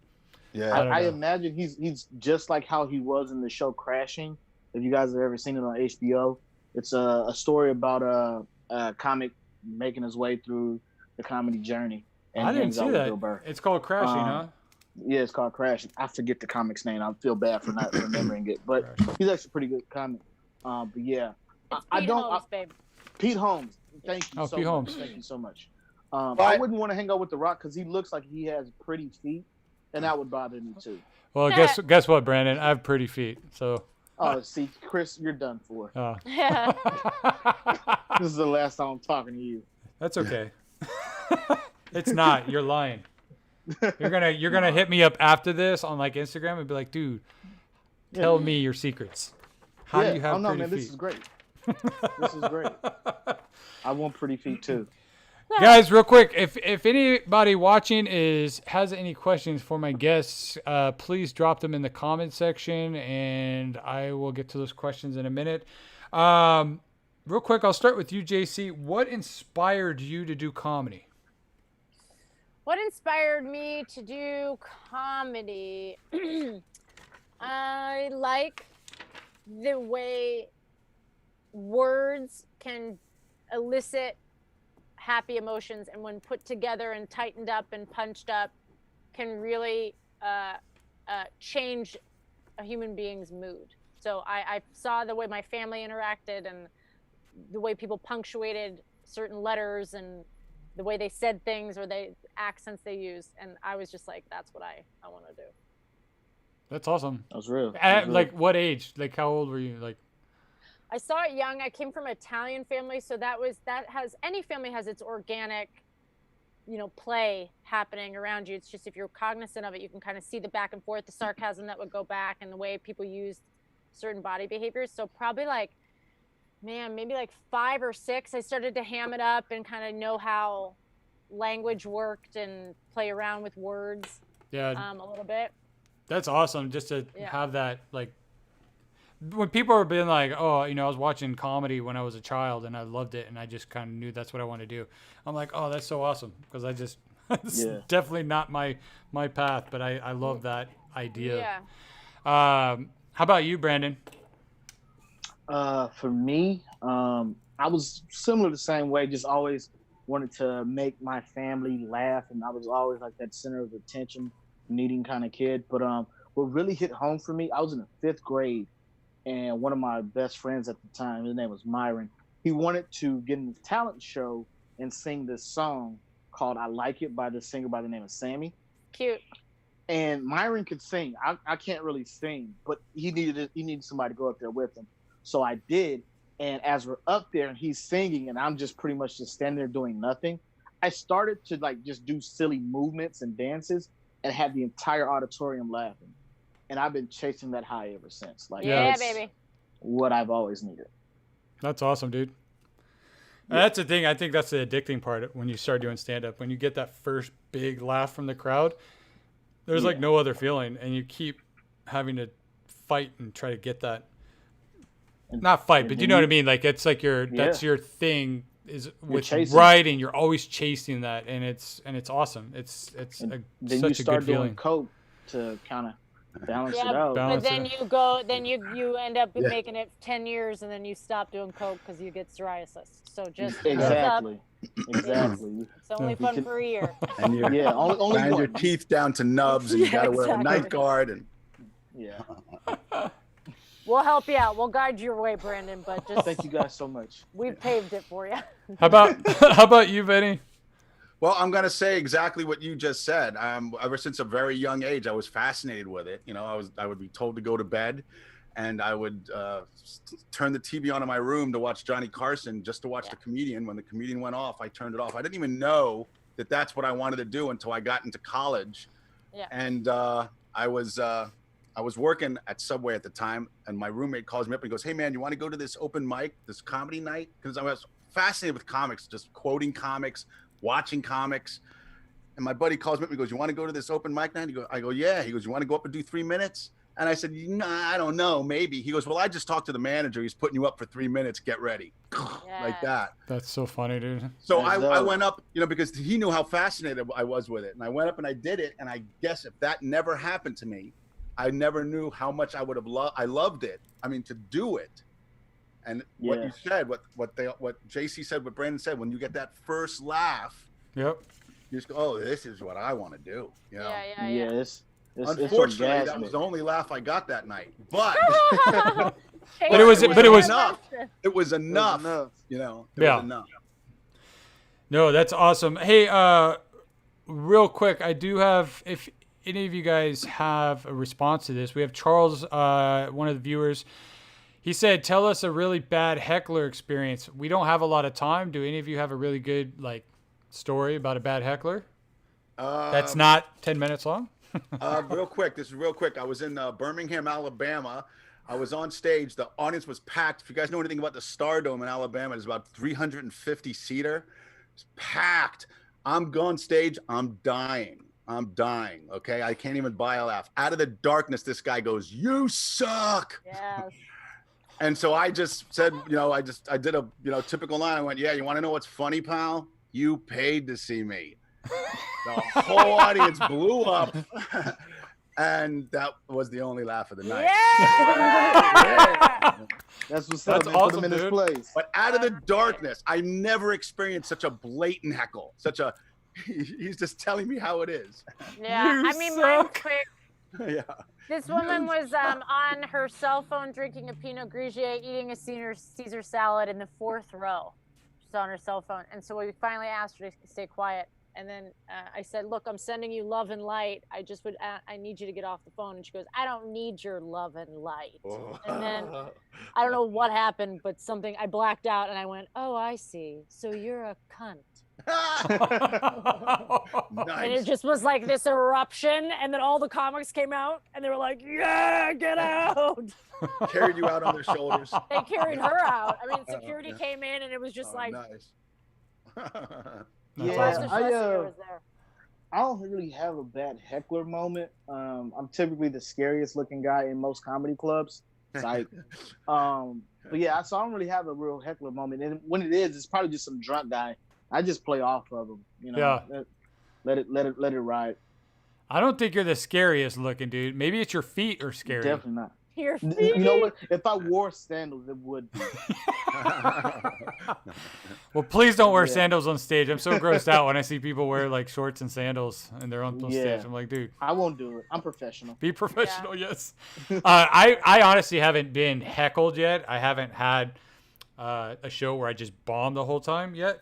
I imagine he's just like how he was in the show Crashing. If you guys have ever seen it on HBO, it's a story about a comic making his way through the comedy journey. And I didn't see that. Bill Burr. It's called Crashing, huh? Yeah, it's called Crashing. I forget the comic's name. I feel bad for not remembering it, but he's actually a pretty good comic. But yeah, it's Pete Holmes, babe. Pete Holmes. Thank you so Pete much. Holmes. Thank you so much. I wouldn't want to hang out with The Rock because he looks like he has pretty feet, and that would bother me too. Well, guess what, Brandon? I have pretty feet, so. Oh, see, Chris, you're done for. Oh. This is the last time I'm talking to you. That's okay. It's not. You're lying. You're gonna hit me up after this on like Instagram and be like, dude, tell me your secrets. How do you have pretty feet? This is great. This is great. I want pretty feet too. Guys, real quick, if anybody watching has any questions for my guests, please drop them in the comment section, and I will get to those questions in a minute. Real quick, I'll start with you, JC. What inspired you to do comedy? What inspired me to do comedy? I like the way words can elicit happy emotions, and when put together and tightened up and punched up can really change a human being's mood. So I saw the way my family interacted and the way people punctuated certain letters and the way they said things or the accents they used, and I was just like, that's what I want to do. That's awesome. That was real. At like what age? Like how old were you? Like I saw it young. I came from an Italian family, so any family has its organic, play happening around you. It's just if you're cognizant of it, you can kind of see the back and forth, the sarcasm that would go back, and the way people used certain body behaviors. So probably maybe like 5 or 6, I started to ham it up and kind of know how language worked and play around with words. Yeah. A little bit. That's awesome. Just to have that, like, when people are being like, oh, I was watching comedy when I was a child and I loved it and I just kind of knew that's what I want to do. I'm like, oh, that's so awesome, because it's definitely not my path, but I love that idea. Yeah. How about you, Brandon? For me, I was similar the same way, just always wanted to make my family laugh, and I was always like that center of attention needing kind of kid. But what really hit home for me, I was in the 5th grade, and one of my best friends at the time, his name was Myron, he wanted to get in the talent show and sing this song called I Like It by this singer by the name of Sammy. Cute. And Myron could sing. I can't really sing, but he needed somebody to go up there with him. So I did, and as we're up there and he's singing and I'm just pretty much just standing there doing nothing, I started to like just do silly movements and dances and had the entire auditorium laughing. And I've been chasing that high ever since. Like, yeah, baby. What I've always needed. That's awesome, dude. That's the thing. I think that's the addicting part when you start doing stand-up. When you get that first big laugh from the crowd, there's like no other feeling, and you keep having to fight and try to get that. Not fight, but you know what I mean? Like, it's like that's your thing is with writing. You're always chasing that, and it's awesome. It's such a good feeling. Coke to kind of balance it out. But then you end up making it 10 years, and then you stop doing coke because you get psoriasis. So just exactly. It's only fun for a year. And you only grind your teeth down to nubs, and you got to wear a night guard. And we'll help you out. We'll guide your way, Brandon. But just thank you guys so much. We paved it for you. How about you, Vinny? Well, I'm going to say exactly what you just said. Ever since a very young age, I was fascinated with it. I would be told to go to bed, and I would turn the TV on in my room to watch Johnny Carson, just to watch the comedian. When the comedian went off, I turned it off. I didn't even know that that's what I wanted to do until I got into college. Yeah. And I was I was working at Subway at the time, and my roommate calls me up and goes, "Hey man, you want to go to this open mic, this comedy night?" Because I was fascinated with comics, just quoting comics, watching comics. And my buddy calls me up and goes, "You want to go to this open mic night?" I go, "Yeah." He goes, "You want to go up and do 3 minutes?" And I said, "Nah, I don't know, maybe." He goes, "Well, I just talked to the manager. He's putting you up for 3 minutes. Get ready." Like that. That's so funny, dude. So I went up, because he knew how fascinated I was with it. And I went up and I did it. And I guess if that never happened to me, I never knew how much I would have I loved it. I mean, to do it. And what you said, what JC said, what Brandon said, when you get that first laugh, yep, you just go, "Oh, this is what I want to do." Yeah. Unfortunately, that was the only laugh I got that night. But it was enough. It was enough. It was enough. No, that's awesome. Hey, real quick, I do have, if any of you guys have a response to this, we have Charles, one of the viewers. He said, "Tell us a really bad heckler experience." We don't have a lot of time. Do any of you have a really good story about a bad heckler? That's not 10 minutes long. Real quick. This is real quick. I was in Birmingham, Alabama. I was on stage. The audience was packed. If you guys know anything about the Stardome in Alabama, it's about 350 seater. It's packed. I'm on stage. I'm dying. Okay. I can't even buy a laugh. Out of the darkness, this guy goes, "You suck." Yes. And so I just said, I did a, typical line. I went, "Yeah, you want to know what's funny, pal? You paid to see me." The whole audience blew up. And that was the only laugh of the night. Yeah! That's what's up. That's Man. awesome, Put him in his dude. place. But out of the darkness, I never experienced such a blatant heckle. He's just telling me how it is. Yeah, I mean, mine's quick. Yeah. This woman was on her cell phone drinking a Pinot Grigio, eating a Caesar salad in the 4th row. She's on her cell phone. And so we finally asked her to stay quiet. And then I said, "Look, I'm sending you love and light. I need you to get off the phone." And she goes, "I don't need your love and light." Oh. And then I don't know what happened, but I blacked out and I went, "Oh, I see. So you're a cunt." Nice. And it just was like this eruption. And then all the comics came out and they were like, "Yeah, get out." Carried you out on their shoulders. They carried her out. I mean, security came in and it was just Nice. Yeah, I don't really have a bad heckler moment. I'm typically the scariest looking guy in most comedy clubs. But yeah, so I don't really have a real heckler moment. And when it is, it's probably just some drunk guy. I just play off of him, Let it ride. I don't think you're the scariest looking, dude. Maybe it's your feet are scary. Definitely not. Your feet. You know what? If I wore sandals, it would be. Well, please don't wear sandals on stage. I'm so grossed out when I see people wear shorts and sandals and they're on stage. I'm like, dude, I won't do it. I'm professional. be professional. Yes. I honestly haven't been heckled yet. I haven't had a show where I just bombed the whole time yet,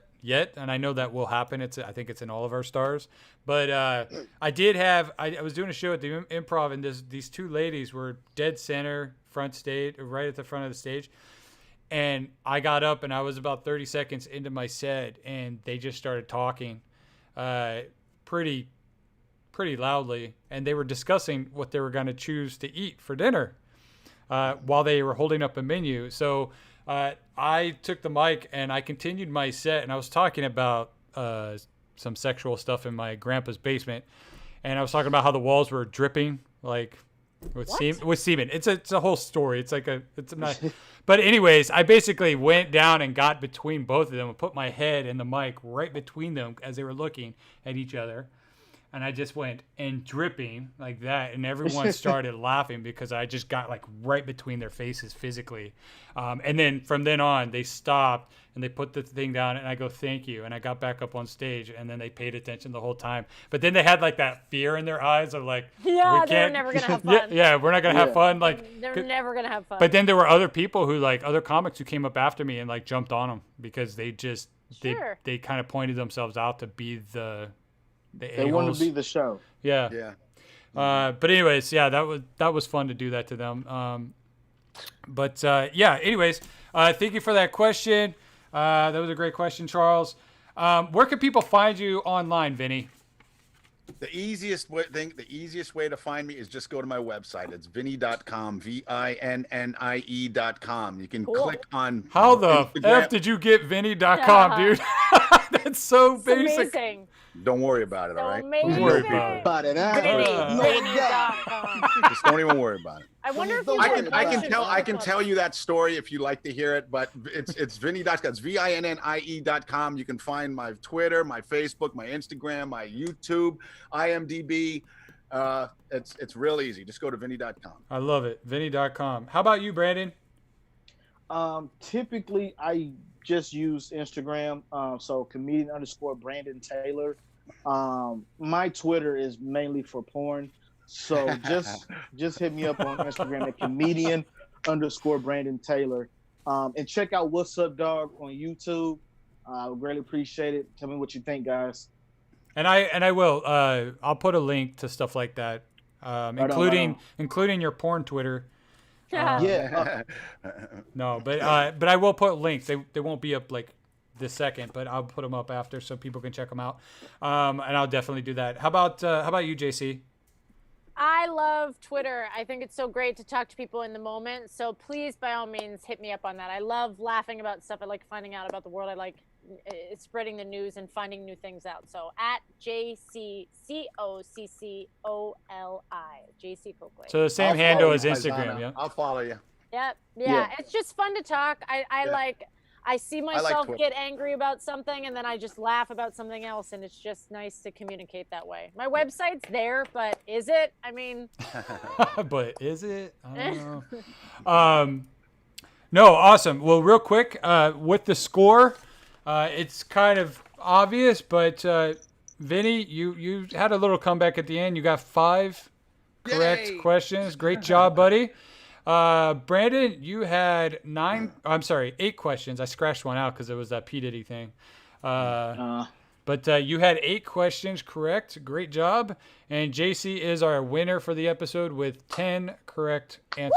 and I know that will happen. I think it's in all of our stars. But I did have. I was doing a show at the Improv, and these two ladies were dead center, front stage, right at the front of the stage. And I got up, and I was about 30 seconds into my set, and they just started talking, pretty loudly, and they were discussing what they were going to choose to eat for dinner, while they were holding up a menu. So I took the mic and I continued my set, and I was talking about some sexual stuff in my grandpa's basement, and I was talking about how the walls were dripping with semen. It's a whole story. It's not. But anyways, I basically went down and got between both of them and put my head and the mic right between them as they were looking at each other. And I just went and dripping like that. And everyone started laughing because I just got right between their faces physically. And then from then on, they stopped and they put the thing down and I go, "Thank you." And I got back up on stage and then they paid attention the whole time. But then they had that fear in their eyes of yeah, they're never going to have fun. Yeah, we're not going to have fun. They're never going to have fun. But then there were other people who other comics who came up after me and jumped on them because they just, they kind of pointed themselves out to be they want to be the show. Yeah. Yeah. But anyways, yeah, that was fun to do that to them. Anyways, thank you for that question. That was a great question, Charles. Where can people find you online, Vinny? The easiest way to find me is just go to my website. It's vinnie.com, VINNIE.com. You can click on How the Instagram. F did you get Vinnie.com, dude? That's so It's basic. amazing. Don't worry about it, all right? Amazing. Don't worry about it. About it, huh? Vinnie.com. Just don't even worry about it. I wonder if I can tell you that story if you like to hear it, but it's Vinnie.com. It's VINNIE.com. You can find my Twitter, my Facebook, my Instagram, my YouTube, IMDb. It's real easy. Just go to Vinnie.com. I love it. Vinnie.com. How about you, Brandon? Typically, I just use Instagram. So comedian_Brandon Taylor. My Twitter is mainly for porn. So just hit me up on Instagram at comedian_Brandon Taylor. And check out What's Up Dog on YouTube. I would greatly appreciate it. Tell me what you think, guys. And I will. I'll put a link to stuff like that, including your porn Twitter. Yeah. No, but I will put links. They won't be up like this second, but I'll put them up after so people can check them out. And I'll definitely do that. How about you, JC? I love Twitter. I think it's so great to talk to people in the moment. So please, by all means, hit me up on that. I love laughing about stuff. I like finding out about the world. I like spreading the news and finding new things out. So at JCCOCCOLI, JC Coccoli. So the same handle as Instagram, yeah? I'll follow you. Yep. Yeah. It's just fun to talk. I see myself Twitter. get angry about something and then I just laugh about something else, and it's just nice to communicate that way. My website's there, but is it? I mean, but is it? I don't know. No, awesome. Well, real quick, with the score, it's kind of obvious, but Vinnie, you had a little comeback at the end. You got 5 correct questions. Great job, buddy. Brandon, you had 8 questions. I scratched one out because it was that P. Diddy thing. But you had 8 questions correct. Great job. And JC is our winner for the episode with 10 correct answers.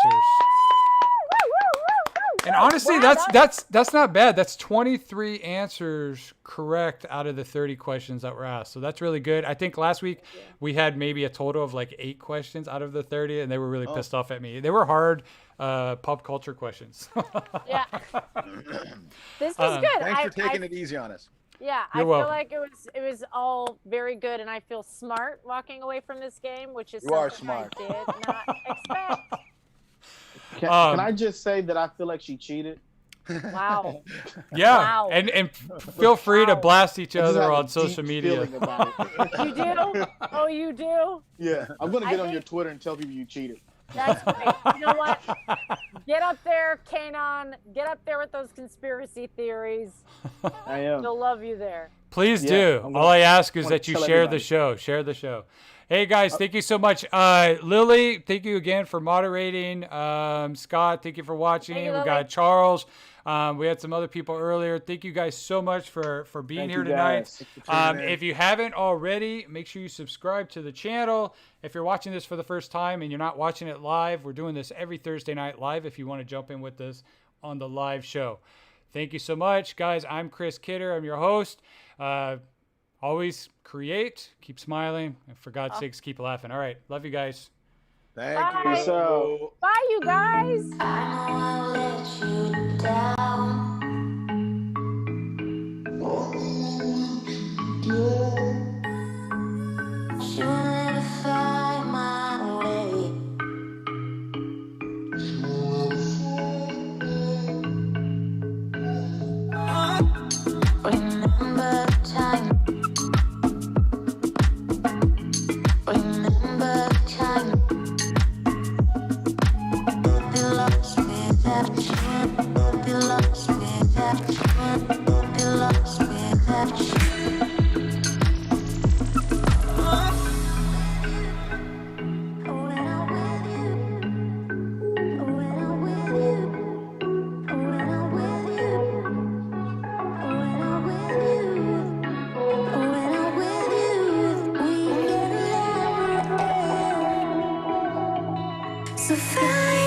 And honestly, that's not bad. That's 23 answers correct out of the 30 questions that were asked. So that's really good. I think last week we had maybe a total of like 8 questions out of the 30, and they were really pissed off at me. They were hard pop culture questions. yeah. This was good. Thanks for taking it easy on us. Yeah, I feel like it was all very good, and I feel smart walking away from this game, which is something I did not expect. Can I just say that I feel like she cheated? Wow. Yeah. Wow. And feel free to blast each other on social media. You do? Oh, you do? Yeah. I'm going to get on your Twitter and tell people you cheated. That's great. You know what? Get up there, Kanon. Get up there with those conspiracy theories. I am. They'll love you there. Please do. All I ask is that you share the show. Share the show. Hey, guys, thank you so much. Lily, thank you again for moderating. Scott, thank you for watching. We got Charles. We had some other people earlier. Thank you guys so much for being here tonight. If you haven't already, make sure you subscribe to the channel. If you're watching this for the first time and you're not watching it live, we're doing this every Thursday night live if you want to jump in with us on the live show. Thank you so much, guys. I'm Chris Kidder. I'm your host. Always create, keep smiling, and for God's sakes, keep laughing. All right. Love you guys. Thank you. So, bye, you guys. I know I let you down. Should never find my way. Remember the time. Remember the time. Be lost without you. Be lost without you. Be lost without you. So fine.